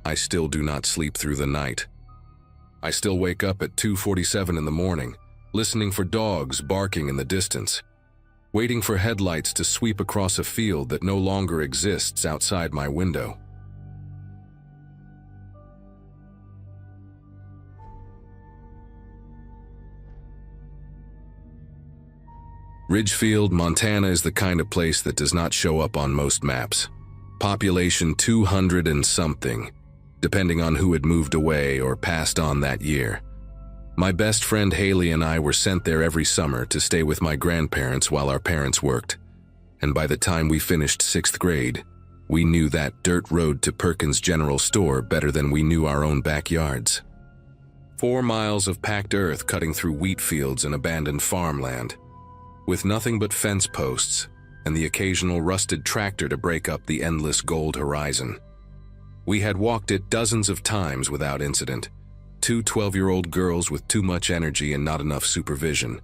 S1: I still do not sleep through the night. I still wake up at 2:47 in the morning, listening for dogs barking in the distance, waiting for headlights to sweep across a field that no longer exists outside my window. Ridgefield, Montana is the kind of place that does not show up on most maps. Population 200 and something, depending on who had moved away or passed on that year. My best friend Haley and I were sent there every summer to stay with my grandparents while our parents worked. And by the time we finished 6th grade, we knew that dirt road to Perkins General Store better than we knew our own backyards. 4 miles of packed earth cutting through wheat fields and abandoned farmland, with nothing but fence posts and the occasional rusted tractor to break up the endless gold horizon. We had walked it dozens of times without incident. 2 12-year-old girls with too much energy and not enough supervision,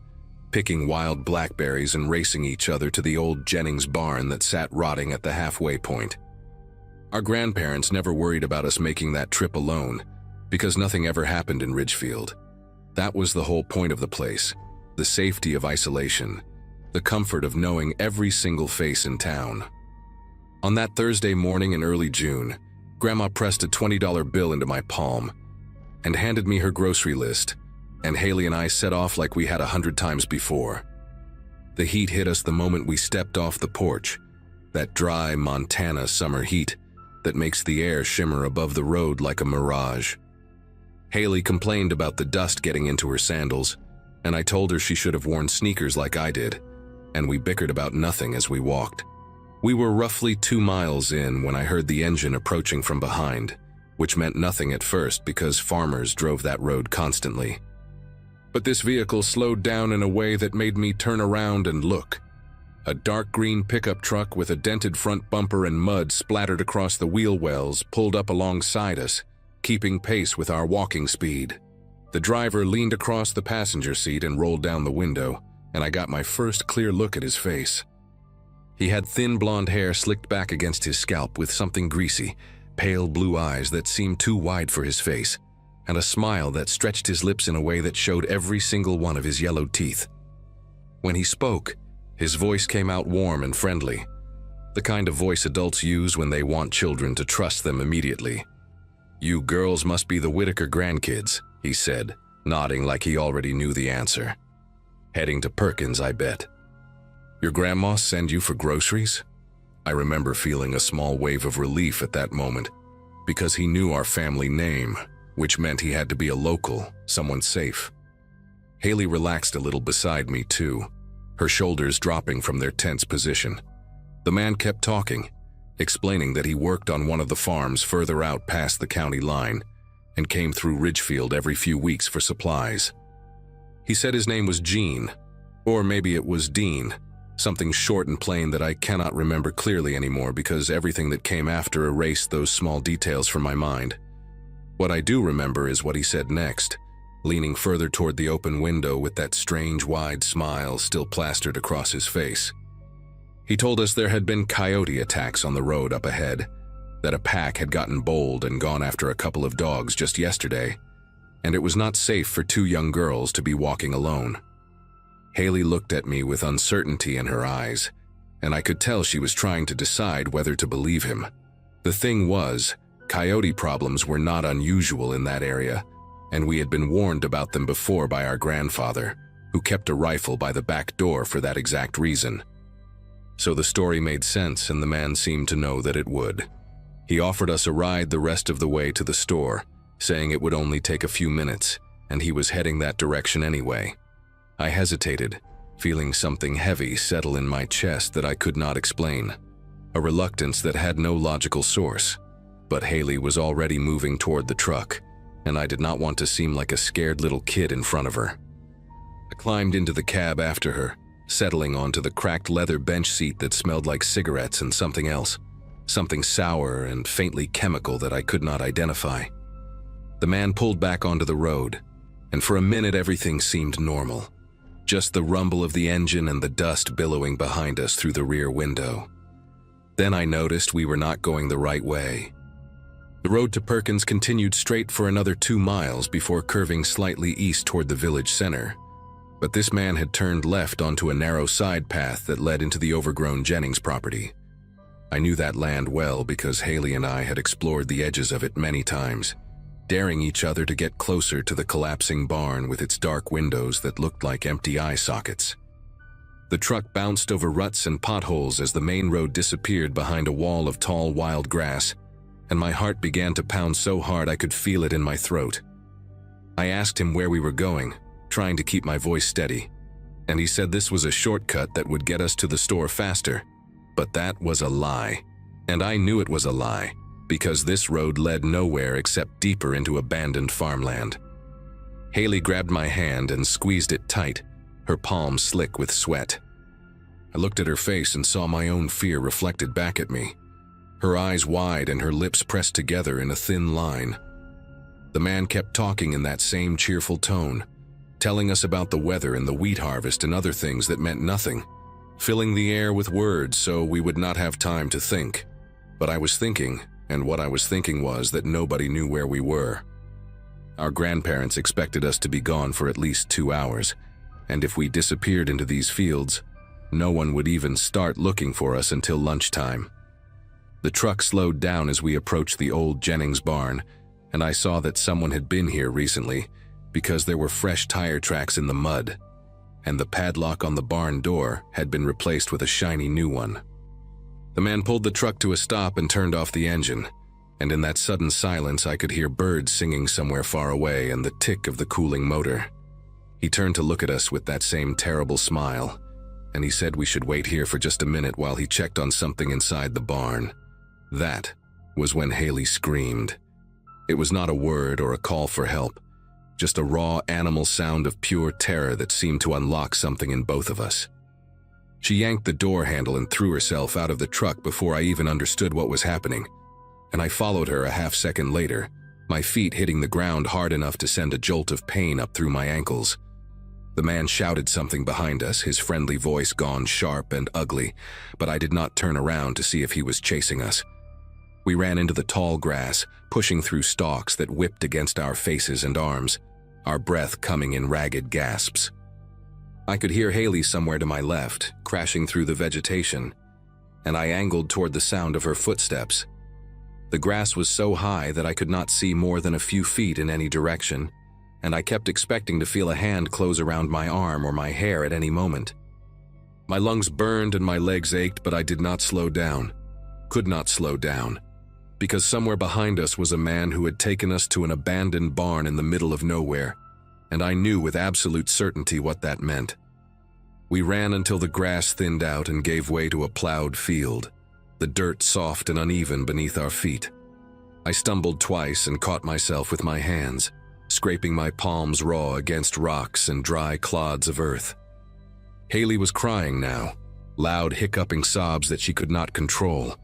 S1: picking wild blackberries and racing each other to the old Jennings barn that sat rotting at the halfway point. Our grandparents never worried about us making that trip alone, because nothing ever happened in Ridgefield. That was the whole point of the place, the safety of isolation, the comfort of knowing every single face in town. On that Thursday morning in early June, Grandma pressed a $20 bill into my palm and handed me her grocery list, and Haley and I set off like we had 100 times before. The heat hit us the moment we stepped off the porch, that dry Montana summer heat that makes the air shimmer above the road like a mirage. Haley complained about the dust getting into her sandals, and I told her she should have worn sneakers like I did, and we bickered about nothing as we walked. We were roughly 2 miles in when I heard the engine approaching from behind, which meant nothing at first because farmers drove that road constantly. But this vehicle slowed down in a way that made me turn around and look. A dark green pickup truck with a dented front bumper and mud splattered across the wheel wells pulled up alongside us, keeping pace with our walking speed. The driver leaned across the passenger seat and rolled down the window, and I got my first clear look at his face. He had thin blonde hair slicked back against his scalp with something greasy, pale blue eyes that seemed too wide for his face, and a smile that stretched his lips in a way that showed every single one of his yellow teeth. When he spoke, his voice came out warm and friendly, the kind of voice adults use when they want children to trust them immediately. "You girls must be the Whitaker grandkids," he said, nodding like he already knew the answer. "Heading to Perkins, I bet. Your grandma send you for groceries?" I remember feeling a small wave of relief at that moment, because he knew our family name, which meant he had to be a local, someone safe. Haley relaxed a little beside me too, her shoulders dropping from their tense position. The man kept talking, explaining that he worked on one of the farms further out past the county line and came through Ridgefield every few weeks for supplies. He said his name was Gene, or maybe it was Dean, something short and plain that I cannot remember clearly anymore because everything that came after erased those small details from my mind. What I do remember is what he said next, leaning further toward the open window with that strange wide smile still plastered across his face. He told us there had been coyote attacks on the road up ahead, that a pack had gotten bold and gone after a couple of dogs just yesterday, and it was not safe for 2 young girls to be walking alone. Haley looked at me with uncertainty in her eyes, and I could tell she was trying to decide whether to believe him. The thing was, coyote problems were not unusual in that area, and we had been warned about them before by our grandfather, who kept a rifle by the back door for that exact reason. So the story made sense, and the man seemed to know that it would. He offered us a ride the rest of the way to the store, saying it would only take a few minutes, and he was heading that direction anyway. I hesitated, feeling something heavy settle in my chest that I could not explain, a reluctance that had no logical source. But Haley was already moving toward the truck, and I did not want to seem like a scared little kid in front of her. I climbed into the cab after her, settling onto the cracked leather bench seat that smelled like cigarettes and something else, something sour and faintly chemical that I could not identify. The man pulled back onto the road, and for a minute everything seemed normal. Just the rumble of the engine and the dust billowing behind us through the rear window. Then I noticed we were not going the right way. The road to Perkins continued straight for another 2 miles before curving slightly east toward the village center. But this man had turned left onto a narrow side path that led into the overgrown Jennings property. I knew that land well because Haley and I had explored the edges of it many times, daring each other to get closer to the collapsing barn with its dark windows that looked like empty eye sockets. The truck bounced over ruts and potholes as the main road disappeared behind a wall of tall wild grass, and my heart began to pound so hard I could feel it in my throat. I asked him where we were going, trying to keep my voice steady, and he said this was a shortcut that would get us to the store faster. But that was a lie, and I knew it was a lie, because this road led nowhere except deeper into abandoned farmland. Haley grabbed my hand and squeezed it tight, her palm slick with sweat. I looked at her face and saw my own fear reflected back at me, her eyes wide and her lips pressed together in a thin line. The man kept talking in that same cheerful tone, telling us about the weather and the wheat harvest and other things that meant nothing, filling the air with words so we would not have time to think. But I was thinking, and what I was thinking was that nobody knew where we were. Our grandparents expected us to be gone for at least 2 hours, and if we disappeared into these fields, no one would even start looking for us until lunchtime. The truck slowed down as we approached the old Jennings barn, and I saw that someone had been here recently because there were fresh tire tracks in the mud, and the padlock on the barn door had been replaced with a shiny new one. The man pulled the truck to a stop and turned off the engine, and in that sudden silence I could hear birds singing somewhere far away and the tick of the cooling motor. He turned to look at us with that same terrible smile, and he said we should wait here for just a minute while he checked on something inside the barn. That was when Haley screamed. It was not a word or a call for help, just a raw animal sound of pure terror that seemed to unlock something in both of us. She yanked the door handle and threw herself out of the truck before I even understood what was happening, and I followed her a half-second later, my feet hitting the ground hard enough to send a jolt of pain up through my ankles. The man shouted something behind us, his friendly voice gone sharp and ugly, but I did not turn around to see if he was chasing us. We ran into the tall grass, pushing through stalks that whipped against our faces and arms, our breath coming in ragged gasps. I could hear Haley somewhere to my left, crashing through the vegetation, and I angled toward the sound of her footsteps. The grass was so high that I could not see more than a few feet in any direction, and I kept expecting to feel a hand close around my arm or my hair at any moment. My lungs burned and my legs ached, but I did not slow down, could not slow down, because somewhere behind us was a man who had taken us to an abandoned barn in the middle of nowhere, and I knew with absolute certainty what that meant. We ran until the grass thinned out and gave way to a plowed field, the dirt soft and uneven beneath our feet. I stumbled twice and caught myself with my hands, scraping my palms raw against rocks and dry clods of earth. Haley was crying now, loud hiccuping sobs that she could not control,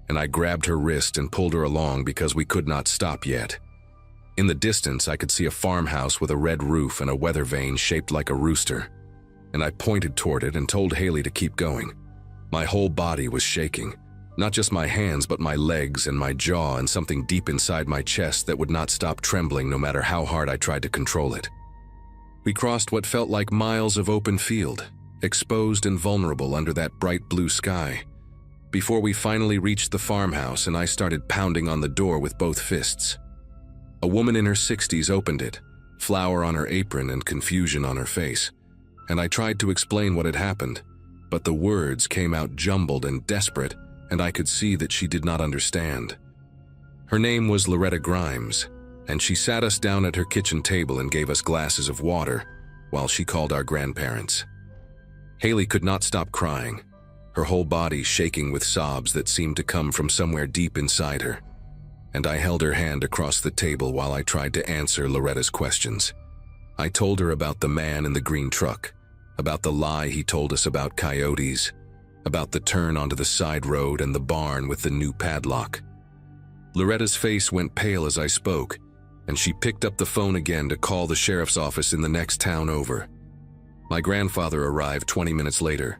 S1: and I grabbed her wrist and pulled her along because we could not stop yet. In the distance, I could see a farmhouse with a red roof and a weather vane shaped like a rooster, and I pointed toward it and told Haley to keep going. My whole body was shaking, not just my hands but my legs and my jaw and something deep inside my chest that would not stop trembling no matter how hard I tried to control it. We crossed what felt like miles of open field, exposed and vulnerable under that bright blue sky, before we finally reached the farmhouse and I started pounding on the door with both fists. A woman in her 60s opened it, flour on her apron and confusion on her face, and I tried to explain what had happened, but the words came out jumbled and desperate, and I could see that she did not understand. Her name was Loretta Grimes, and she sat us down at her kitchen table and gave us glasses of water while she called our grandparents. Haley could not stop crying, her whole body shaking with sobs that seemed to come from somewhere deep inside her, and I held her hand across the table while I tried to answer Loretta's questions. I told her about the man in the green truck, about the lie he told us about coyotes, about the turn onto the side road and the barn with the new padlock. Loretta's face went pale as I spoke, and she picked up the phone again to call the sheriff's office in the next town over. My grandfather arrived 20 minutes later,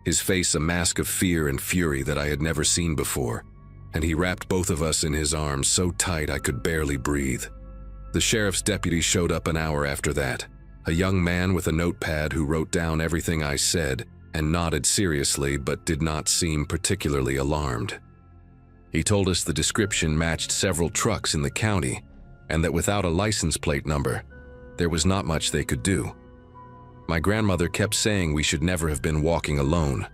S1: his face a mask of fear and fury that I had never seen before, and he wrapped both of us in his arms so tight I could barely breathe. The sheriff's deputy showed up an hour after that, a young man with a notepad who wrote down everything I said and nodded seriously but did not seem particularly alarmed. He told us the description matched several trucks in the county and that without a license plate number, there was not much they could do. My grandmother kept saying we should never have been walking alone,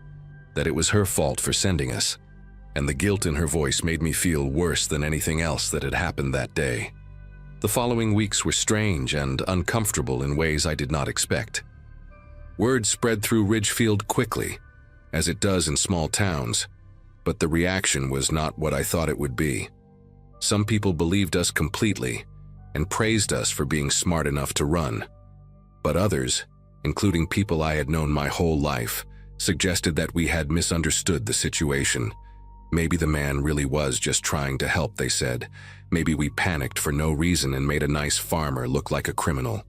S1: that it was her fault for sending us, and the guilt in her voice made me feel worse than anything else that had happened that day. The following weeks were strange and uncomfortable in ways I did not expect. Word spread through Ridgefield quickly, as it does in small towns, but the reaction was not what I thought it would be. Some people believed us completely and praised us for being smart enough to run, but others, including people I had known my whole life, suggested that we had misunderstood the situation. Maybe the man really was just trying to help, they said. Maybe we panicked for no reason and made a nice farmer look like a criminal.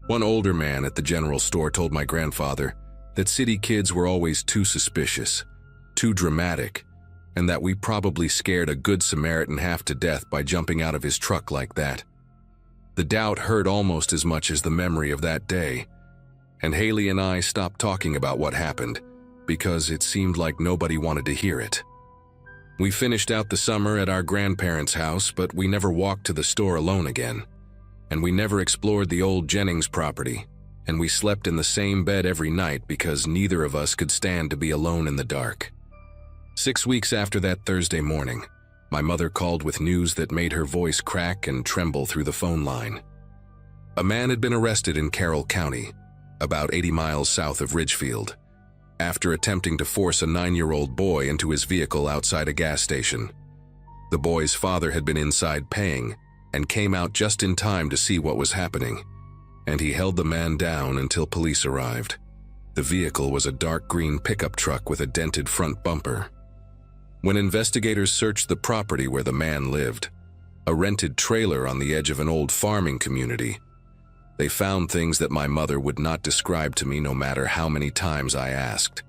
S1: One older man at the general store told my grandfather that city kids were always too suspicious, too dramatic, and that we probably scared a good Samaritan half to death by jumping out of his truck like that. The doubt hurt almost as much as the memory of that day, and Haley and I stopped talking about what happened because it seemed like nobody wanted to hear it. We finished out the summer at our grandparents' house, but we never walked to the store alone again, and we never explored the old Jennings property, and we slept in the same bed every night because neither of us could stand to be alone in the dark. 6 weeks after that Thursday morning, my mother called with news that made her voice crack and tremble through the phone line. A man had been arrested in Carroll County, about 80 miles south of Ridgefield, after attempting to force a 9-year-old boy into his vehicle outside a gas station. The boy's father had been inside paying and came out just in time to see what was happening, and he held the man down until police arrived. The vehicle was a dark green pickup truck with a dented front bumper. When investigators searched the property where the man lived, a rented trailer on the edge of an old farming community, they found things that my mother would not describe to me no matter how many times I asked.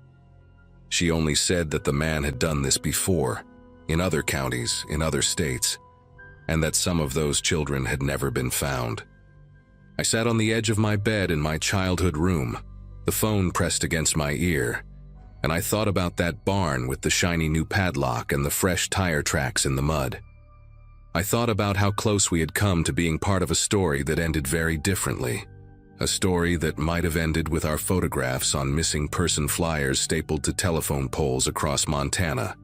S1: She only said that the man had done this before, in other counties, in other states, and that some of those children had never been found. I sat on the edge of my bed in my childhood room, the phone pressed against my ear, and I thought about that barn with the shiny new padlock and the fresh tire tracks in the mud. I thought about how close we had come to being part of a story that ended very differently, a story that might have ended with our photographs on missing person flyers stapled to telephone poles across Montana.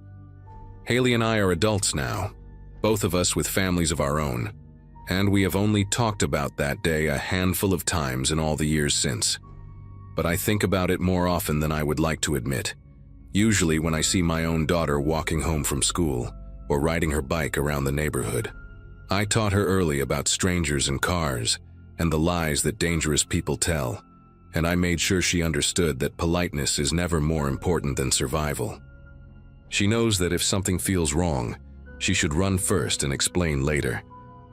S1: Haley and I are adults now, both of us with families of our own, and we have only talked about that day a handful of times in all the years since. But I think about it more often than I would like to admit, usually when I see my own daughter walking home from school or riding her bike around the neighborhood. I taught her early about strangers and cars and the lies that dangerous people tell, and I made sure she understood that politeness is never more important than survival. She knows that if something feels wrong, she should run first and explain later,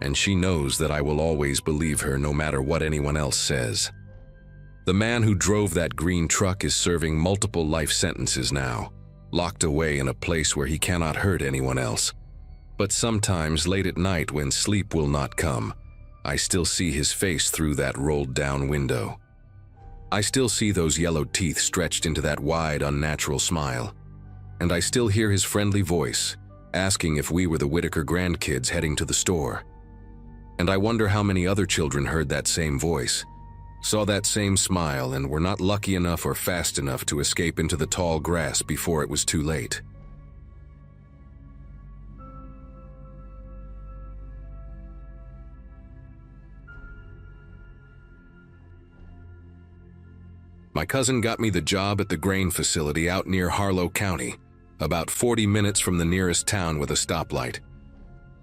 S1: and she knows that I will always believe her no matter what anyone else says. The man who drove that green truck is serving multiple life sentences now, locked away in a place where he cannot hurt anyone else. But sometimes late at night when sleep will not come, I still see his face through that rolled down window. I still see those yellow teeth stretched into that wide, unnatural smile. And I still hear his friendly voice, asking if we were the Whitaker grandkids heading to the store. And I wonder how many other children heard that same voice, saw that same smile, and were not lucky enough or fast enough to escape into the tall grass before it was too late. My cousin got me the job at the grain facility out near Harlow County, about 40 minutes from the nearest town with a stoplight.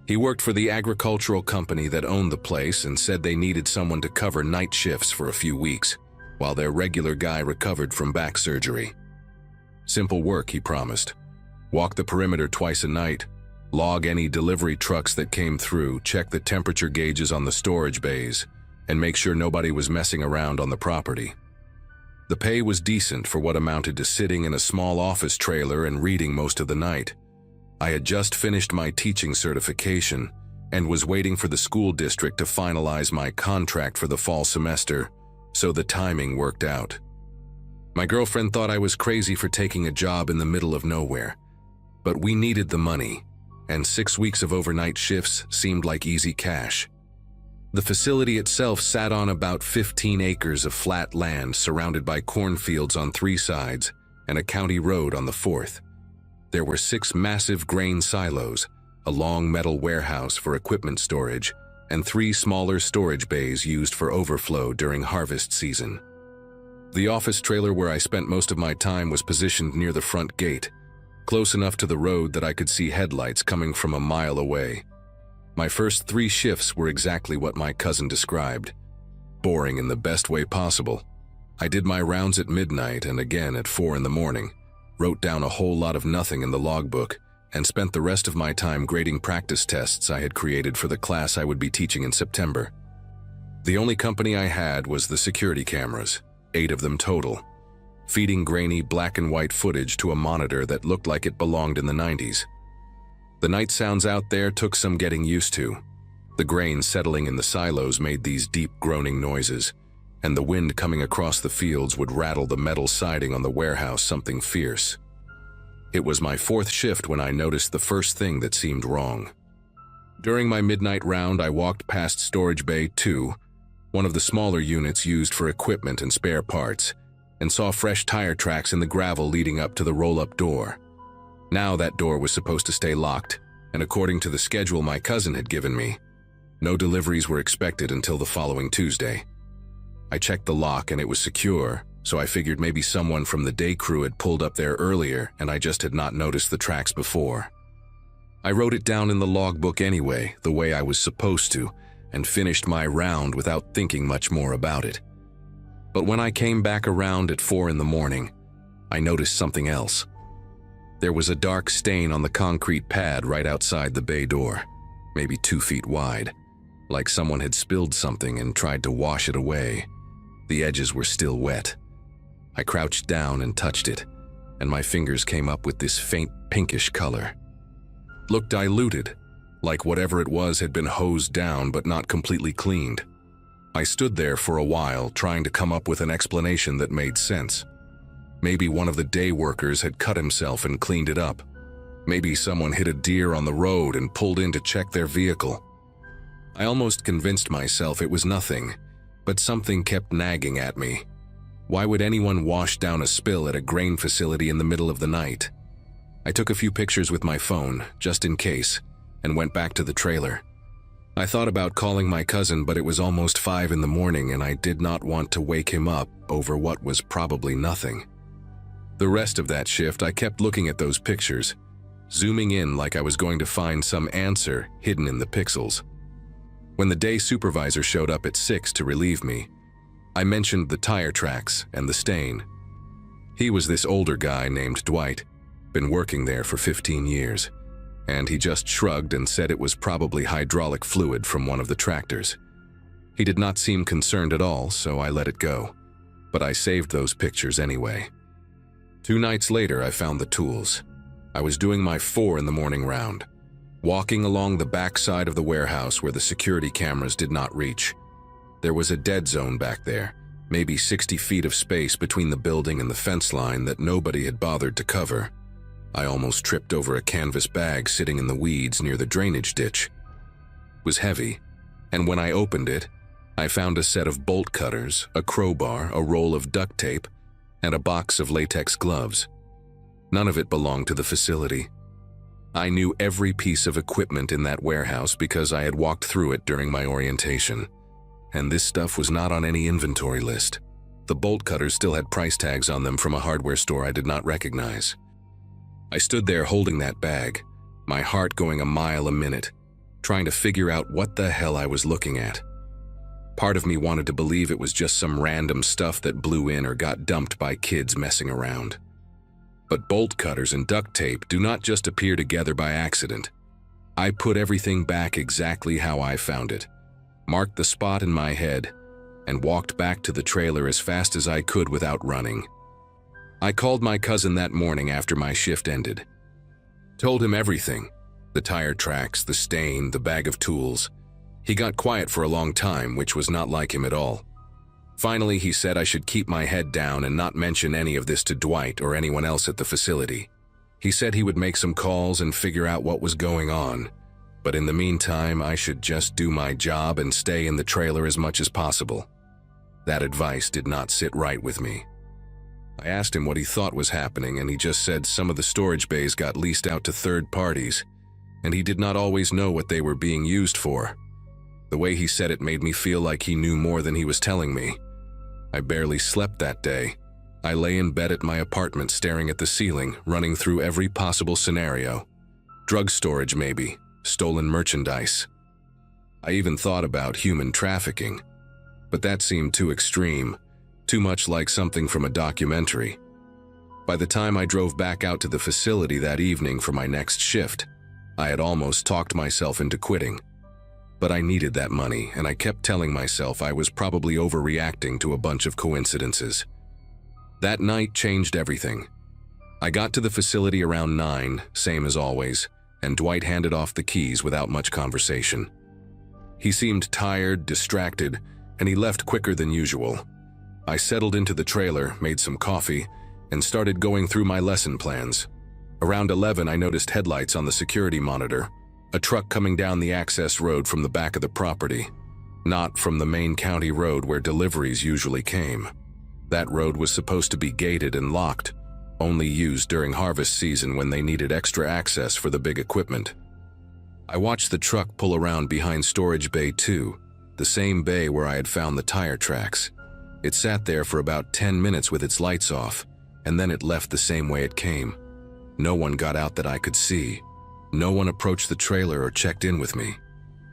S1: He worked for the agricultural company that owned the place and said they needed someone to cover night shifts for a few weeks, while their regular guy recovered from back surgery. Simple work, he promised. Walk the perimeter twice a night, log any delivery trucks that came through, check the temperature gauges on the storage bays, and make sure nobody was messing around on the property. The pay was decent for what amounted to sitting in a small office trailer and reading most of the night. I had just finished my teaching certification and was waiting for the school district to finalize my contract for the fall semester, so the timing worked out. My girlfriend thought I was crazy for taking a job in the middle of nowhere, but we needed the money, and 6 weeks of overnight shifts seemed like easy cash. The facility itself sat on about 15 acres of flat land surrounded by cornfields on 3 sides and a county road on the 4th. There were 6 massive grain silos, a long metal warehouse for equipment storage, and 3 smaller storage bays used for overflow during harvest season. The office trailer where I spent most of my time was positioned near the front gate, close enough to the road that I could see headlights coming from a mile away. My first 3 shifts were exactly what my cousin described. Boring in the best way possible. I did my rounds at midnight and again at 4 in the morning, wrote down a whole lot of nothing in the logbook, and spent the rest of my time grading practice tests I had created for the class I would be teaching in September. The only company I had was the security cameras, 8 of them total, feeding grainy black and white footage to a monitor that looked like it belonged in the 90s. The night sounds out there took some getting used to. The grain settling in the silos made these deep groaning noises, and the wind coming across the fields would rattle the metal siding on the warehouse something fierce. It was my 4th shift when I noticed the first thing that seemed wrong. During my midnight round, I walked past Storage Bay 2, one of the smaller units used for equipment and spare parts, and saw fresh tire tracks in the gravel leading up to the roll-up door. Now that door was supposed to stay locked, and according to the schedule my cousin had given me, no deliveries were expected until the following Tuesday. I checked the lock and it was secure, so I figured maybe someone from the day crew had pulled up there earlier and I just had not noticed the tracks before. I wrote it down in the logbook anyway, the way I was supposed to, and finished my round without thinking much more about it. But when I came back around at 4 in the morning, I noticed something else. There was a dark stain on the concrete pad right outside the bay door, maybe 2 feet wide, like someone had spilled something and tried to wash it away. The edges were still wet. I crouched down and touched it, and my fingers came up with this faint pinkish color. Looked diluted, like whatever it was had been hosed down but not completely cleaned. I stood there for a while trying to come up with an explanation that made sense. Maybe one of the day workers had cut himself and cleaned it up. Maybe someone hit a deer on the road and pulled in to check their vehicle. I almost convinced myself it was nothing, but something kept nagging at me. Why would anyone wash down a spill at a grain facility in the middle of the night? I took a few pictures with my phone, just in case, and went back to the trailer. I thought about calling my cousin, but it was almost 5 in the morning and I did not want to wake him up over what was probably nothing. The rest of that shift, I kept looking at those pictures, zooming in like I was going to find some answer hidden in the pixels. When the day supervisor showed up at 6 to relieve me, I mentioned the tire tracks and the stain. He was this older guy named Dwight, been working there for 15 years, and he just shrugged and said it was probably hydraulic fluid from one of the tractors. He did not seem concerned at all, so I let it go, but I saved those pictures anyway. 2 nights later, I found the tools. I was doing my 4 in the morning round, walking along the back side of the warehouse where the security cameras did not reach. There was a dead zone back there, maybe 60 feet of space between the building and the fence line that nobody had bothered to cover. I almost tripped over a canvas bag sitting in the weeds near the drainage ditch. It was heavy, and when I opened it, I found a set of bolt cutters, a crowbar, a roll of duct tape, and a box of latex gloves. None of it belonged to the facility. I knew every piece of equipment in that warehouse because I had walked through it during my orientation, and this stuff was not on any inventory list. The bolt cutters still had price tags on them from a hardware store I did not recognize. I stood there holding that bag, my heart going a mile a minute, trying to figure out what the hell I was looking at. Part of me wanted to believe it was just some random stuff that blew in or got dumped by kids messing around. But bolt cutters and duct tape do not just appear together by accident. I put everything back exactly how I found it, marked the spot in my head, and walked back to the trailer as fast as I could without running. I called my cousin that morning after my shift ended. Told him everything, the tire tracks, the stain, the bag of tools. He got quiet for a long time, which was not like him at all. Finally, he said I should keep my head down and not mention any of this to Dwight or anyone else at the facility. He said he would make some calls and figure out what was going on, but in the meantime, I should just do my job and stay in the trailer as much as possible. That advice did not sit right with me. I asked him what he thought was happening, and he just said some of the storage bays got leased out to third parties, and he did not always know what they were being used for. The way he said it made me feel like he knew more than he was telling me. I barely slept that day. I lay in bed at my apartment staring at the ceiling, running through every possible scenario. Drug storage maybe, stolen merchandise. I even thought about human trafficking, but that seemed too extreme, too much like something from a documentary. By the time I drove back out to the facility that evening for my next shift, I had almost talked myself into quitting. But I needed that money, and I kept telling myself I was probably overreacting to a bunch of coincidences. That night changed everything. I got to the facility around 9, same as always, and Dwight handed off the keys without much conversation. He seemed tired, distracted, and he left quicker than usual. I settled into the trailer, made some coffee, and started going through my lesson plans. Around 11, I noticed headlights on the security monitor, a truck coming down the access road from the back of the property, not from the main county road where deliveries usually came. That road was supposed to be gated and locked, only used during harvest season when they needed extra access for the big equipment. I watched the truck pull around behind Storage Bay 2, the same bay where I had found the tire tracks. It sat there for about 10 minutes with its lights off, and then it left the same way it came. No one got out that I could see. No one approached the trailer or checked in with me.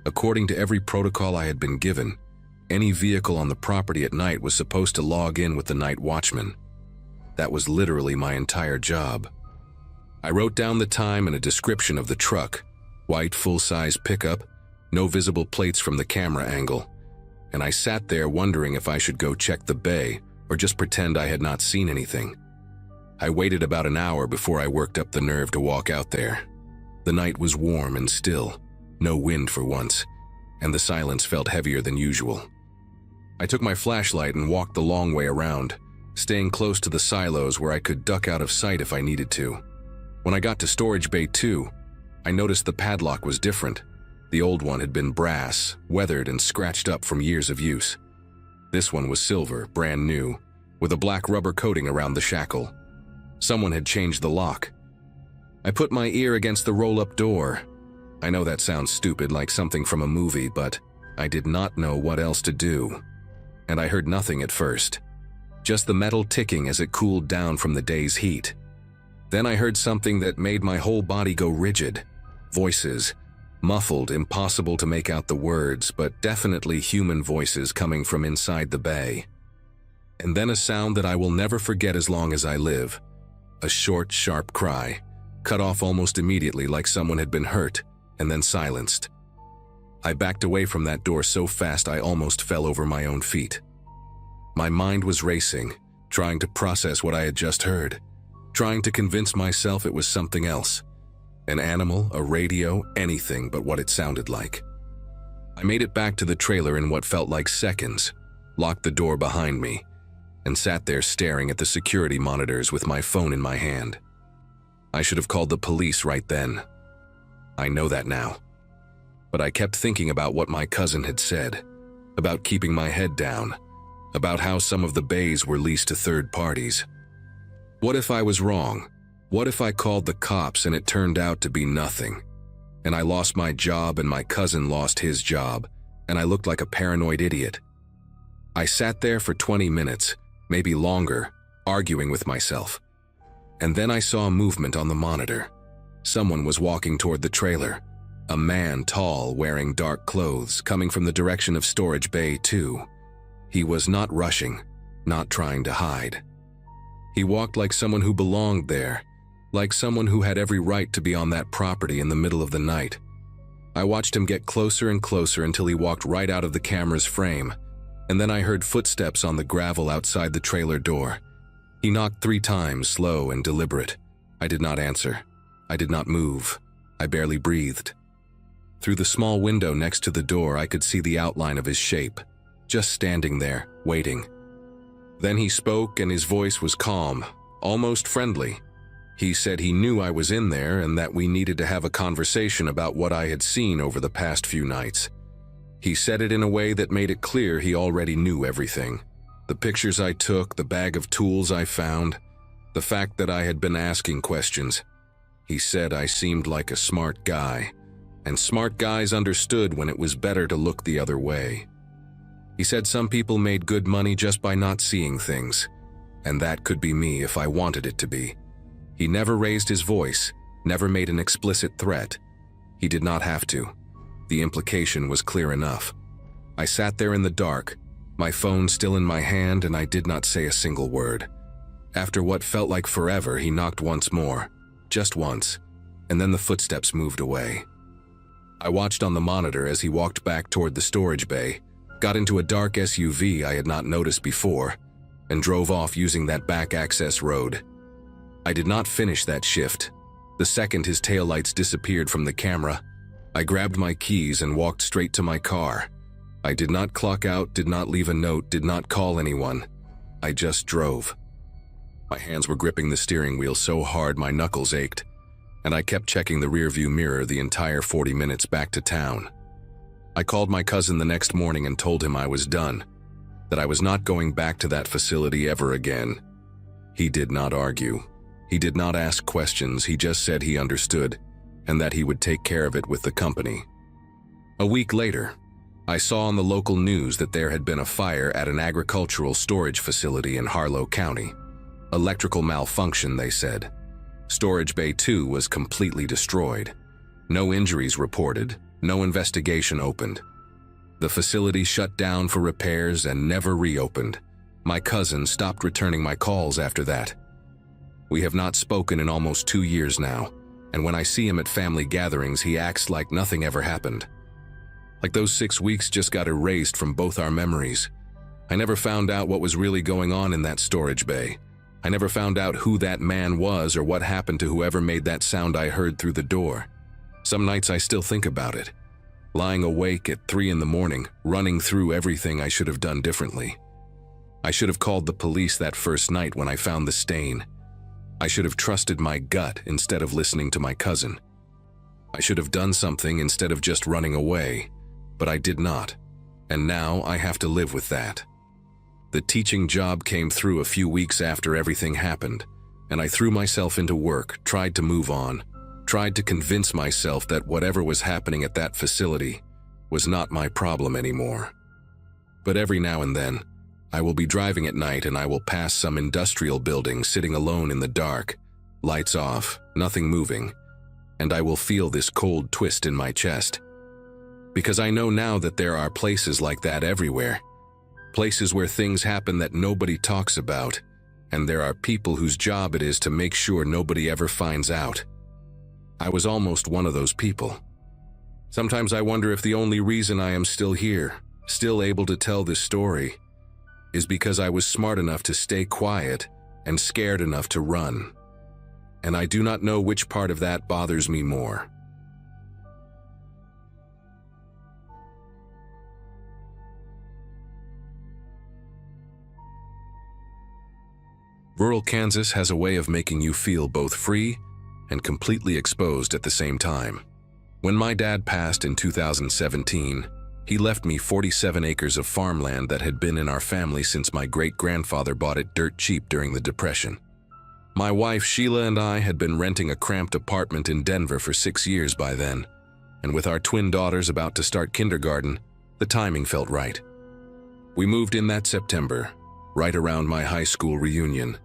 S1: According to every protocol I had been given, any vehicle on the property at night was supposed to log in with the night watchman. That was literally my entire job. I wrote down the time and a description of the truck, white full-size pickup, no visible plates from the camera angle, and I sat there wondering if I should go check the bay or just pretend I had not seen anything. I waited about an hour before I worked up the nerve to walk out there. The night was warm and still, no wind for once, and the silence felt heavier than usual. I took my flashlight and walked the long way around, staying close to the silos where I could duck out of sight if I needed to. When I got to Storage Bay 2, I noticed the padlock was different. The old one had been brass, weathered and scratched up from years of use. This one was silver, brand new, with a black rubber coating around the shackle. Someone had changed the lock. I put my ear against the roll-up door. I know that sounds stupid, like something from a movie, but I did not know what else to do. And I heard nothing at first, just the metal ticking as it cooled down from the day's heat. Then I heard something that made my whole body go rigid. Voices, muffled, impossible to make out the words, but definitely human voices coming from inside the bay. And then a sound that I will never forget as long as I live. A short, sharp cry, cut off almost immediately like someone had been hurt, and then silenced. I backed away from that door so fast I almost fell over my own feet. My mind was racing, trying to process what I had just heard, trying to convince myself it was something else. An animal, a radio, anything but what it sounded like. I made it back to the trailer in what felt like seconds, locked the door behind me, and sat there staring at the security monitors with my phone in my hand. I should have called the police right then. I know that now. But I kept thinking about what my cousin had said, about keeping my head down, about how some of the bays were leased to third parties. What if I was wrong? What if I called the cops and it turned out to be nothing? And I lost my job and my cousin lost his job, and I looked like a paranoid idiot. I sat there for 20 minutes, maybe longer, arguing with myself. And then I saw a movement on the monitor. Someone was walking toward the trailer. A man, tall, wearing dark clothes, coming from the direction of Storage Bay 2. He was not rushing, not trying to hide. He walked like someone who belonged there, like someone who had every right to be on that property in the middle of the night. I watched him get closer and closer until he walked right out of the camera's frame, and then I heard footsteps on the gravel outside the trailer door. He knocked 3 times, slow and deliberate. I did not answer. I did not move. I barely breathed. Through the small window next to the door, I could see the outline of his shape, just standing there, waiting. Then he spoke, and his voice was calm, almost friendly. He said he knew I was in there and that we needed to have a conversation about what I had seen over the past few nights. He said it in a way that made it clear he already knew everything. The pictures I took, the bag of tools I found, the fact that I had been asking questions. He said I seemed like a smart guy, and smart guys understood when it was better to look the other way. He said some people made good money just by not seeing things, and that could be me if I wanted it to be. He never raised his voice, never made an explicit threat. He did not have to. The implication was clear enough. I sat there in the dark, my phone still in my hand, and I did not say a single word. After what felt like forever, he knocked once more, just once, and then the footsteps moved away. I watched on the monitor as he walked back toward the storage bay, got into a dark SUV I had not noticed before, and drove off using that back access road. I did not finish that shift. The second his taillights disappeared from the camera, I grabbed my keys and walked straight to my car. I did not clock out, did not leave a note, did not call anyone. I just drove. My hands were gripping the steering wheel so hard my knuckles ached, and I kept checking the rearview mirror the entire 40 minutes back to town. I called my cousin the next morning and told him I was done, that I was not going back to that facility ever again. He did not argue. He did not ask questions, he just said he understood, and that he would take care of it with the company. A week later, I saw on the local news that there had been a fire at an agricultural storage facility in Harlow County. Electrical malfunction, they said. Storage Bay 2 was completely destroyed. No injuries reported, no investigation opened. The facility shut down for repairs and never reopened. My cousin stopped returning my calls after that. We have not spoken in almost 2 years now, and when I see him at family gatherings, he acts like nothing ever happened. Like those 6 weeks just got erased from both our memories. I never found out what was really going on in that storage bay. I never found out who that man was or what happened to whoever made that sound I heard through the door. Some nights I still think about it. Lying awake at 3 in the morning, running through everything I should have done differently. I should have called the police that first night when I found the stain. I should have trusted my gut instead of listening to my cousin. I should have done something instead of just running away, but I did not, and now I have to live with that. The teaching job came through a few weeks after everything happened, and I threw myself into work, tried to move on, tried to convince myself that whatever was happening at that facility was not my problem anymore. But every now and then, I will be driving at night and I will pass some industrial building sitting alone in the dark, lights off, nothing moving, and I will feel this cold twist in my chest. Because I know now that there are places like that everywhere. Places where things happen that nobody talks about, and there are people whose job it is to make sure nobody ever finds out. I was almost one of those people. Sometimes I wonder if the only reason I am still here, still able to tell this story, is because I was smart enough to stay quiet and scared enough to run. And I do not know which part of that bothers me more. Rural Kansas has a way of making you feel both free and completely exposed at the same time. When my dad passed in 2017, he left me 47 acres of farmland that had been in our family since my great-grandfather bought it dirt cheap during the Depression. My wife Sheila and I had been renting a cramped apartment in Denver for 6 years by then, and with our twin daughters about to start kindergarten, the timing felt right. We moved in that September, right around my high school reunion,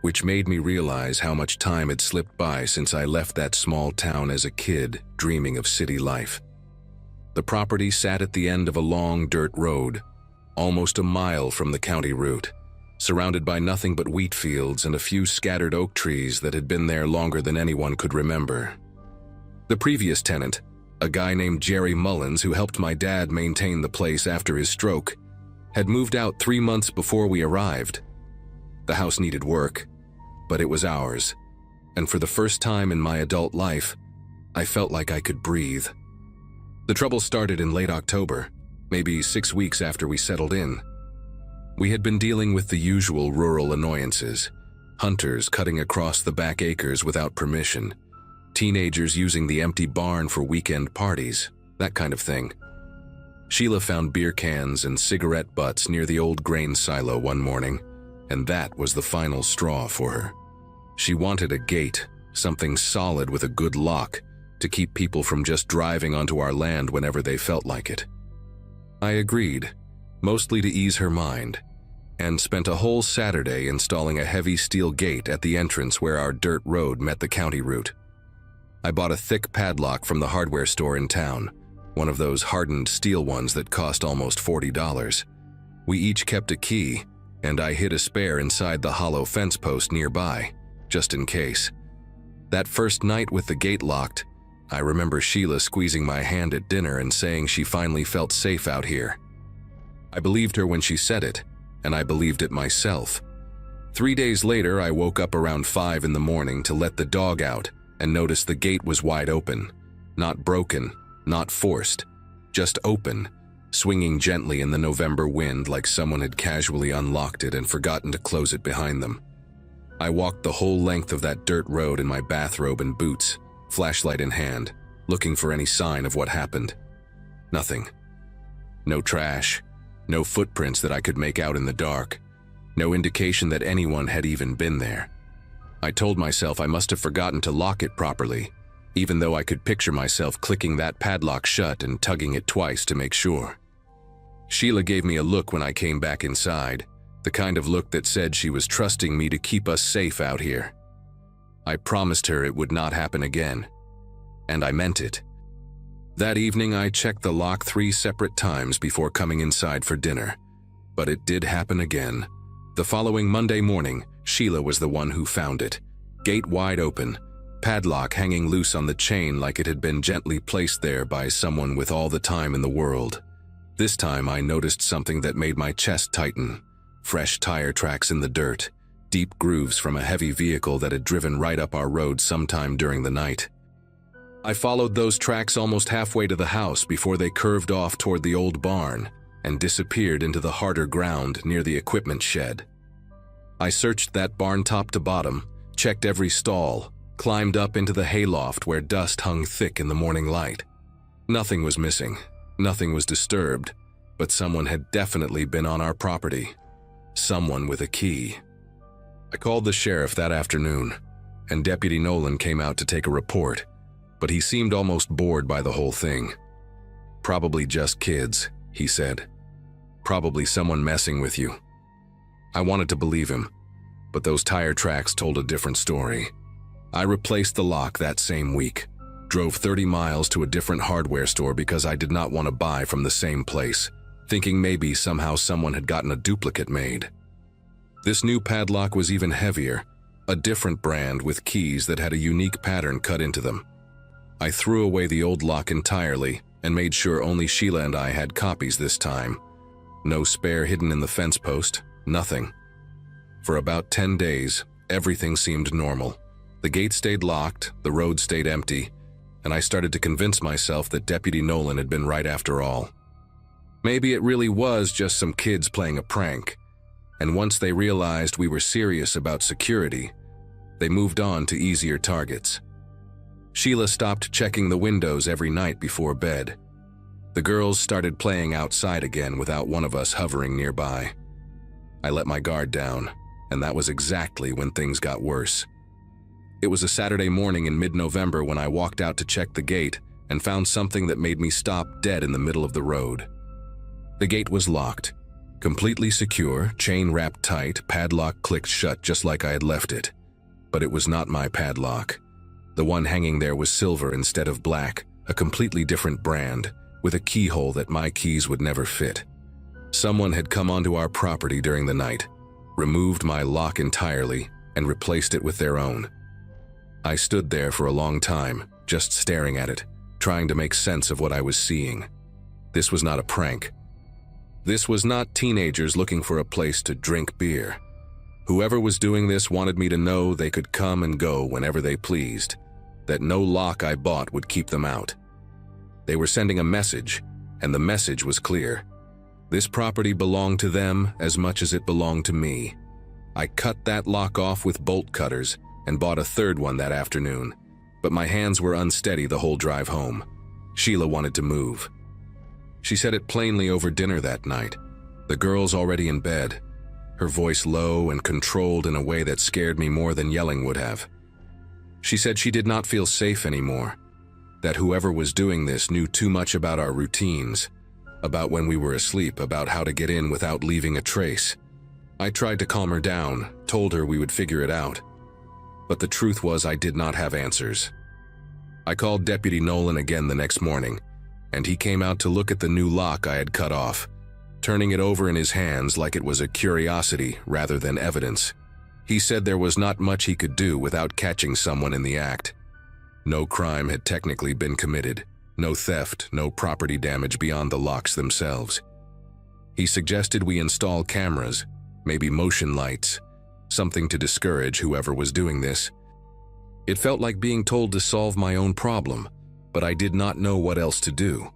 S1: which made me realize how much time had slipped by since I left that small town as a kid dreaming of city life. The property sat at the end of a long dirt road, almost a mile from the county route, surrounded by nothing but wheat fields and a few scattered oak trees that had been there longer than anyone could remember. The previous tenant, a guy named Jerry Mullins who helped my dad maintain the place after his stroke, had moved out 3 months before we arrived. The house needed work, but it was ours, and for the first time in my adult life, I felt like I could breathe. The trouble started in late October, maybe 6 weeks after we settled in. We had been dealing with the usual rural annoyances: hunters cutting across the back acres without permission, teenagers using the empty barn for weekend parties, that kind of thing. Sheila found beer cans and cigarette butts near the old grain silo one morning, and that was the final straw for her. She wanted a gate, something solid with a good lock, to keep people from just driving onto our land whenever they felt like it. I agreed, mostly to ease her mind, and spent a whole Saturday installing a heavy steel gate at the entrance where our dirt road met the county route. I bought a thick padlock from the hardware store in town, one of those hardened steel ones that cost almost $40. We each kept a key, and I hid a spare inside the hollow fence post nearby, just in case. That first night with the gate locked, I remember Sheila squeezing my hand at dinner and saying she finally felt safe out here. I believed her when she said it, and I believed it myself. 3 days later, I woke up around 5 in the morning to let the dog out and noticed the gate was wide open, not broken, not forced, just open, swinging gently in the November wind like someone had casually unlocked it and forgotten to close it behind them. I walked the whole length of that dirt road in my bathrobe and boots, flashlight in hand, looking for any sign of what happened. Nothing. No trash, no footprints that I could make out in the dark, no indication that anyone had even been there. I told myself I must have forgotten to lock it properly, even though I could picture myself clicking that padlock shut and tugging it twice to make sure. Sheila gave me a look when I came back inside, the kind of look that said she was trusting me to keep us safe out here. I promised her it would not happen again, and I meant it. That evening, I checked the lock 3 separate times before coming inside for dinner, but it did happen again. The following Monday morning, Sheila was the one who found it, gate wide open, padlock hanging loose on the chain like it had been gently placed there by someone with all the time in the world. This time I noticed something that made my chest tighten: fresh tire tracks in the dirt, deep grooves from a heavy vehicle that had driven right up our road sometime during the night. I followed those tracks almost halfway to the house before they curved off toward the old barn and disappeared into the harder ground near the equipment shed. I searched that barn top to bottom, checked every stall, climbed up into the hayloft where dust hung thick in the morning light. Nothing was missing, nothing was disturbed, but someone had definitely been on our property. Someone with a key. I called the sheriff that afternoon, and Deputy Nolan came out to take a report, but he seemed almost bored by the whole thing. "Probably just kids," he said. "Probably someone messing with you." I wanted to believe him, but those tire tracks told a different story. I replaced the lock that same week, drove 30 miles to a different hardware store because I did not want to buy from the same place, thinking maybe somehow someone had gotten a duplicate made. This new padlock was even heavier, a different brand with keys that had a unique pattern cut into them. I threw away the old lock entirely and made sure only Sheila and I had copies this time. No spare hidden in the fence post, nothing. For about 10 days, everything seemed normal. The gate stayed locked, the road stayed empty, and I started to convince myself that Deputy Nolan had been right after all. Maybe it really was just some kids playing a prank, and once they realized we were serious about security, they moved on to easier targets. Sheila stopped checking the windows every night before bed. The girls started playing outside again without one of us hovering nearby. I let my guard down, and that was exactly when things got worse. It was a Saturday morning in mid-November when I walked out to check the gate and found something that made me stop dead in the middle of the road. The gate was locked, Completely secure, chain wrapped tight, padlock clicked shut just like I had left it. But it was not my padlock. The one hanging there was silver instead of black, a completely different brand, with a keyhole that my keys would never fit. Someone had come onto our property during the night, removed my lock entirely, and replaced it with their own. I stood there for a long time, just staring at it, trying to make sense of what I was seeing. This was not a prank. This was not teenagers looking for a place to drink beer. Whoever was doing this wanted me to know they could come and go whenever they pleased, that no lock I bought would keep them out. They were sending a message, and the message was clear. This property belonged to them as much as it belonged to me. I cut that lock off with bolt cutters and bought a third one that afternoon, but my hands were unsteady the whole drive home. Sheila wanted to move. She said it plainly over dinner that night, the girls already in bed, her voice low and controlled in a way that scared me more than yelling would have. She said she did not feel safe anymore, that whoever was doing this knew too much about our routines, about when we were asleep, about how to get in without leaving a trace. I tried to calm her down, told her we would figure it out. But the truth was I did not have answers. I called Deputy Nolan again the next morning, and he came out to look at the new lock I had cut off, turning it over in his hands like it was a curiosity rather than evidence. He said there was not much he could do without catching someone in the act. No crime had technically been committed, no theft, no property damage beyond the locks themselves. He suggested we install cameras, maybe motion lights, something to discourage whoever was doing this. It felt like being told to solve my own problem, but I did not know what else to do.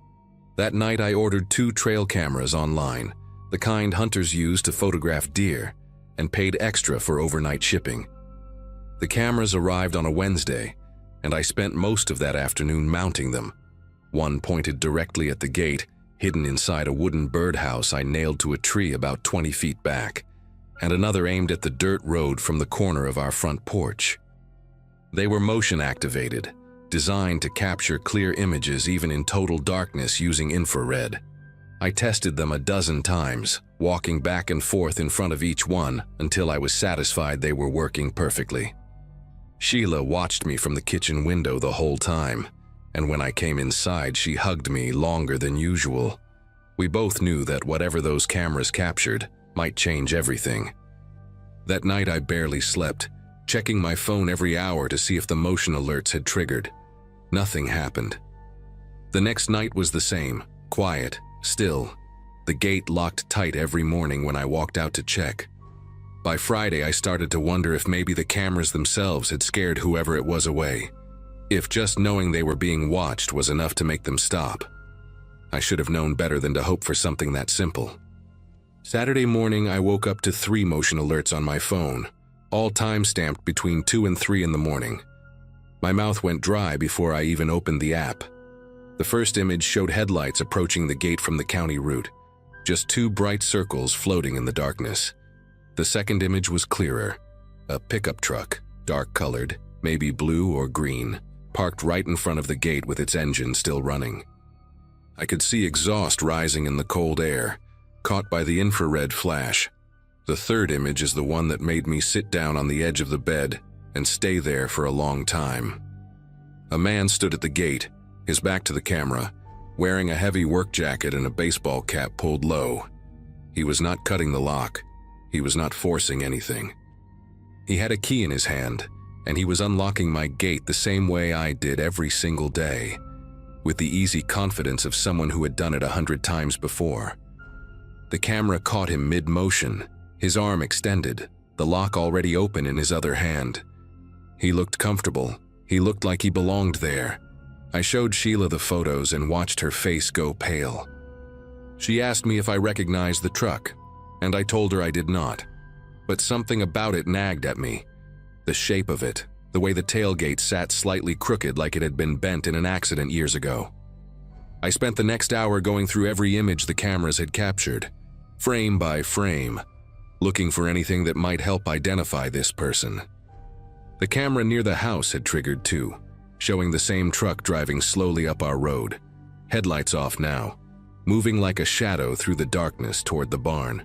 S1: That night I ordered 2 trail cameras online, the kind hunters use to photograph deer, and paid extra for overnight shipping. The cameras arrived on a Wednesday, and I spent most of that afternoon mounting them. One pointed directly at the gate, hidden inside a wooden birdhouse I nailed to a tree about 20 feet back, and another aimed at the dirt road from the corner of our front porch. They were motion activated, designed to capture clear images even in total darkness using infrared. I tested them a dozen times, walking back and forth in front of each one until I was satisfied they were working perfectly. Sheila watched me from the kitchen window the whole time, and when I came inside she hugged me longer than usual. We both knew that whatever those cameras captured might change everything. That night I barely slept, checking my phone every hour to see if the motion alerts had triggered. Nothing happened. The next night was the same, quiet, still. The gate locked tight every morning when I walked out to check. By Friday I started to wonder if maybe the cameras themselves had scared whoever it was away. If just knowing they were being watched was enough to make them stop. I should have known better than to hope for something that simple. Saturday morning I woke up to 3 motion alerts on my phone, all time-stamped between 2 and 3 in the morning. My mouth went dry before I even opened the app. The first image showed headlights approaching the gate from the county route, just 2 bright circles floating in the darkness. The second image was clearer. A pickup truck, dark-colored, maybe blue or green, parked right in front of the gate with its engine still running. I could see exhaust rising in the cold air, caught by the infrared flash. The third image is the one that made me sit down on the edge of the bed and stay there for a long time. A man stood at the gate, his back to the camera, wearing a heavy work jacket and a baseball cap pulled low. He was not cutting the lock. He was not forcing anything. He had a key in his hand, and he was unlocking my gate the same way I did every single day, with the easy confidence of someone who had done it 100 times before. The camera caught him mid-motion, his arm extended, the lock already open in his other hand. He looked comfortable. He looked like he belonged there. I showed Sheila the photos and watched her face go pale. She asked me if I recognized the truck, and I told her I did not. But something about it nagged at me. The shape of it, the way the tailgate sat slightly crooked like it had been bent in an accident years ago. I spent the next hour going through every image the cameras had captured, frame by frame, looking for anything that might help identify this person. The camera near the house had triggered too, showing the same truck driving slowly up our road, headlights off now, moving like a shadow through the darkness toward the barn.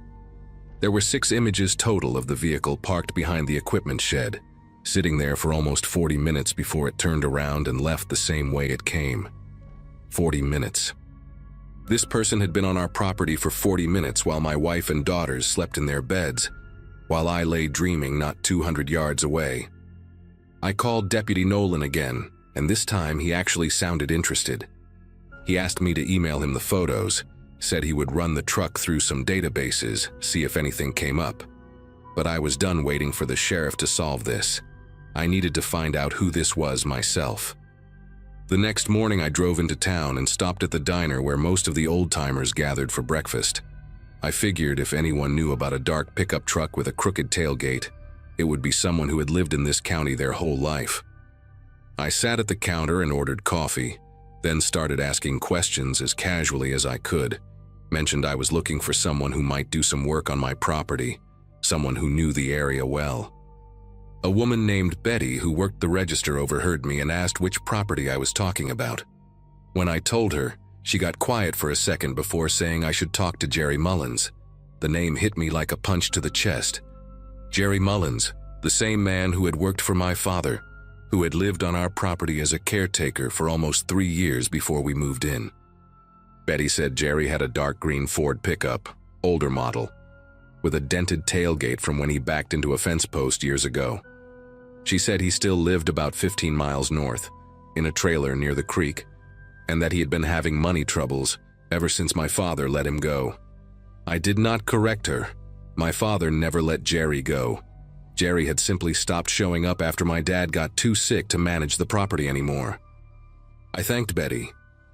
S1: There were 6 images total of the vehicle parked behind the equipment shed, sitting there for almost 40 minutes before it turned around and left the same way it came. 40 minutes. This person had been on our property for 40 minutes while my wife and daughters slept in their beds, while I lay dreaming not 200 yards away. I called Deputy Nolan again, and this time he actually sounded interested. He asked me to email him the photos, said he would run the truck through some databases, see if anything came up. But I was done waiting for the sheriff to solve this. I needed to find out who this was myself. The next morning I drove into town and stopped at the diner where most of the old-timers gathered for breakfast. I figured if anyone knew about a dark pickup truck with a crooked tailgate, it would be someone who had lived in this county their whole life. I sat at the counter and ordered coffee, then started asking questions as casually as I could. Mentioned I was looking for someone who might do some work on my property, someone who knew the area well. A woman named Betty who worked the register overheard me and asked which property I was talking about. When I told her, she got quiet for a second before saying I should talk to Jerry Mullins. The name hit me like a punch to the chest. Jerry Mullins, the same man who had worked for my father, who had lived on our property as a caretaker for almost 3 years before we moved in. Betty said Jerry had a dark green Ford pickup, older model, with a dented tailgate from when he backed into a fence post years ago. She said he still lived about 15 miles north, in a trailer near the creek, and that he had been having money troubles ever since my father let him go. I did not correct her. My father never let Jerry go. Jerry had simply stopped showing up after my dad got too sick to manage the property anymore. I thanked Betty,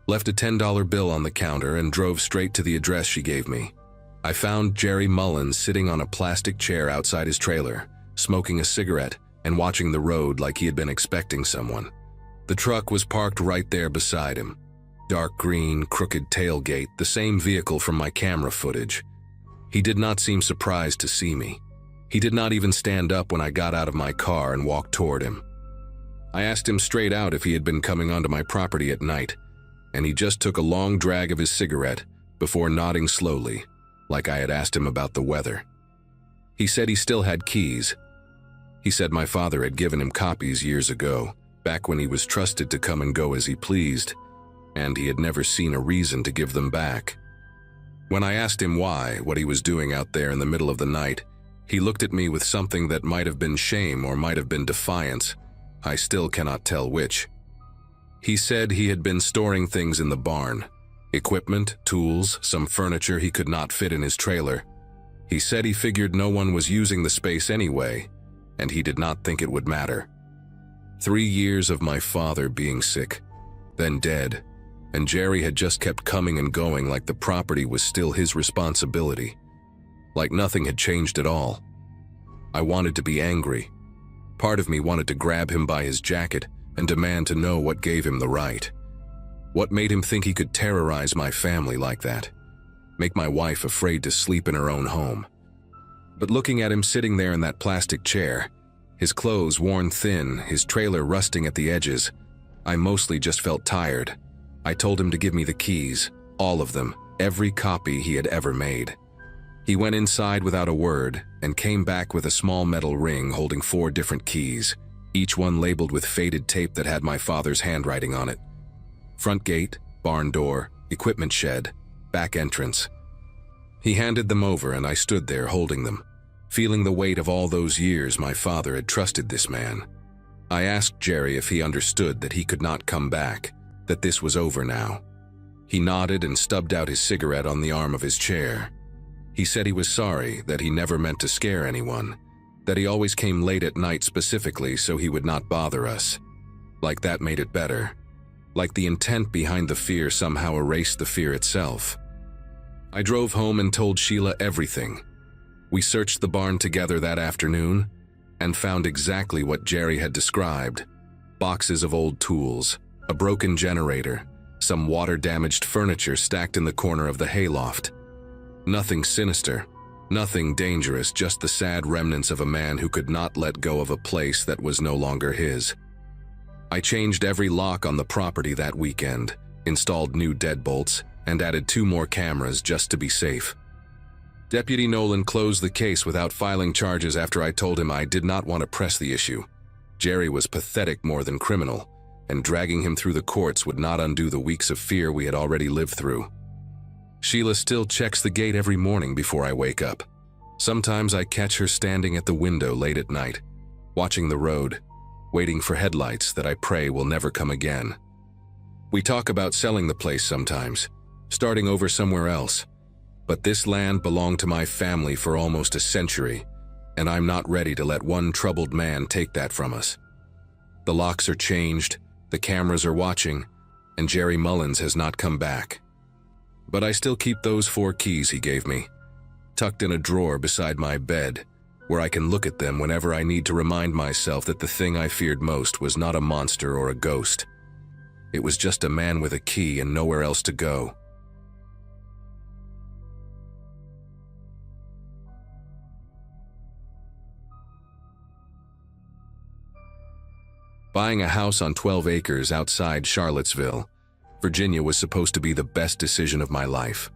S1: left a $10 bill on the counter, and drove straight to the address she gave me. I found Jerry Mullins sitting on a plastic chair outside his trailer, smoking a cigarette and watching the road like he had been expecting someone. The truck was parked right there beside him. Dark green, crooked tailgate, the same vehicle from my camera footage. He did not seem surprised to see me. He did not even stand up when I got out of my car and walked toward him. I asked him straight out if he had been coming onto my property at night, and he just took a long drag of his cigarette before nodding slowly, like I had asked him about the weather. He said he still had keys. He said my father had given him copies years ago, back when he was trusted to come and go as he pleased, and he had never seen a reason to give them back. When I asked him why, what he was doing out there in the middle of the night, he looked at me with something that might have been shame or might have been defiance. I still cannot tell which. He said he had been storing things in the barn. Equipment, tools, some furniture he could not fit in his trailer. He said he figured no one was using the space anyway, and he did not think it would matter. 3 years of my father being sick, then dead, and Jerry had just kept coming and going like the property was still his responsibility, like nothing had changed at all. I wanted to be angry. Part of me wanted to grab him by his jacket and demand to know what gave him the right. What made him think he could terrorize my family like that? Make my wife afraid to sleep in her own home? But looking at him sitting there in that plastic chair, his clothes worn thin, his trailer rusting at the edges, I mostly just felt tired. I told him to give me the keys, all of them, every copy he had ever made. He went inside without a word and came back with a small metal ring holding 4 different keys, each one labeled with faded tape that had my father's handwriting on it. Front gate, barn door, equipment shed, back entrance. He handed them over and I stood there holding them, feeling the weight of all those years my father had trusted this man. I asked Jerry if he understood that he could not come back, that this was over now. He nodded and stubbed out his cigarette on the arm of his chair. He said he was sorry, that he never meant to scare anyone, that he always came late at night specifically so he would not bother us. Like that made it better. Like the intent behind the fear somehow erased the fear itself. I drove home and told Sheila everything. We searched the barn together that afternoon and found exactly what Jerry had described. Boxes of old tools, a broken generator, some water-damaged furniture stacked in the corner of the hayloft. Nothing sinister, nothing dangerous, just the sad remnants of a man who could not let go of a place that was no longer his. I changed every lock on the property that weekend, installed new deadbolts, and added 2 more cameras just to be safe. Deputy Nolan closed the case without filing charges after I told him I did not want to press the issue. Jerry was pathetic more than criminal, and dragging him through the courts would not undo the weeks of fear we had already lived through. Sheila still checks the gate every morning before I wake up. Sometimes I catch her standing at the window late at night, watching the road, waiting for headlights that I pray will never come again. We talk about selling the place sometimes, starting over somewhere else, but this land belonged to my family for almost a century, and I'm not ready to let one troubled man take that from us. The locks are changed, the cameras are watching, and Jerry Mullins has not come back. But I still keep those 4 keys he gave me, tucked in a drawer beside my bed, where I can look at them whenever I need to remind myself that the thing I feared most was not a monster or a ghost. It was just a man with a key and nowhere else to go. Buying a house on 12 acres outside Charlottesville, Virginia was supposed to be the best decision of my life.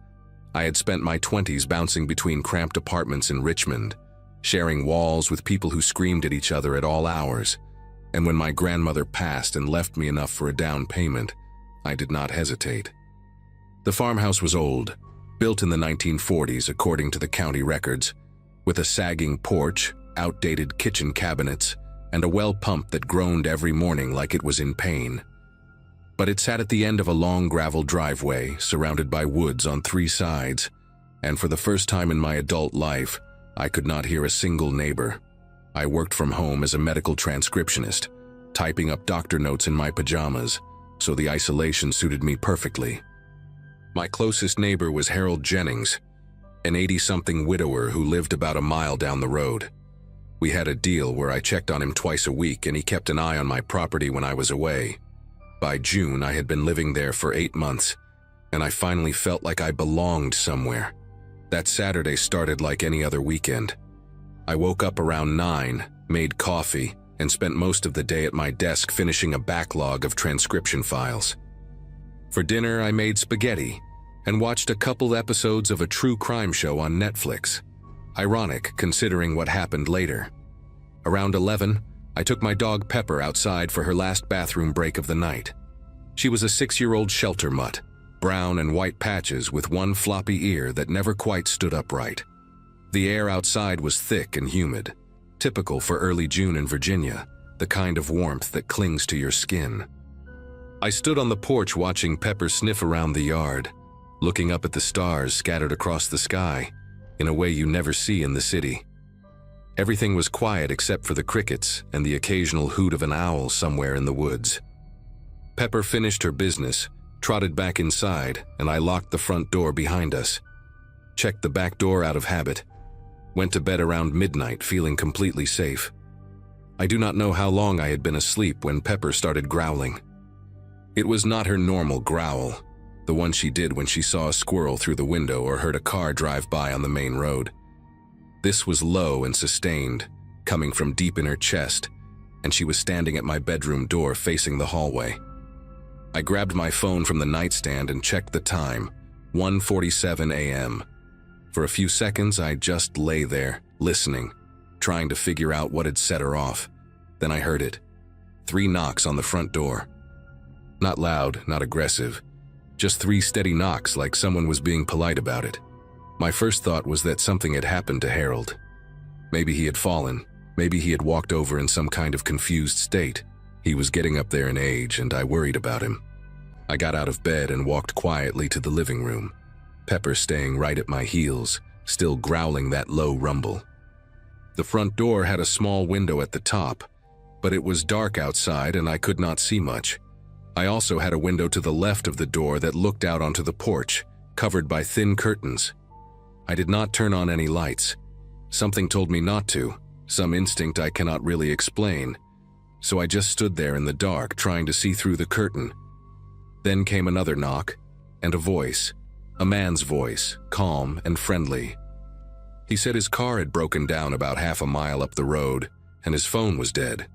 S1: I had spent my 20s bouncing between cramped apartments in Richmond, sharing walls with people who screamed at each other at all hours, and when my grandmother passed and left me enough for a down payment, I did not hesitate. The farmhouse was old, built in the 1940s according to the county records, with a sagging porch, outdated kitchen cabinets, and a well pump that groaned every morning like it was in pain. But it sat at the end of a long gravel driveway, surrounded by woods on 3 sides, and for the first time in my adult life, I could not hear a single neighbor. I worked from home as a medical transcriptionist, typing up doctor notes in my pajamas, so the isolation suited me perfectly. My closest neighbor was Harold Jennings, an 80-something widower who lived about a mile down the road. We had a deal where I checked on him twice a week and he kept an eye on my property when I was away. By June, I had been living there for 8 months, and I finally felt like I belonged somewhere. That Saturday started like any other weekend. I woke up around 9, made coffee, and spent most of the day at my desk finishing a backlog of transcription files. For dinner, I made spaghetti and watched a couple episodes of a true crime show on Netflix. Ironic, considering what happened later. Around 11, I took my dog Pepper outside for her last bathroom break of the night. She was a 6-year-old shelter mutt, brown and white patches with one floppy ear that never quite stood upright. The air outside was thick and humid, typical for early June in Virginia, the kind of warmth that clings to your skin. I stood on the porch watching Pepper sniff around the yard, looking up at the stars scattered across the sky, in a way you never see in the city. Everything was quiet except for the crickets and the occasional hoot of an owl somewhere in the woods. Pepper finished her business, trotted back inside, and I locked the front door behind us. Checked the back door out of habit. Went to bed around midnight feeling completely safe. I do not know how long I had been asleep when Pepper started growling. It was not her normal growl, the one she did when she saw a squirrel through the window or heard a car drive by on the main road. This was low and sustained, coming from deep in her chest, and she was standing at my bedroom door facing the hallway. I grabbed my phone from the nightstand and checked the time, 1:47 a.m. For a few seconds, I just lay there, listening, trying to figure out what had set her off. Then I heard it. 3 knocks on the front door. Not loud, not aggressive, just 3 steady knocks like someone was being polite about it. My first thought was that something had happened to Harold. Maybe he had fallen, maybe he had walked over in some kind of confused state. He was getting up there in age, and I worried about him. I got out of bed and walked quietly to the living room, Pepper staying right at my heels, still growling that low rumble. The front door had a small window at the top, but it was dark outside and I could not see much. I also had a window to the left of the door that looked out onto the porch, covered by thin curtains. I did not turn on any lights. Something told me not to, some instinct I cannot really explain. So I just stood there in the dark, trying to see through the curtain. Then came another knock, and a voice, a man's voice, calm and friendly. He said his car had broken down about half a mile up the road, and his phone was dead.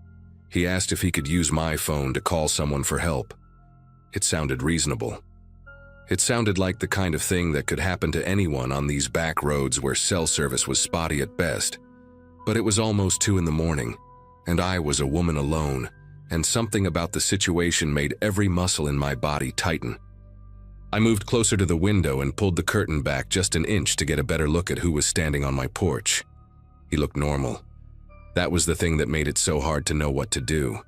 S1: He asked if he could use my phone to call someone for help. It sounded reasonable. It sounded like the kind of thing that could happen to anyone on these back roads where cell service was spotty at best. But it was almost 2 in the morning, and I was a woman alone, and something about the situation made every muscle in my body tighten. I moved closer to the window and pulled the curtain back just an inch to get a better look at who was standing on my porch. He looked normal. That was the thing that made it so hard to know what to do.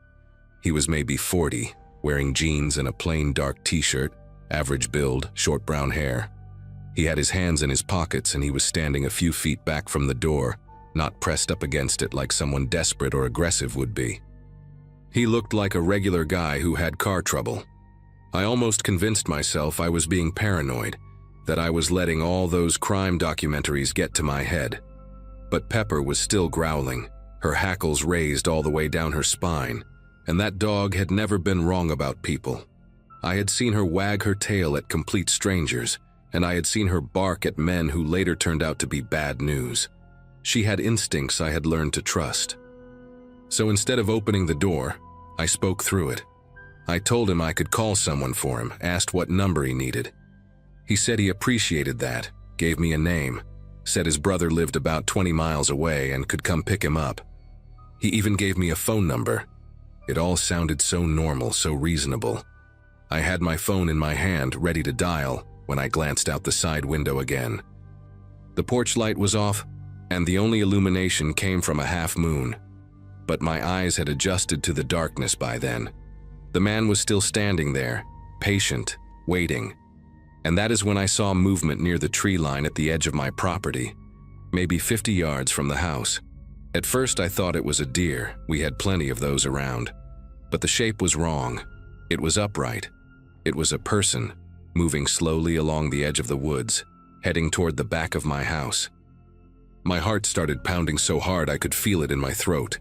S1: He was maybe 40, wearing jeans and a plain dark t-shirt, average build, short brown hair. He had his hands in his pockets and he was standing a few feet back from the door, not pressed up against it like someone desperate or aggressive would be. He looked like a regular guy who had car trouble. I almost convinced myself I was being paranoid, that I was letting all those crime documentaries get to my head. But Pepper was still growling, her hackles raised all the way down her spine, and that dog had never been wrong about people. I had seen her wag her tail at complete strangers, and I had seen her bark at men who later turned out to be bad news. She had instincts I had learned to trust. So instead of opening the door, I spoke through it. I told him I could call someone for him, asked what number he needed. He said he appreciated that, gave me a name, said his brother lived about 20 miles away and could come pick him up. He even gave me a phone number. It all sounded so normal, so reasonable. I had my phone in my hand, ready to dial, when I glanced out the side window again. The porch light was off, and the only illumination came from a half moon. But my eyes had adjusted to the darkness by then. The man was still standing there, patient, waiting. And that is when I saw movement near the tree line at the edge of my property, maybe 50 yards from the house. At first I thought it was a deer, we had plenty of those around. But the shape was wrong. It was upright. It was a person, moving slowly along the edge of the woods, heading toward the back of my house. My heart started pounding so hard I could feel it in my throat.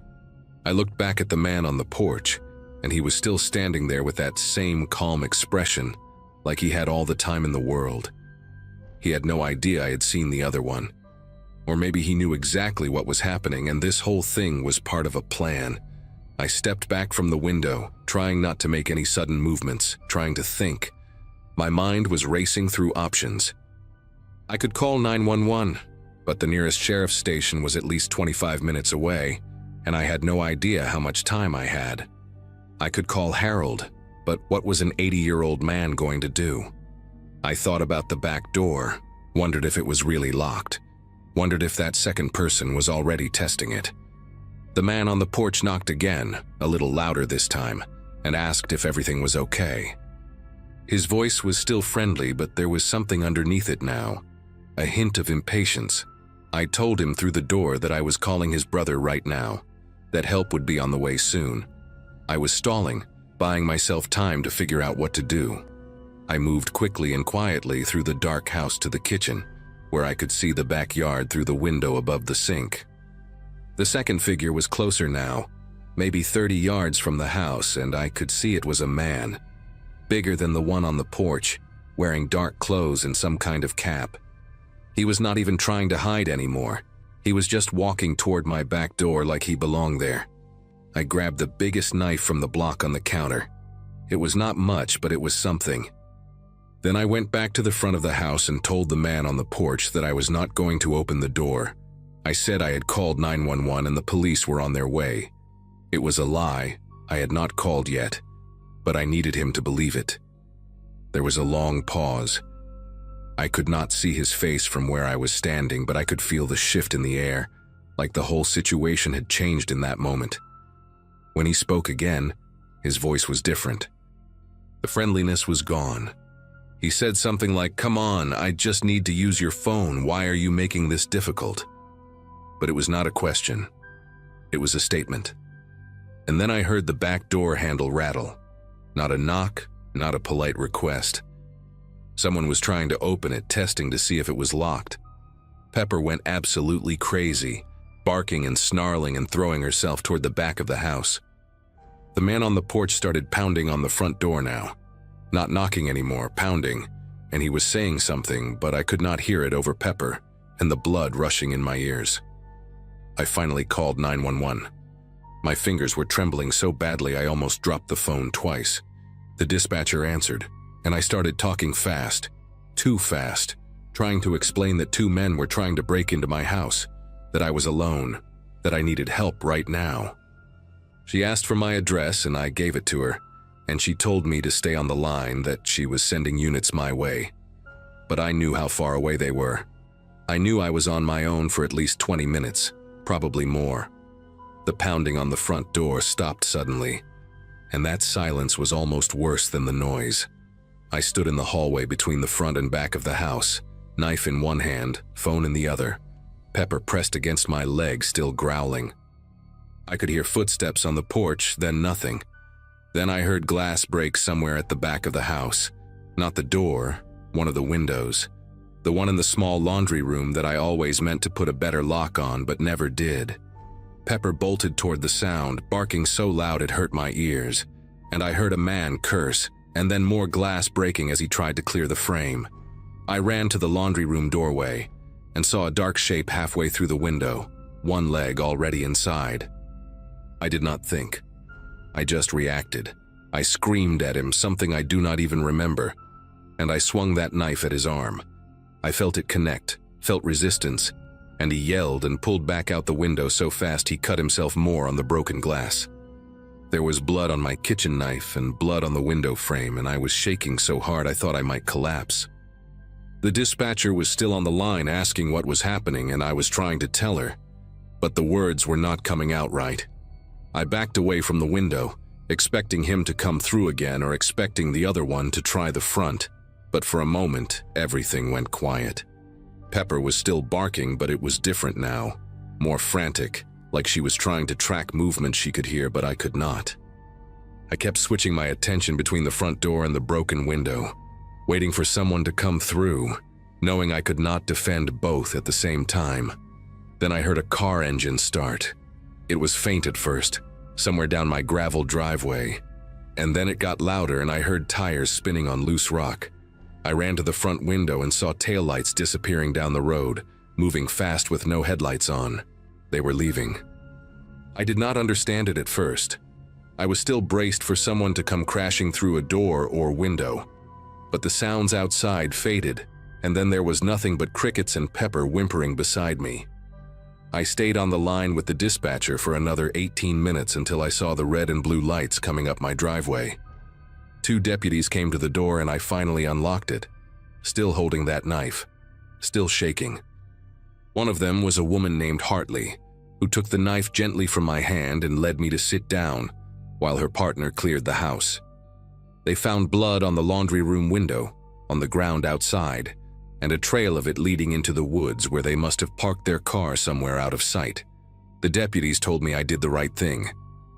S1: I looked back at the man on the porch, and he was still standing there with that same calm expression, like he had all the time in the world. He had no idea I had seen the other one. Or maybe he knew exactly what was happening and this whole thing was part of a plan. I stepped back from the window, trying not to make any sudden movements, trying to think. My mind was racing through options. I could call 911, but the nearest sheriff's station was at least 25 minutes away, and I had no idea how much time I had. I could call Harold, but what was an 80-year-old man going to do? I thought about the back door, wondered if it was really locked, wondered if that second person was already testing it. The man on the porch knocked again, a little louder this time, and asked if everything was okay. His voice was still friendly, but there was something underneath it now, a hint of impatience. I told him through the door that I was calling his brother right now, that help would be on the way soon. I was stalling, buying myself time to figure out what to do. I moved quickly and quietly through the dark house to the kitchen, where I could see the backyard through the window above the sink. The second figure was closer now, maybe 30 yards from the house, and I could see it was a man, bigger than the one on the porch, wearing dark clothes and some kind of cap. He was not even trying to hide anymore. He was just walking toward my back door like he belonged there. I grabbed the biggest knife from the block on the counter. It was not much, but it was something. Then I went back to the front of the house and told the man on the porch that I was not going to open the door. I said I had called 911 and the police were on their way. It was a lie. I had not called yet, but I needed him to believe it. There was a long pause. I could not see his face from where I was standing, but I could feel the shift in the air, like the whole situation had changed in that moment. When he spoke again, his voice was different. The friendliness was gone. He said something like, "Come on, I just need to use your phone. Why are you making this difficult?" But it was not a question. It was a statement. And then I heard the back door handle rattle. Not a knock, not a polite request. Someone was trying to open it, testing to see if it was locked. Pepper went absolutely crazy, barking and snarling and throwing herself toward the back of the house. The man on the porch started pounding on the front door now. Not knocking anymore, pounding, and he was saying something, but I could not hear it over Pepper and the blood rushing in my ears. I finally called 911. My fingers were trembling so badly I almost dropped the phone twice. The dispatcher answered. and I started talking fast, too fast, trying to explain that 2 men were trying to break into my house, that I was alone, that I needed help right now. She asked for my address and I gave it to her, and she told me to stay on the line, that she was sending units my way. But I knew how far away they were. I knew I was on my own for at least 20 minutes, probably more. The pounding on the front door stopped suddenly, and that silence was almost worse than the noise. I stood in the hallway between the front and back of the house, knife in one hand, phone in the other. Pepper pressed against my leg, still growling. I could hear footsteps on the porch, then nothing. Then I heard glass break somewhere at the back of the house. Not the door, one of the windows. The one in the small laundry room that I always meant to put a better lock on but never did. Pepper bolted toward the sound, barking so loud it hurt my ears, and I heard a man curse, and then more glass breaking as he tried to clear the frame. I ran to the laundry room doorway and saw a dark shape halfway through the window, one leg already inside. I did not think. I just reacted. I screamed at him, something I do not even remember, and I swung that knife at his arm. I felt it connect, felt resistance, and he yelled and pulled back out the window so fast he cut himself more on the broken glass. There was blood on my kitchen knife and blood on the window frame, and I was shaking so hard I thought I might collapse. The dispatcher was still on the line asking what was happening, and I was trying to tell her, but the words were not coming out right. I backed away from the window, expecting him to come through again or expecting the other one to try the front, but for a moment, everything went quiet. Pepper was still barking, but it was different now, more frantic, like she was trying to track movements she could hear, but I could not. I kept switching my attention between the front door and the broken window, waiting for someone to come through, knowing I could not defend both at the same time. Then I heard a car engine start. It was faint at first, somewhere down my gravel driveway, and then it got louder and I heard tires spinning on loose rock. I ran to the front window and saw taillights disappearing down the road, moving fast with no headlights on. They were leaving. I did not understand it at first. I was still braced for someone to come crashing through a door or window. But the sounds outside faded, and then there was nothing but crickets and Pepper whimpering beside me. I stayed on the line with the dispatcher for another 18 minutes until I saw the red and blue lights coming up my driveway. 2 deputies came to the door and I finally unlocked it, still holding that knife, still shaking. One of them was a woman named Hartley, who took the knife gently from my hand and led me to sit down while her partner cleared the house. They found blood on the laundry room window, on the ground outside, and a trail of it leading into the woods where they must have parked their car somewhere out of sight. The deputies told me I did the right thing,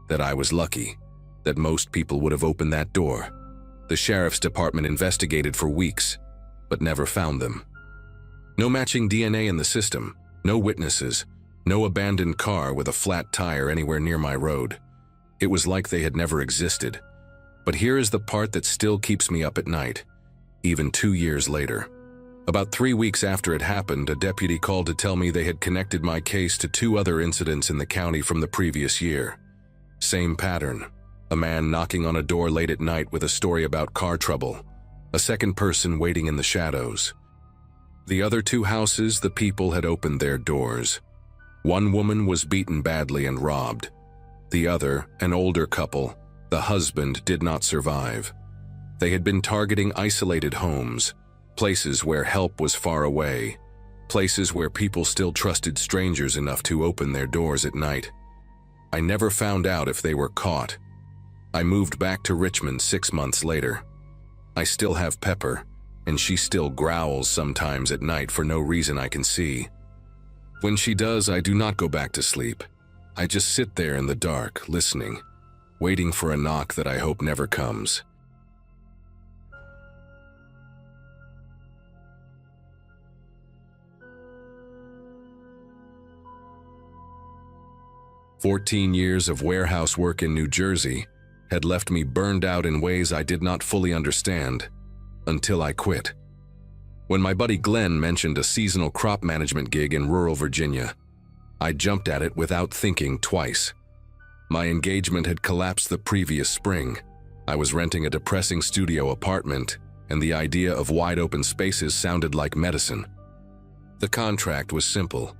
S1: that I was lucky, that most people would have opened that door. The sheriff's department investigated for weeks, but never found them. No matching DNA in the system, no witnesses, no abandoned car with a flat tire anywhere near my road. It was like they had never existed. But here is the part that still keeps me up at night, even 2 years later. About 3 weeks after it happened, a deputy called to tell me they had connected my case to 2 other incidents in the county from the previous year. Same pattern. A man knocking on a door late at night with a story about car trouble. A second person waiting in the shadows. The other 2 houses, the people had opened their doors. One woman was beaten badly and robbed. The other, an older couple, the husband did not survive. They had been targeting isolated homes, places where help was far away, places where people still trusted strangers enough to open their doors at night. I never found out if they were caught. I moved back to Richmond 6 months later. I still have Pepper, and she still growls sometimes at night for no reason I can see. When she does, I do not go back to sleep. I just sit there in the dark, listening, waiting for a knock that I hope never comes. "14 years of warehouse work in New Jersey had left me burned out in ways I did not fully understand, until I quit. When my buddy Glenn mentioned a seasonal crop management gig in rural Virginia, I jumped at it without thinking twice. My engagement had collapsed the previous spring. I was renting a depressing studio apartment, and the idea of wide-open spaces sounded like medicine. The contract was simple: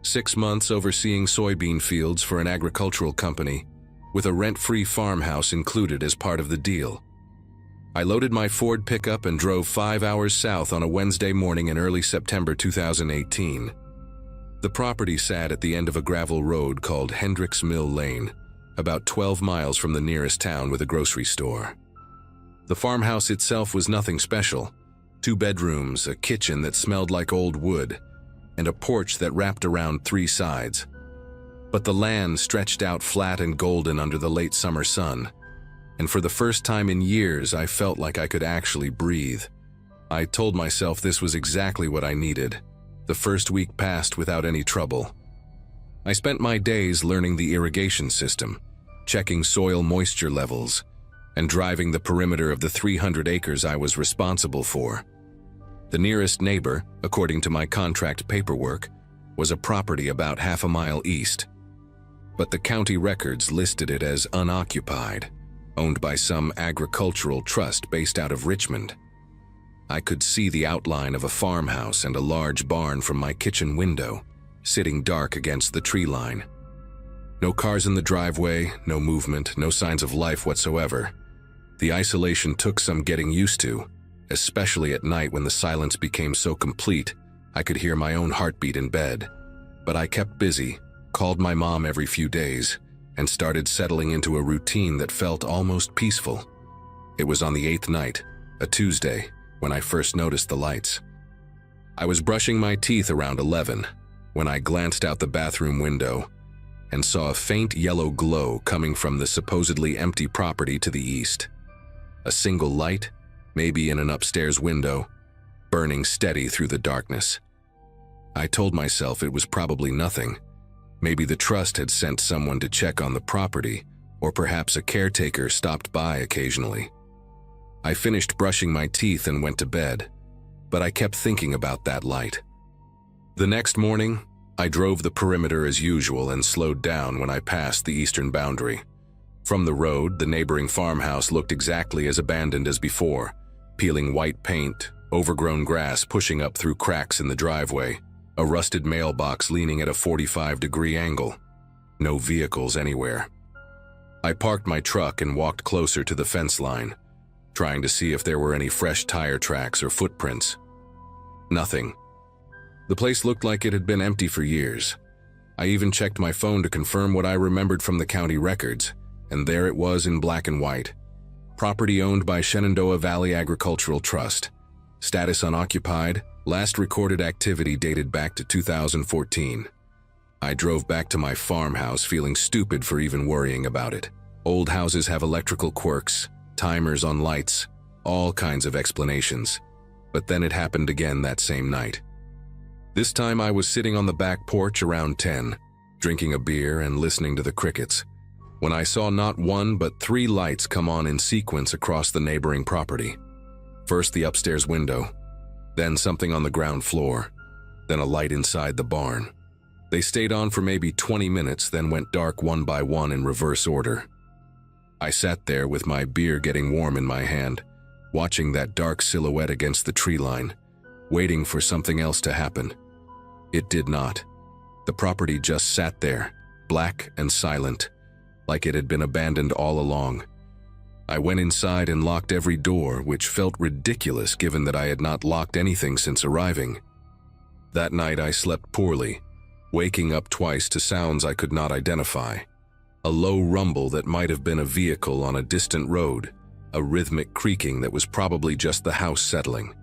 S1: 6 months overseeing soybean fields for an agricultural company, with a rent-free farmhouse included as part of the deal. I loaded my Ford pickup and drove 5 hours south on a Wednesday morning in early September 2018. The property sat at the end of a gravel road called Hendricks Mill Lane, about 12 miles from the nearest town with a grocery store. The farmhouse itself was nothing special: 2 bedrooms, a kitchen that smelled like old wood, and a porch that wrapped around 3 sides. But the land stretched out flat and golden under the late summer sun, and for the first time in years I felt like I could actually breathe. I told myself this was exactly what I needed. The first week passed without any trouble. I spent my days learning the irrigation system, checking soil moisture levels, and driving the perimeter of the 300 acres I was responsible for. The nearest neighbor, according to my contract paperwork, was a property about half a mile east, but the county records listed it as unoccupied, owned by some agricultural trust based out of Richmond. I could see the outline of a farmhouse and a large barn from my kitchen window, sitting dark against the tree line. No cars in the driveway, no movement, no signs of life whatsoever. The isolation took some getting used to, especially at night when the silence became so complete I could hear my own heartbeat in bed. But I kept busy, called my mom every few days, and started settling into a routine that felt almost peaceful. It was on the 8th night, a Tuesday, when I first noticed the lights. I was brushing my teeth around 11 when I glanced out the bathroom window and saw a faint yellow glow coming from the supposedly empty property to the east. A single light, maybe in an upstairs window, burning steady through the darkness. I told myself it was probably nothing. Maybe the trust had sent someone to check on the property, or perhaps a caretaker stopped by occasionally. I finished brushing my teeth and went to bed, but I kept thinking about that light. The next morning, I drove the perimeter as usual and slowed down when I passed the eastern boundary. From the road, the neighboring farmhouse looked exactly as abandoned as before, peeling white paint, overgrown grass pushing up through cracks in the driveway, a rusted mailbox leaning at a 45-degree angle. No vehicles anywhere. I parked my truck and walked closer to the fence line, trying to see if there were any fresh tire tracks or footprints. Nothing. The place looked like it had been empty for years. I even checked my phone to confirm what I remembered from the county records, and there it was in black and white. Property owned by Shenandoah Valley Agricultural Trust. Status unoccupied. Last recorded activity dated back to 2014. I drove back to my farmhouse feeling stupid for even worrying about it. Old houses have electrical quirks, timers on lights, all kinds of explanations. But then it happened again that same night. This time I was sitting on the back porch around 10, drinking a beer and listening to the crickets, when I saw not 1 but 3 lights come on in sequence across the neighboring property. First the upstairs window, then something on the ground floor, then a light inside the barn. They stayed on for maybe 20 minutes, then went dark one by one in reverse order. I sat there with my beer getting warm in my hand, watching that dark silhouette against the tree line, waiting for something else to happen. It did not. The property just sat there, black and silent, like it had been abandoned all along. I went inside and locked every door, which felt ridiculous given that I had not locked anything since arriving. That night I slept poorly, waking up twice to sounds I could not identify. A low rumble that might have been a vehicle on a distant road, a rhythmic creaking that was probably just the house settling.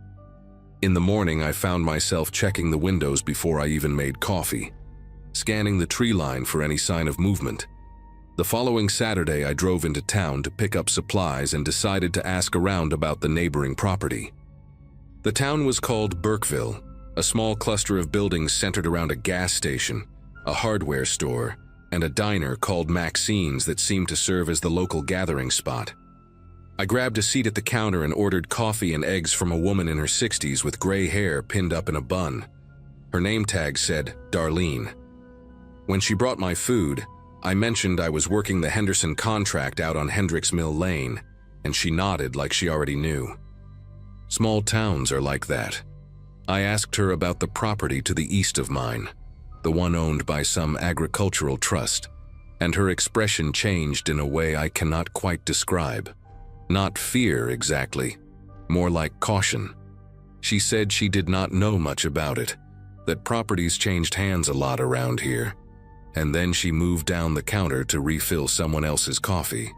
S1: In the morning, I found myself checking the windows before I even made coffee, scanning the tree line for any sign of movement. The following Saturday, I drove into town to pick up supplies and decided to ask around about the neighboring property. The town was called Burkeville, a small cluster of buildings centered around a gas station, a hardware store, and a diner called Maxine's that seemed to serve as the local gathering spot. I grabbed a seat at the counter and ordered coffee and eggs from a woman in her 60s with gray hair pinned up in a bun. Her name tag said Darlene. When she brought my food, I mentioned I was working the Henderson contract out on Hendricks Mill Lane, and she nodded like she already knew. Small towns are like that. I asked her about the property to the east of mine, the one owned by some agricultural trust, and her expression changed in a way I cannot quite describe. Not fear exactly, more like caution. She said she did not know much about it, that properties changed hands a lot around here, and then she moved down the counter to refill someone else's coffee.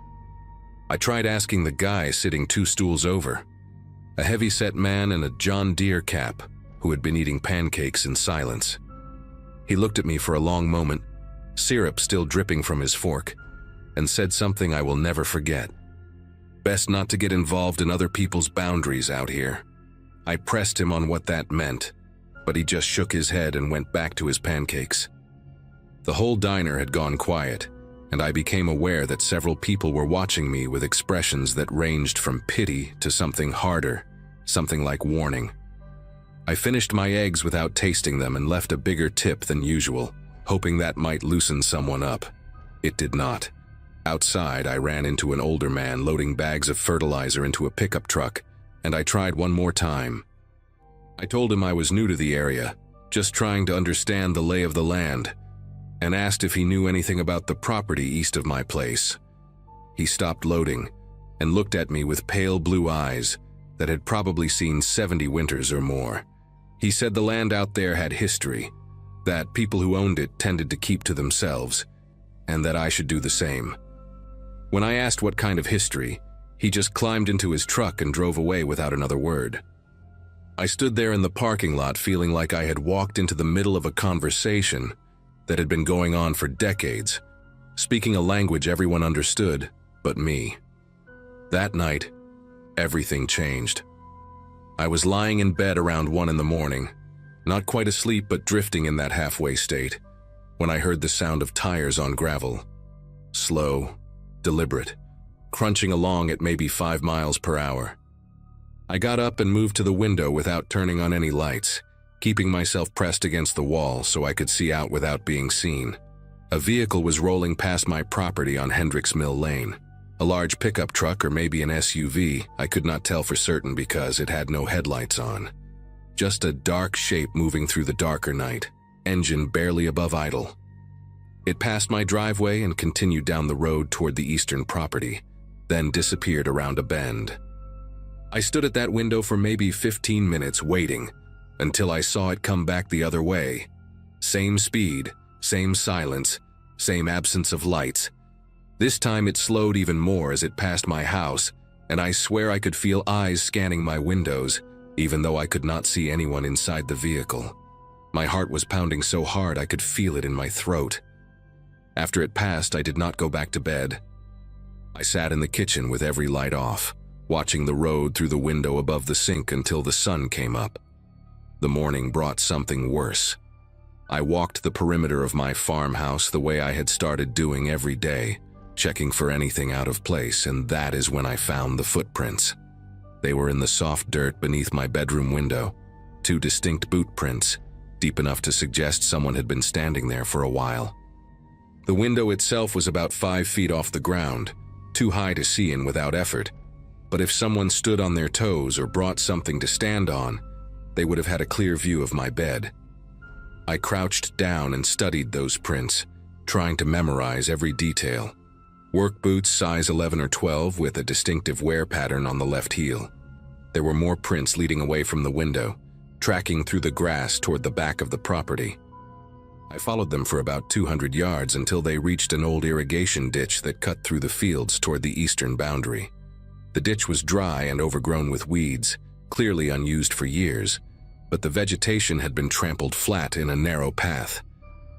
S1: I tried asking the guy sitting 2 stools over, a heavy-set man in a John Deere cap who had been eating pancakes in silence. He looked at me for a long moment, syrup still dripping from his fork, and said something I will never forget. Best not to get involved in other people's boundaries out here. I pressed him on what that meant, but he just shook his head and went back to his pancakes. The whole diner had gone quiet, and I became aware that several people were watching me with expressions that ranged from pity to something harder, something like warning. I finished my eggs without tasting them and left a bigger tip than usual, hoping that might loosen someone up. It did not. Outside, I ran into an older man loading bags of fertilizer into a pickup truck, and I tried one more time. I told him I was new to the area, just trying to understand the lay of the land, and asked if he knew anything about the property east of my place. He stopped loading and looked at me with pale blue eyes that had probably seen 70 winters or more. He said the land out there had history, that people who owned it tended to keep to themselves, and that I should do the same. When I asked what kind of history, he just climbed into his truck and drove away without another word. I stood there in the parking lot feeling like I had walked into the middle of a conversation that had been going on for decades, speaking a language everyone understood but me. That night, everything changed. I was lying in bed around 1 in the morning, not quite asleep but drifting in that halfway state, when I heard the sound of tires on gravel. Slow, deliberate, crunching along at maybe 5 miles per hour. I got up and moved to the window without turning on any lights, keeping myself pressed against the wall so I could see out without being seen. A vehicle was rolling past my property on Hendricks Mill Lane. A large pickup truck or maybe an SUV, I could not tell for certain because it had no headlights on. Just a dark shape moving through the darker night, engine barely above idle. It passed my driveway and continued down the road toward the eastern property, then disappeared around a bend. I stood at that window for maybe 15 minutes waiting until I saw it come back the other way. Same speed, same silence, same absence of lights. This time it slowed even more as it passed my house, and I swear I could feel eyes scanning my windows, even though I could not see anyone inside the vehicle. My heart was pounding so hard I could feel it in my throat. After it passed, I did not go back to bed. I sat in the kitchen with every light off, watching the road through the window above the sink until the sun came up. The morning brought something worse. I walked the perimeter of my farmhouse the way I had started doing every day, checking for anything out of place, and that is when I found the footprints. They were in the soft dirt beneath my bedroom window, 2 distinct boot prints, deep enough to suggest someone had been standing there for a while. The window itself was about 5 feet off the ground, too high to see in without effort, but if someone stood on their toes or brought something to stand on, they would have had a clear view of my bed. I crouched down and studied those prints, trying to memorize every detail. Work boots size 11 or 12 with a distinctive wear pattern on the left heel. There were more prints leading away from the window, tracking through the grass toward the back of the property. I followed them for about 200 yards until they reached an old irrigation ditch that cut through the fields toward the eastern boundary. The ditch was dry and overgrown with weeds, clearly unused for years, but the vegetation had been trampled flat in a narrow path.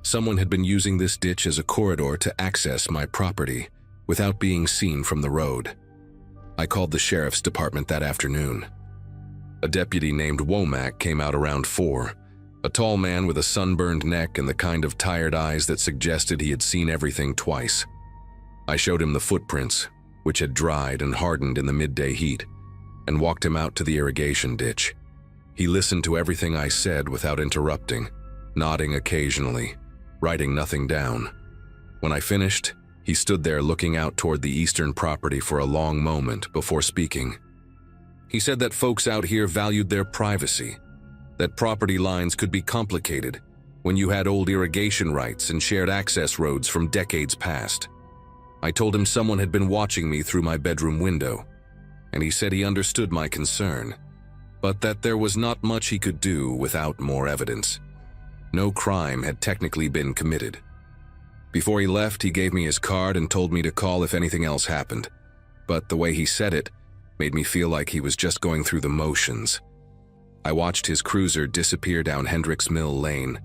S1: Someone had been using this ditch as a corridor to access my property without being seen from the road. I called the sheriff's department that afternoon. A deputy named Womack came out around 4, a tall man with a sunburned neck and the kind of tired eyes that suggested he had seen everything twice. I showed him the footprints, which had dried and hardened in the midday heat, and walked him out to the irrigation ditch. He listened to everything I said without interrupting, nodding occasionally, writing nothing down. When I finished, he stood there looking out toward the eastern property for a long moment before speaking. He said that folks out here valued their privacy, that property lines could be complicated when you had old irrigation rights and shared access roads from decades past. I told him someone had been watching me through my bedroom window, and he said he understood my concern, but that there was not much he could do without more evidence. No crime had technically been committed. Before he left, he gave me his card and told me to call if anything else happened, but the way he said it made me feel like he was just going through the motions. I watched his cruiser disappear down Hendricks Mill Lane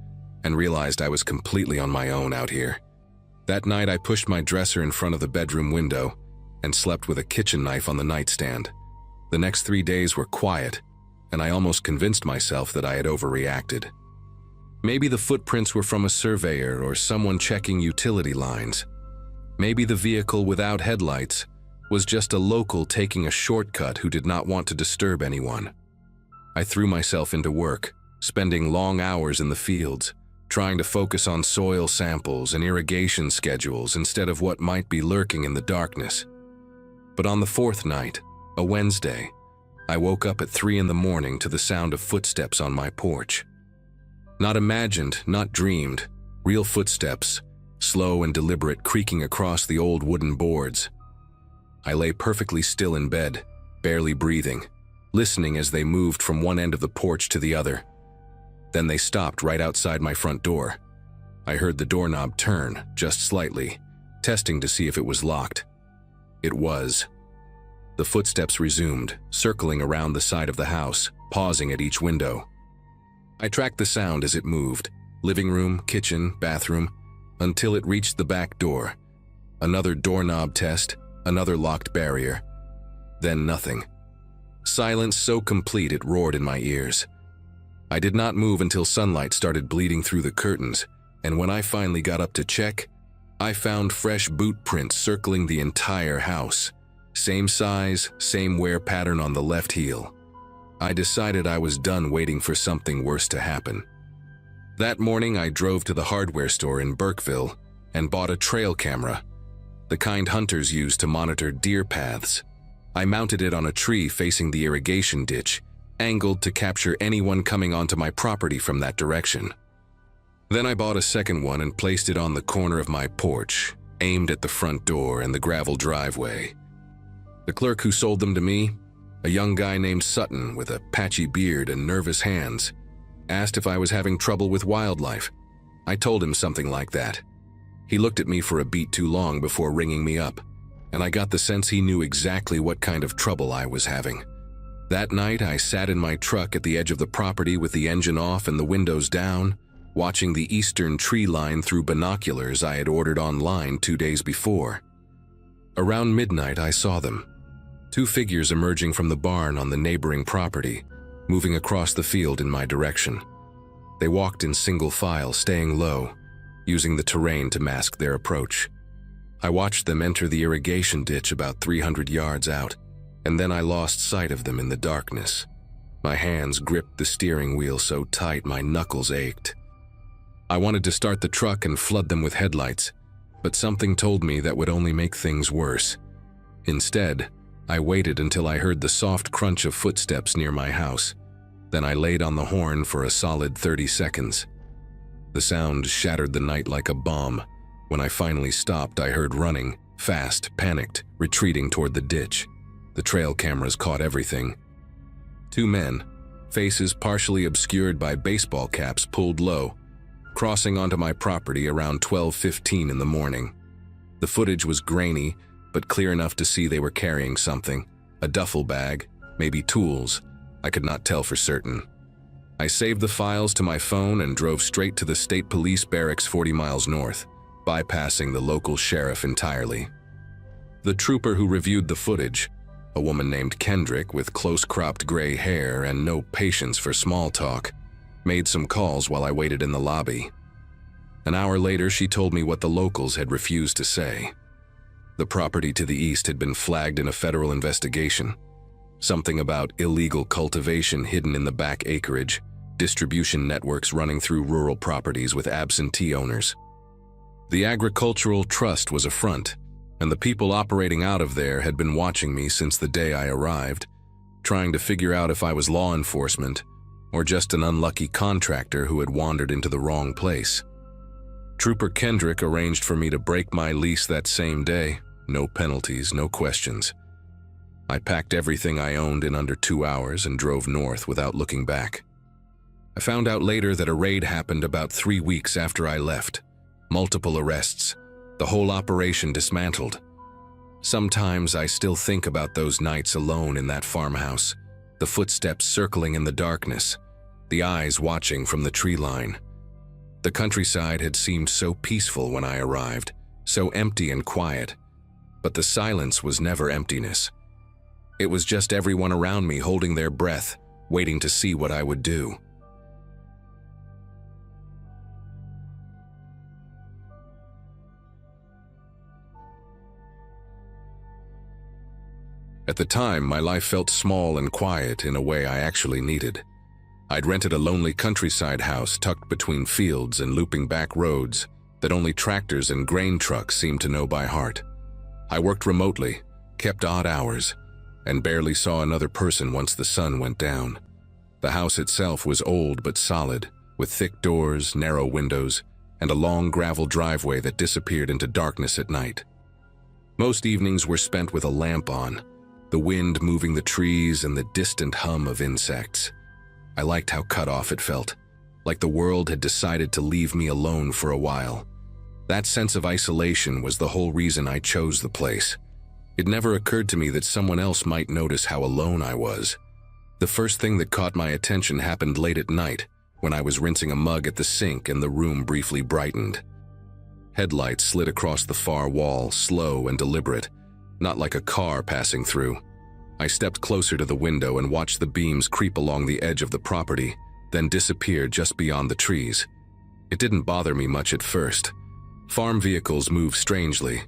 S1: and realized I was completely on my own out here. That night, I pushed my dresser in front of the bedroom window and slept with a kitchen knife on the nightstand. The next 3 days were quiet, and I almost convinced myself that I had overreacted. Maybe the footprints were from a surveyor or someone checking utility lines. Maybe the vehicle without headlights was just a local taking a shortcut who did not want to disturb anyone. I threw myself into work, spending long hours in the fields, trying to focus on soil samples and irrigation schedules instead of what might be lurking in the darkness. But on the fourth night, a Wednesday, I woke up at 3 a.m. to the sound of footsteps on my porch. Not imagined, not dreamed, real footsteps, slow and deliberate, creaking across the old wooden boards. I lay perfectly still in bed, barely breathing, listening as they moved from one end of the porch to the other. Then they stopped right outside my front door. I heard the doorknob turn, just slightly, testing to see if it was locked. It was. The footsteps resumed, circling around the side of the house, pausing at each window. I tracked the sound as it moved, living room, kitchen, bathroom, until it reached the back door. Another doorknob test, another locked barrier. Then nothing. Silence so complete it roared in my ears. I did not move until sunlight started bleeding through the curtains, and when I finally got up to check, I found fresh boot prints circling the entire house. Same size, same wear pattern on the left heel. I decided I was done waiting for something worse to happen. That morning, I drove to the hardware store in Burkeville and bought a trail camera, the kind hunters use to monitor deer paths. I mounted it on a tree facing the irrigation ditch, angled to capture anyone coming onto my property from that direction. Then I bought a second one and placed it on the corner of my porch, aimed at the front door and the gravel driveway. The clerk who sold them to me, a young guy named Sutton with a patchy beard and nervous hands, asked if I was having trouble with wildlife. I told him something like that. He looked at me for a beat too long before ringing me up, and I got the sense he knew exactly what kind of trouble I was having. That night, I sat in my truck at the edge of the property with the engine off and the windows down, watching the eastern tree line through binoculars I had ordered online 2 days before. Around midnight, I saw them. 2 figures emerging from the barn on the neighboring property, moving across the field in my direction. They walked in single file, staying low, using the terrain to mask their approach. I watched them enter the irrigation ditch about 300 yards out, and then I lost sight of them in the darkness. My hands gripped the steering wheel so tight my knuckles ached. I wanted to start the truck and flood them with headlights, but something told me that would only make things worse. Instead, I waited until I heard the soft crunch of footsteps near my house. Then I laid on the horn for a solid 30 seconds. The sound shattered the night like a bomb. When I finally stopped, I heard running, fast, panicked, retreating toward the ditch. The trail cameras caught everything. 2 men, faces partially obscured by baseball caps pulled low, crossing onto my property around 12:15 in the morning. The footage was grainy, but clear enough to see they were carrying something, a duffel bag, maybe tools. I could not tell for certain. I saved the files to my phone and drove straight to the state police barracks 40 miles north, bypassing the local sheriff entirely. The trooper who reviewed the footage, a woman named Kendrick with close-cropped gray hair and no patience for small talk, made some calls while I waited in the lobby. An hour later, she told me what the locals had refused to say. The property to the east had been flagged in a federal investigation. Something about illegal cultivation hidden in the back acreage, distribution networks running through rural properties with absentee owners. The agricultural trust was a front, and the people operating out of there had been watching me since the day I arrived, trying to figure out if I was law enforcement or just an unlucky contractor who had wandered into the wrong place. Trooper Kendrick arranged for me to break my lease that same day. No penalties, no questions. I packed everything I owned in under 2 hours and drove north without looking back. I found out later that a raid happened about 3 weeks after I left. Multiple arrests, the whole operation dismantled. Sometimes I still think about those nights alone in that farmhouse, the footsteps circling in the darkness, the eyes watching from the tree line. The countryside had seemed so peaceful when I arrived, so empty and quiet, but the silence was never emptiness. It was just everyone around me holding their breath, waiting to see what I would do. At the time, my life felt small and quiet in a way I actually needed. I'd rented a lonely countryside house tucked between fields and looping back roads that only tractors and grain trucks seemed to know by heart. I worked remotely, kept odd hours, and barely saw another person once the sun went down. The house itself was old but solid, with thick doors, narrow windows, and a long gravel driveway that disappeared into darkness at night. Most evenings were spent with a lamp on, the wind moving the trees and the distant hum of insects. I liked how cut off it felt, like the world had decided to leave me alone for a while. That sense of isolation was the whole reason I chose the place. It never occurred to me that someone else might notice how alone I was. The first thing that caught my attention happened late at night, when I was rinsing a mug at the sink and the room briefly brightened. Headlights slid across the far wall, slow and deliberate, not like a car passing through. I stepped closer to the window and watched the beams creep along the edge of the property, then disappear just beyond the trees. It didn't bother me much at first. Farm vehicles move strangely,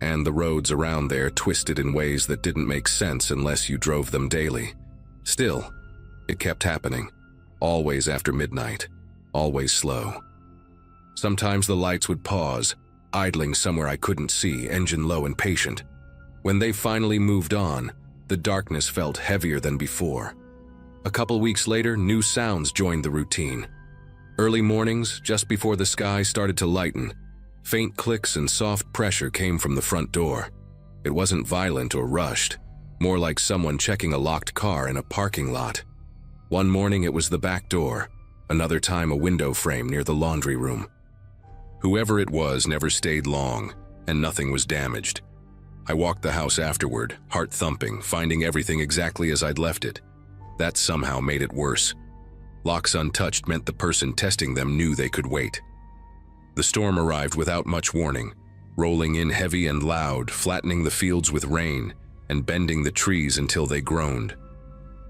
S1: and the roads around there twisted in ways that didn't make sense unless you drove them daily. Still, it kept happening, always after midnight, always slow. Sometimes the lights would pause, idling somewhere I couldn't see, engine low and patient. When they finally moved on, the darkness felt heavier than before. A couple weeks later, new sounds joined the routine. Early mornings, just before the sky started to lighten, faint clicks and soft pressure came from the front door. It wasn't violent or rushed, more like someone checking a locked car in a parking lot. One morning it was the back door, another time a window frame near the laundry room. Whoever it was never stayed long, and nothing was damaged. I walked the house afterward, heart thumping, finding everything exactly as I'd left it. That somehow made it worse. Locks untouched meant the person testing them knew they could wait. The storm arrived without much warning, rolling in heavy and loud, flattening the fields with rain and bending the trees until they groaned.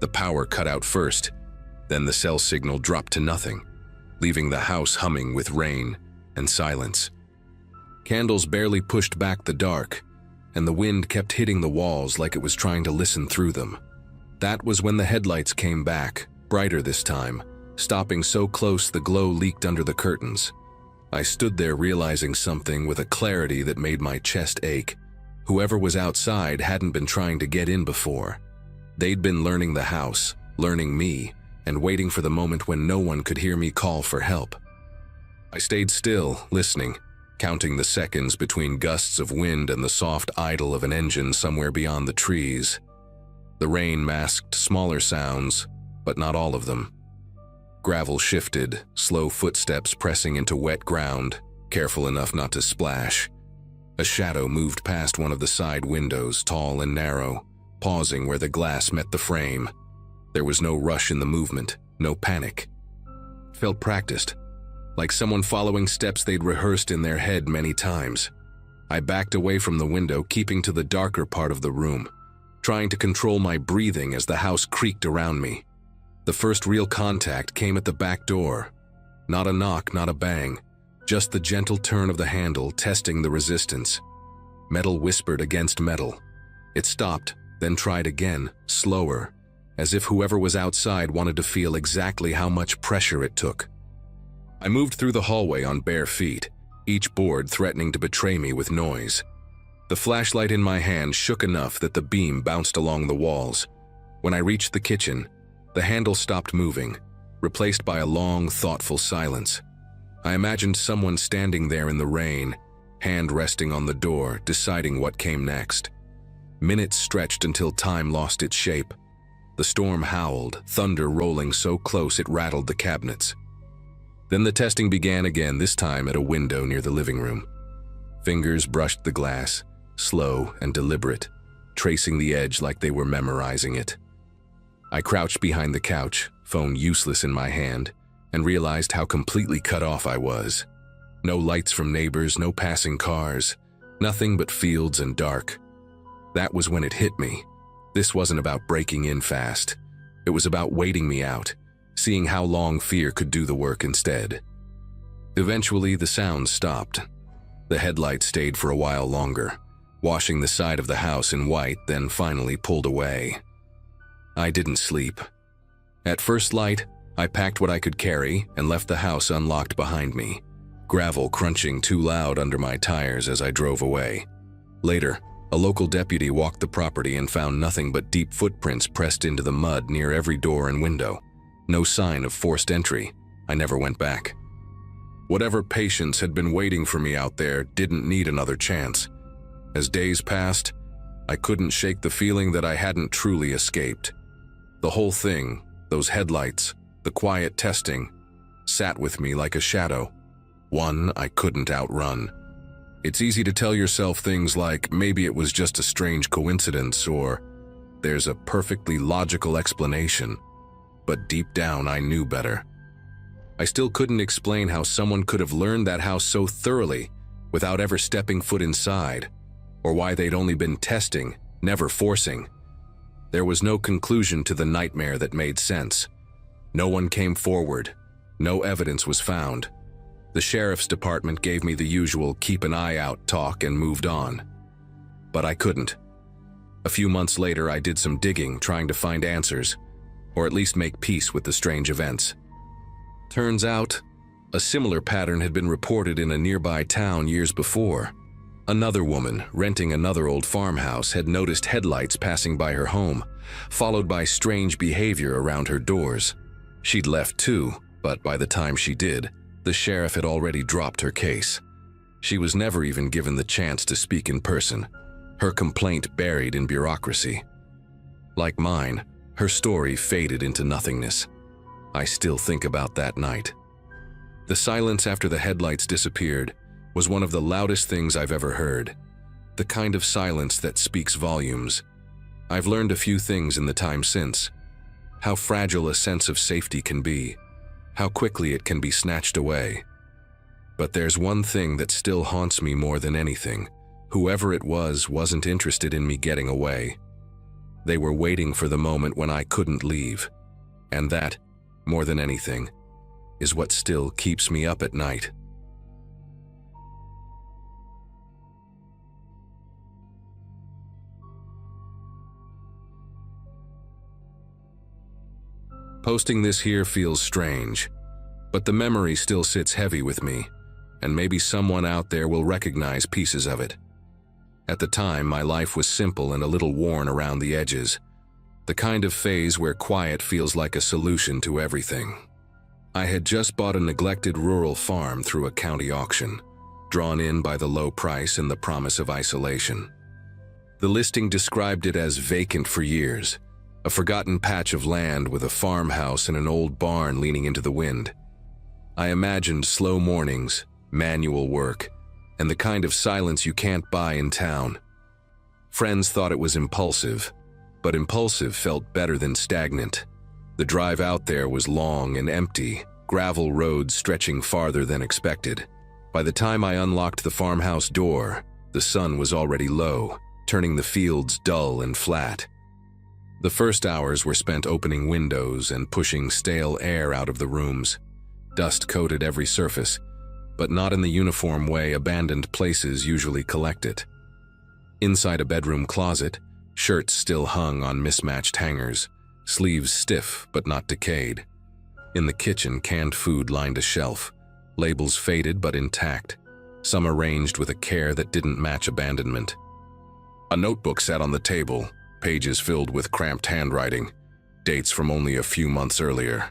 S1: The power cut out first, then the cell signal dropped to nothing, leaving the house humming with rain and silence. Candles barely pushed back the dark, and the wind kept hitting the walls like it was trying to listen through them. That was when the headlights came back, brighter this time, stopping so close the glow leaked under the curtains. I stood there realizing something with a clarity that made my chest ache. Whoever was outside hadn't been trying to get in before. They'd been learning the house, learning me, and waiting for the moment when no one could hear me call for help. I stayed still, listening, counting the seconds between gusts of wind and the soft idle of an engine somewhere beyond the trees. The rain masked smaller sounds, but not all of them. Gravel shifted, slow footsteps pressing into wet ground, careful enough not to splash. A shadow moved past one of the side windows, tall and narrow, pausing where the glass met the frame. There was no rush in the movement, no panic. It felt practiced, like someone following steps they'd rehearsed in their head many times. I backed away from the window, keeping to the darker part of the room, trying to control my breathing as the house creaked around me. The first real contact came at the back door. Not a knock, not a bang, just the gentle turn of the handle testing the resistance. Metal whispered against metal. It stopped, then tried again, slower, as if whoever was outside wanted to feel exactly how much pressure it took. I moved through the hallway on bare feet, each board threatening to betray me with noise. The flashlight in my hand shook enough that the beam bounced along the walls. When I reached the kitchen, the handle stopped moving, replaced by a long, thoughtful silence. I imagined someone standing there in the rain, hand resting on the door, deciding what came next. Minutes stretched until time lost its shape. The storm howled, thunder rolling so close it rattled the cabinets. Then the testing began again, this time at a window near the living room. Fingers brushed the glass, slow and deliberate, tracing the edge like they were memorizing it. I crouched behind the couch, phone useless in my hand, and realized how completely cut off I was. No lights from neighbors, no passing cars, nothing but fields and dark. That was when it hit me. This wasn't about breaking in fast. It was about waiting me out, seeing how long fear could do the work instead. Eventually, the sounds stopped. The headlights stayed for a while longer, washing the side of the house in white, then finally pulled away. I didn't sleep. At first light, I packed what I could carry and left the house unlocked behind me, gravel crunching too loud under my tires as I drove away. Later, a local deputy walked the property and found nothing but deep footprints pressed into the mud near every door and window. No sign of forced entry. I never went back. Whatever patience had been waiting for me out there didn't need another chance. As days passed, I couldn't shake the feeling that I hadn't truly escaped. The whole thing, those headlights, the quiet testing, sat with me like a shadow, one I couldn't outrun. It's easy to tell yourself things like, maybe it was just a strange coincidence, or there's a perfectly logical explanation. But deep down, I knew better. I still couldn't explain how someone could have learned that house so thoroughly without ever stepping foot inside, or why they'd only been testing, never forcing. There was no conclusion to the nightmare that made sense. No one came forward. No evidence was found. The sheriff's department gave me the usual keep an eye out talk and moved on. But I couldn't. A few months later, I did some digging, trying to find answers, or at least make peace with the strange events. Turns out, a similar pattern had been reported in a nearby town years before. Another woman, renting another old farmhouse, had noticed headlights passing by her home, followed by strange behavior around her doors. She'd left too, but by the time she did, the sheriff had already dropped her case. She was never even given the chance to speak in person, her complaint buried in bureaucracy. Like mine, her story faded into nothingness. I still think about that night. The silence after the headlights disappeared was one of the loudest things I've ever heard. The kind of silence that speaks volumes. I've learned a few things in the time since. How fragile a sense of safety can be. How quickly it can be snatched away. But there's one thing that still haunts me more than anything. Whoever it was wasn't interested in me getting away. They were waiting for the moment when I couldn't leave. And that, more than anything, is what still keeps me up at night. Posting this here feels strange, but the memory still sits heavy with me, and maybe someone out there will recognize pieces of it. At the time, my life was simple and a little worn around the edges, the kind of phase where quiet feels like a solution to everything. I had just bought a neglected rural farm through a county auction, drawn in by the low price and the promise of isolation. The listing described it as vacant for years, a forgotten patch of land with a farmhouse and an old barn leaning into the wind. I imagined slow mornings, manual work, and the kind of silence you can't buy in town. Friends thought it was impulsive, but impulsive felt better than stagnant. The drive out there was long and empty, gravel roads stretching farther than expected. By the time I unlocked the farmhouse door, the sun was already low, turning the fields dull and flat. The first hours were spent opening windows and pushing stale air out of the rooms. Dust coated every surface, but not in the uniform way abandoned places usually collect it. Inside a bedroom closet, shirts still hung on mismatched hangers, sleeves stiff but not decayed. In the kitchen, canned food lined a shelf, labels faded but intact, some arranged with a care that didn't match abandonment. A notebook sat on the table, pages filled with cramped handwriting, dates from only a few months earlier.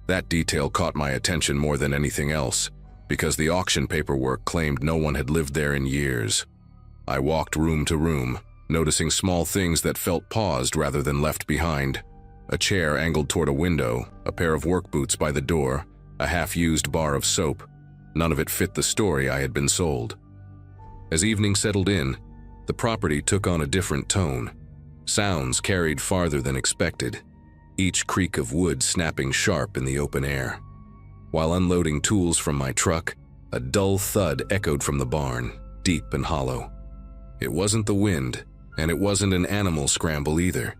S1: That detail caught my attention more than anything else, because the auction paperwork claimed no one had lived there in years. I walked room to room, noticing small things that felt paused rather than left behind. A chair angled toward a window, a pair of work boots by the door, a half-used bar of soap. None of it fit the story I had been sold. As evening settled in, the property took on a different tone. Sounds carried farther than expected, each creak of wood snapping sharp in the open air. While unloading tools from my truck, a dull thud echoed from the barn, deep and hollow. It wasn't the wind, and it wasn't an animal scramble either.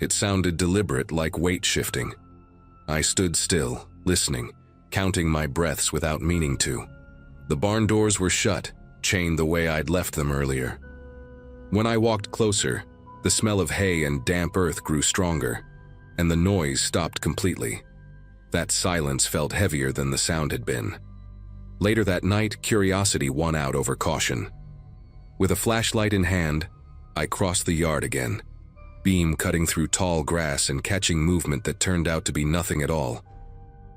S1: It sounded deliberate, like weight shifting. I stood still, listening, counting my breaths without meaning to. The barn doors were shut, chained the way I'd left them earlier. When I walked closer, the smell of hay and damp earth grew stronger, and the noise stopped completely. That silence felt heavier than the sound had been. Later that night, curiosity won out over caution. With a flashlight in hand, I crossed the yard again, beam cutting through tall grass and catching movement that turned out to be nothing at all.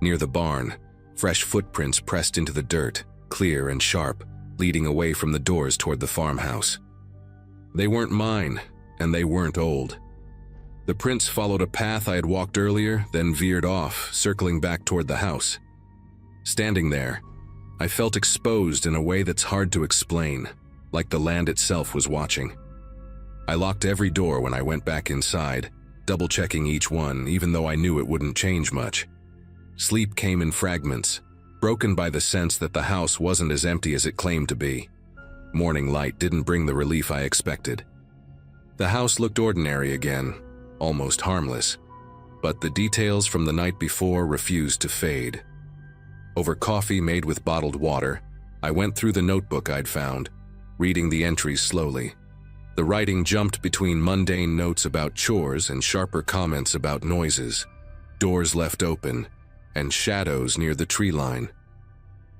S1: Near the barn, fresh footprints pressed into the dirt, clear and sharp, leading away from the doors toward the farmhouse. They weren't mine, and they weren't old. The prints followed a path I had walked earlier, then veered off, circling back toward the house. Standing there, I felt exposed in a way that's hard to explain, like the land itself was watching. I locked every door when I went back inside, double-checking each one, even though I knew it wouldn't change much. Sleep came in fragments, broken by the sense that the house wasn't as empty as it claimed to be. Morning light didn't bring the relief I expected. The house looked ordinary again, almost harmless, but the details from the night before refused to fade. Over coffee made with bottled water, I went through the notebook I'd found, reading the entries slowly. The writing jumped between mundane notes about chores and sharper comments about noises, doors left open, and shadows near the tree line.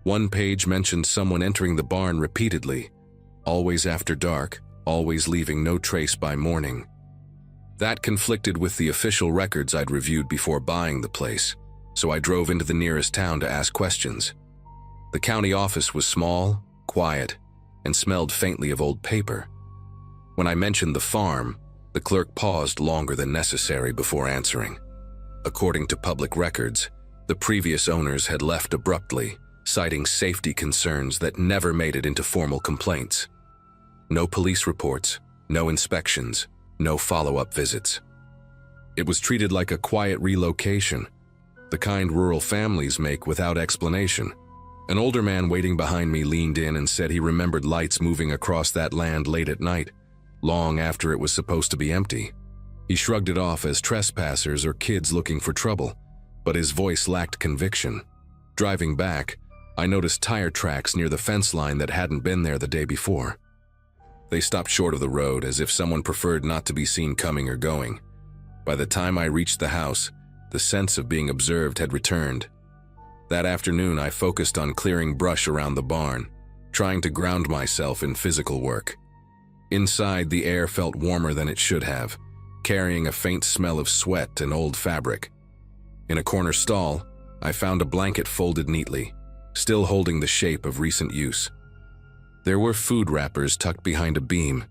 S1: One page mentioned someone entering the barn repeatedly, always after dark, always leaving no trace by morning. That conflicted with the official records I'd reviewed before buying the place, so I drove into the nearest town to ask questions. The county office was small, quiet, and smelled faintly of old paper. When I mentioned the farm, the clerk paused longer than necessary before answering. According to public records, the previous owners had left abruptly, citing safety concerns that never made it into formal complaints. No police reports, no inspections, no follow-up visits. It was treated like a quiet relocation, the kind rural families make without explanation. An older man waiting behind me leaned in and said he remembered lights moving across that land late at night, long after it was supposed to be empty. He shrugged it off as trespassers or kids looking for trouble, but his voice lacked conviction. Driving back, I noticed tire tracks near the fence line that hadn't been there the day before. They stopped short of the road as if someone preferred not to be seen coming or going. By the time I reached the house, the sense of being observed had returned. That afternoon, I focused on clearing brush around the barn, trying to ground myself in physical work. Inside, the air felt warmer than it should have, carrying a faint smell of sweat and old fabric. In a corner stall, I found a blanket folded neatly, still holding the shape of recent use. There were food wrappers tucked behind a beam,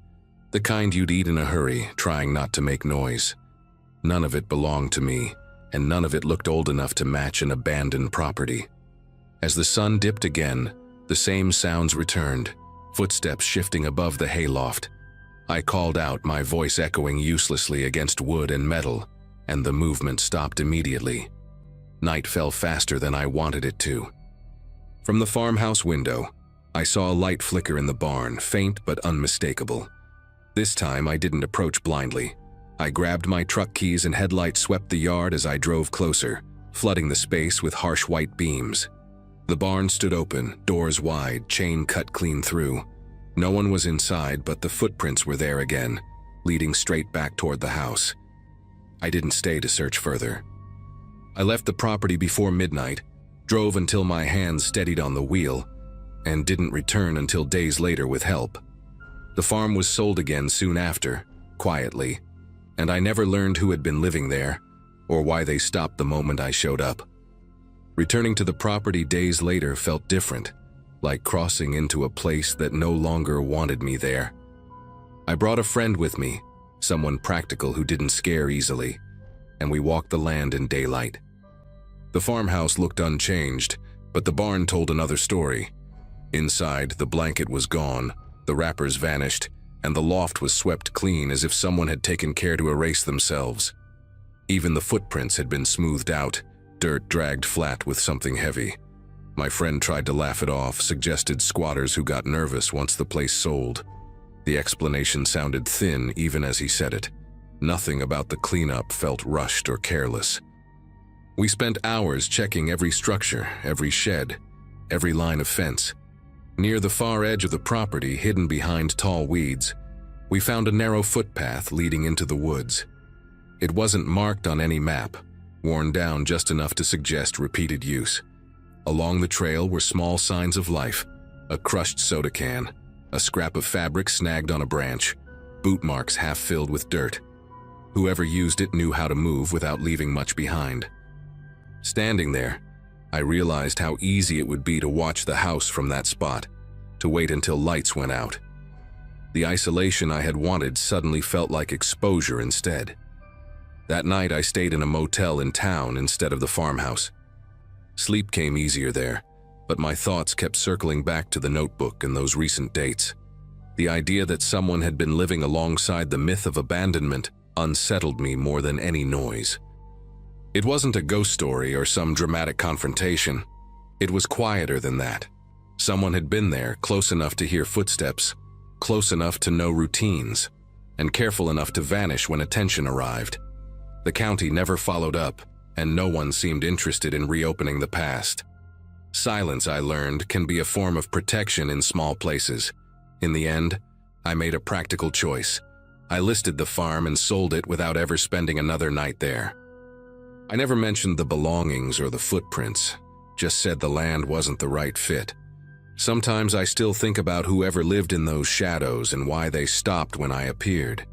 S1: the kind you'd eat in a hurry, trying not to make noise. None of it belonged to me, and none of it looked old enough to match an abandoned property. As the sun dipped again, the same sounds returned, footsteps shifting above the hayloft. I called out, my voice echoing uselessly against wood and metal, and the movement stopped immediately. Night fell faster than I wanted it to. From the farmhouse window, I saw a light flicker in the barn, faint but unmistakable. This time I didn't approach blindly. I grabbed my truck keys and headlights swept the yard as I drove closer, flooding the space with harsh white beams. The barn stood open, doors wide, chain cut clean through. No one was inside, but the footprints were there again, leading straight back toward the house. I didn't stay to search further. I left the property before midnight, drove until my hands steadied on the wheel, and didn't return until days later with help. The farm was sold again soon after, quietly, and I never learned who had been living there or why they stopped the moment I showed up. Returning to the property days later felt different, like crossing into a place that no longer wanted me there. I brought a friend with me, someone practical who didn't scare easily, and we walked the land in daylight. The farmhouse looked unchanged, but the barn told another story. Inside, the blanket was gone, the wrappers vanished, and the loft was swept clean as if someone had taken care to erase themselves. Even the footprints had been smoothed out, dirt dragged flat with something heavy. My friend tried to laugh it off, suggested squatters who got nervous once the place sold. The explanation sounded thin even as he said it. Nothing about the cleanup felt rushed or careless. We spent hours checking every structure, every shed, every line of fence. Near the far edge of the property, hidden behind tall weeds, we found a narrow footpath leading into the woods. It wasn't marked on any map, worn down just enough to suggest repeated use. Along the trail were small signs of life: a crushed soda can, a scrap of fabric snagged on a branch, boot marks half filled with dirt. Whoever used it knew how to move without leaving much behind. Standing there, I realized how easy it would be to watch the house from that spot, to wait until lights went out. The isolation I had wanted suddenly felt like exposure instead. That night I stayed in a motel in town instead of the farmhouse. Sleep came easier there, but my thoughts kept circling back to the notebook and those recent dates. The idea that someone had been living alongside the myth of abandonment unsettled me more than any noise. It wasn't a ghost story or some dramatic confrontation. It was quieter than that. Someone had been there, close enough to hear footsteps, close enough to know routines, and careful enough to vanish when attention arrived. The county never followed up, and no one seemed interested in reopening the past. Silence, I learned, can be a form of protection in small places. In the end, I made a practical choice. I listed the farm and sold it without ever spending another night there. I never mentioned the belongings or the footprints, just said the land wasn't the right fit. Sometimes I still think about whoever lived in those shadows and why they stopped when I appeared.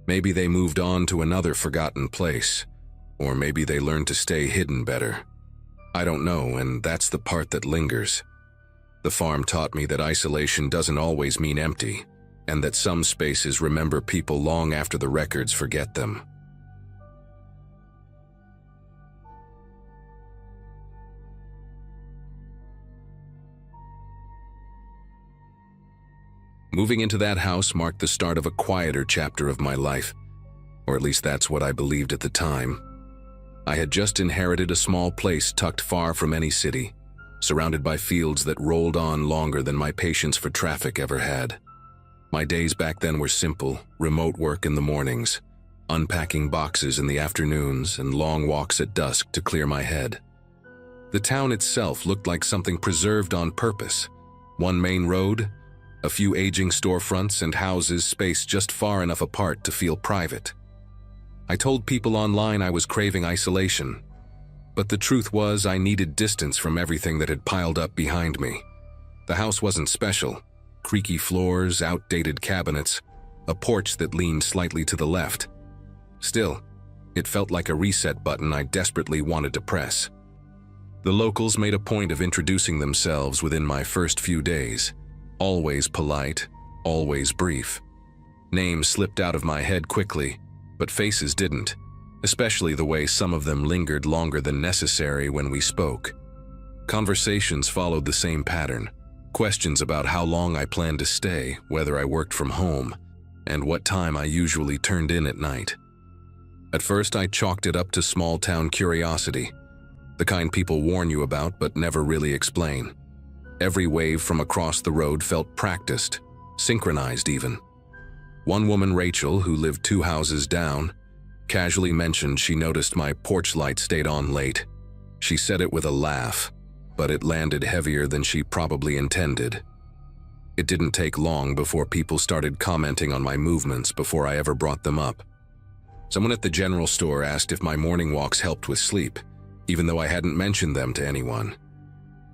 S1: Maybe they moved on to another forgotten place, or maybe they learned to stay hidden better. I don't know, and that's the part that lingers. The farm taught me that isolation doesn't always mean empty, and that some spaces remember people long after the records forget them. Moving into that house marked the start of a quieter chapter of my life, or at least that's what I believed at the time. I had just inherited a small place tucked far from any city, surrounded by fields that rolled on longer than my patience for traffic ever had. My days back then were simple: remote work in the mornings, unpacking boxes in the afternoons, and long walks at dusk to clear my head. The town itself looked like something preserved on purpose. One main road, a few aging storefronts and houses spaced just far enough apart to feel private. I told people online I was craving isolation, but the truth was I needed distance from everything that had piled up behind me. The house wasn't special: creaky floors, outdated cabinets, a porch that leaned slightly to the left. Still, it felt like a reset button I desperately wanted to press. The locals made a point of introducing themselves within my first few days. Always polite, always brief. Names slipped out of my head quickly, but faces didn't, especially the way some of them lingered longer than necessary when we spoke. Conversations followed the same pattern: questions about how long I planned to stay, whether I worked from home, and what time I usually turned in at night. At first, I chalked it up to small-town curiosity, the kind people warn you about but never really explain. Every wave from across the road felt practiced, synchronized even. One woman, Rachel, who lived 2 houses down, casually mentioned she noticed my porch light stayed on late. She said it with a laugh, but it landed heavier than she probably intended. It didn't take long before people started commenting on my movements before I ever brought them up. Someone at the general store asked if my morning walks helped with sleep, even though I hadn't mentioned them to anyone.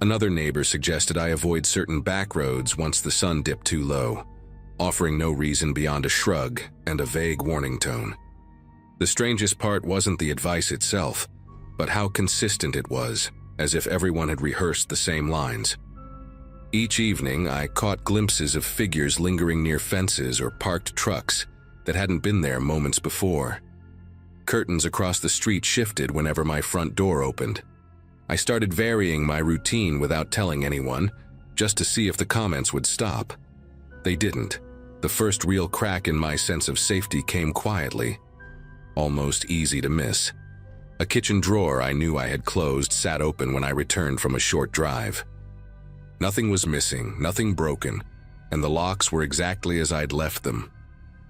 S1: Another neighbor suggested I avoid certain back roads once the sun dipped too low, offering no reason beyond a shrug and a vague warning tone. The strangest part wasn't the advice itself, but how consistent it was, as if everyone had rehearsed the same lines. Each evening, I caught glimpses of figures lingering near fences or parked trucks that hadn't been there moments before. Curtains across the street shifted whenever my front door opened. I started varying my routine without telling anyone, just to see if the comments would stop. They didn't. The first real crack in my sense of safety came quietly, almost easy to miss. A kitchen drawer I knew I had closed sat open when I returned from a short drive. Nothing was missing, nothing broken, and the locks were exactly as I'd left them.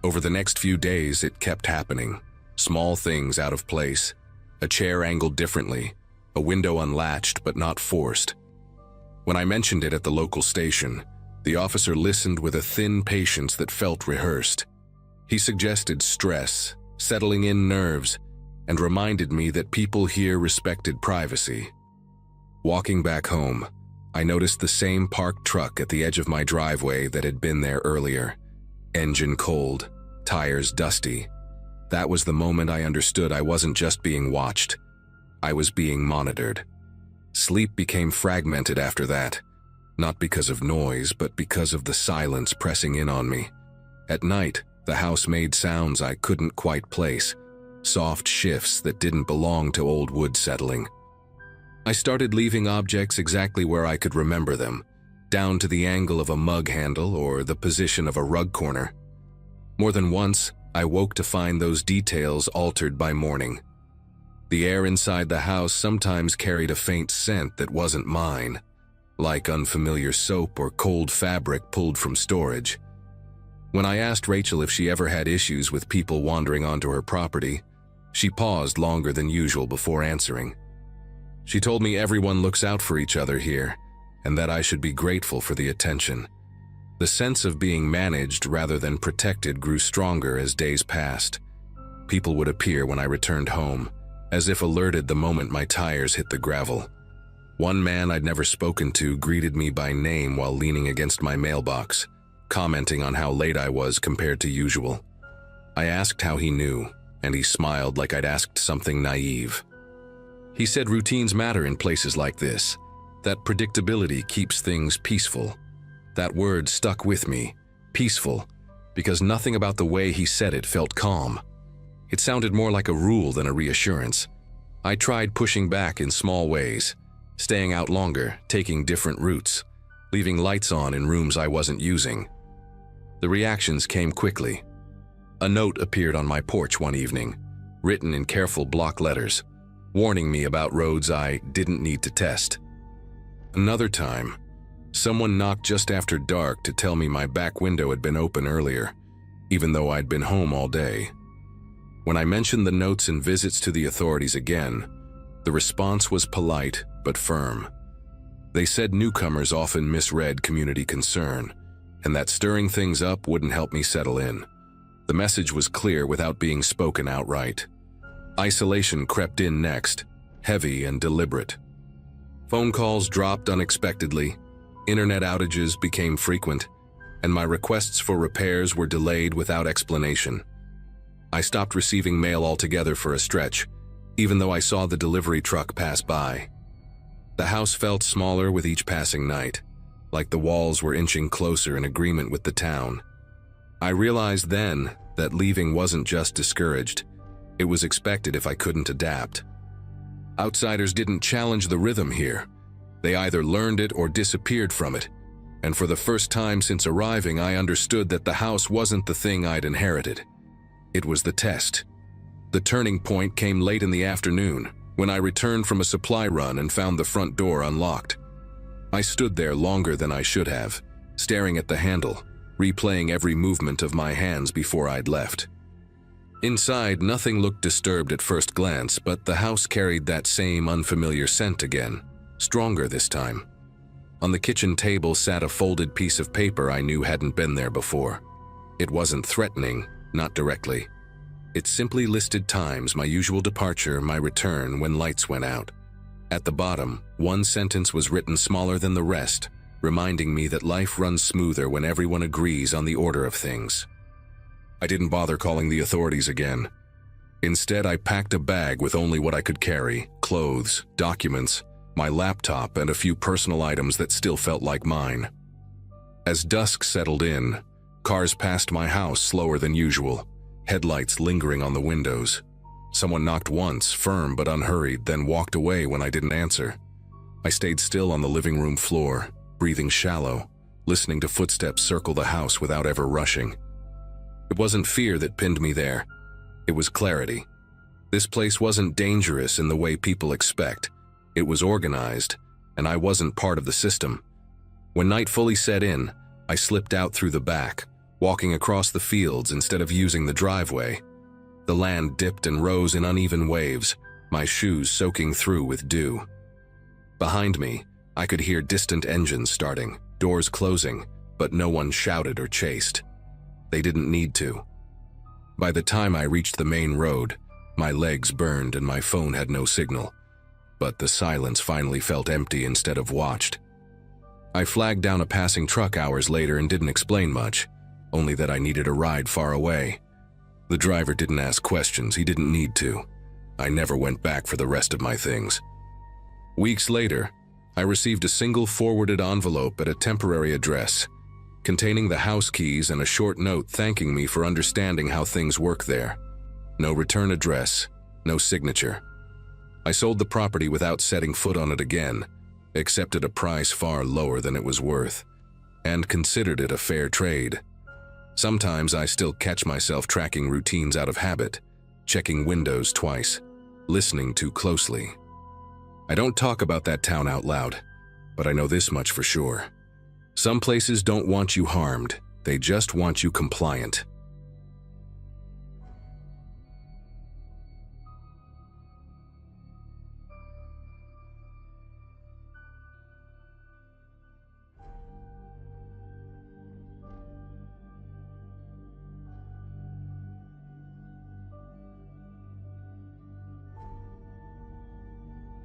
S1: Over the next few days, it kept happening. Small things out of place, a chair angled differently, a window unlatched but not forced. When I mentioned it at the local station, the officer listened with a thin patience that felt rehearsed. He suggested stress, settling in nerves, and reminded me that people here respected privacy. Walking back home, I noticed the same parked truck at the edge of my driveway that had been there earlier. Engine cold, tires dusty. That was the moment I understood I wasn't just being watched. I was being monitored. Sleep became fragmented after that, not because of noise, but because of the silence pressing in on me. At night, the house made sounds I couldn't quite place, soft shifts that didn't belong to old wood settling. I started leaving objects exactly where I could remember them, down to the angle of a mug handle or the position of a rug corner. More than once, I woke to find those details altered by morning. The air inside the house sometimes carried a faint scent that wasn't mine, like unfamiliar soap or cold fabric pulled from storage. When I asked Rachel if she ever had issues with people wandering onto her property, she paused longer than usual before answering. She told me everyone looks out for each other here, and that I should be grateful for the attention. The sense of being managed rather than protected grew stronger as days passed. People would appear when I returned home, as if alerted the moment my tires hit the gravel. One man I'd never spoken to greeted me by name while leaning against my mailbox, commenting on how late I was compared to usual. I asked how he knew, and he smiled like I'd asked something naive. He said routines matter in places like this, that predictability keeps things peaceful. That word stuck with me, peaceful, because nothing about the way he said it felt calm. It sounded more like a rule than a reassurance. I tried pushing back in small ways, staying out longer, taking different routes, leaving lights on in rooms I wasn't using. The reactions came quickly. A note appeared on my porch one evening, written in careful block letters, warning me about roads I didn't need to test. Another time, someone knocked just after dark to tell me my back window had been open earlier, even though I'd been home all day. When I mentioned the notes and visits to the authorities again, the response was polite but firm. They said newcomers often misread community concern, and that stirring things up wouldn't help me settle in. The message was clear without being spoken outright. Isolation crept in next, heavy and deliberate. Phone calls dropped unexpectedly, internet outages became frequent, and my requests for repairs were delayed without explanation. I stopped receiving mail altogether for a stretch, even though I saw the delivery truck pass by. The house felt smaller with each passing night, like the walls were inching closer in agreement with the town. I realized then that leaving wasn't just discouraged, it was expected if I couldn't adapt. Outsiders didn't challenge the rhythm here. They either learned it or disappeared from it, and for the first time since arriving, I understood that the house wasn't the thing I'd inherited. It was the test. The turning point came late in the afternoon, when I returned from a supply run and found the front door unlocked. I stood there longer than I should have, staring at the handle, replaying every movement of my hands before I'd left. Inside, nothing looked disturbed at first glance, but the house carried that same unfamiliar scent again, stronger this time. On the kitchen table sat a folded piece of paper I knew hadn't been there before. It wasn't threatening, not directly. It simply listed times, my usual departure, my return when lights went out. At the bottom, one sentence was written smaller than the rest, reminding me that life runs smoother when everyone agrees on the order of things. I didn't bother calling the authorities again. Instead, I packed a bag with only what I could carry: clothes, documents, my laptop, and a few personal items that still felt like mine. As dusk settled in, cars passed my house slower than usual, headlights lingering on the windows. Someone knocked once, firm but unhurried, then walked away when I didn't answer. I stayed still on the living room floor, breathing shallow, listening to footsteps circle the house without ever rushing. It wasn't fear that pinned me there. It was clarity. This place wasn't dangerous in the way people expect. It was organized, and I wasn't part of the system. When night fully set in, I slipped out through the back, walking across the fields instead of using the driveway. The land dipped and rose in uneven waves, my shoes soaking through with dew. Behind me, I could hear distant engines starting, doors closing, but no one shouted or chased. They didn't need to. By the time I reached the main road, my legs burned and my phone had no signal, but the silence finally felt empty instead of watched. I flagged down a passing truck hours later and didn't explain much, only that I needed a ride far away. The driver didn't ask questions, he didn't need to. I never went back for the rest of my things. Weeks later, I received a single forwarded envelope at a temporary address, containing the house keys and a short note thanking me for understanding how things work there. No return address, no signature. I sold the property without setting foot on it again, accepted a price far lower than it was worth, and considered it a fair trade. Sometimes I still catch myself tracking routines out of habit, checking windows twice, listening too closely. I don't talk about that town out loud, but I know this much for sure. Some places don't want you harmed, they just want you compliant.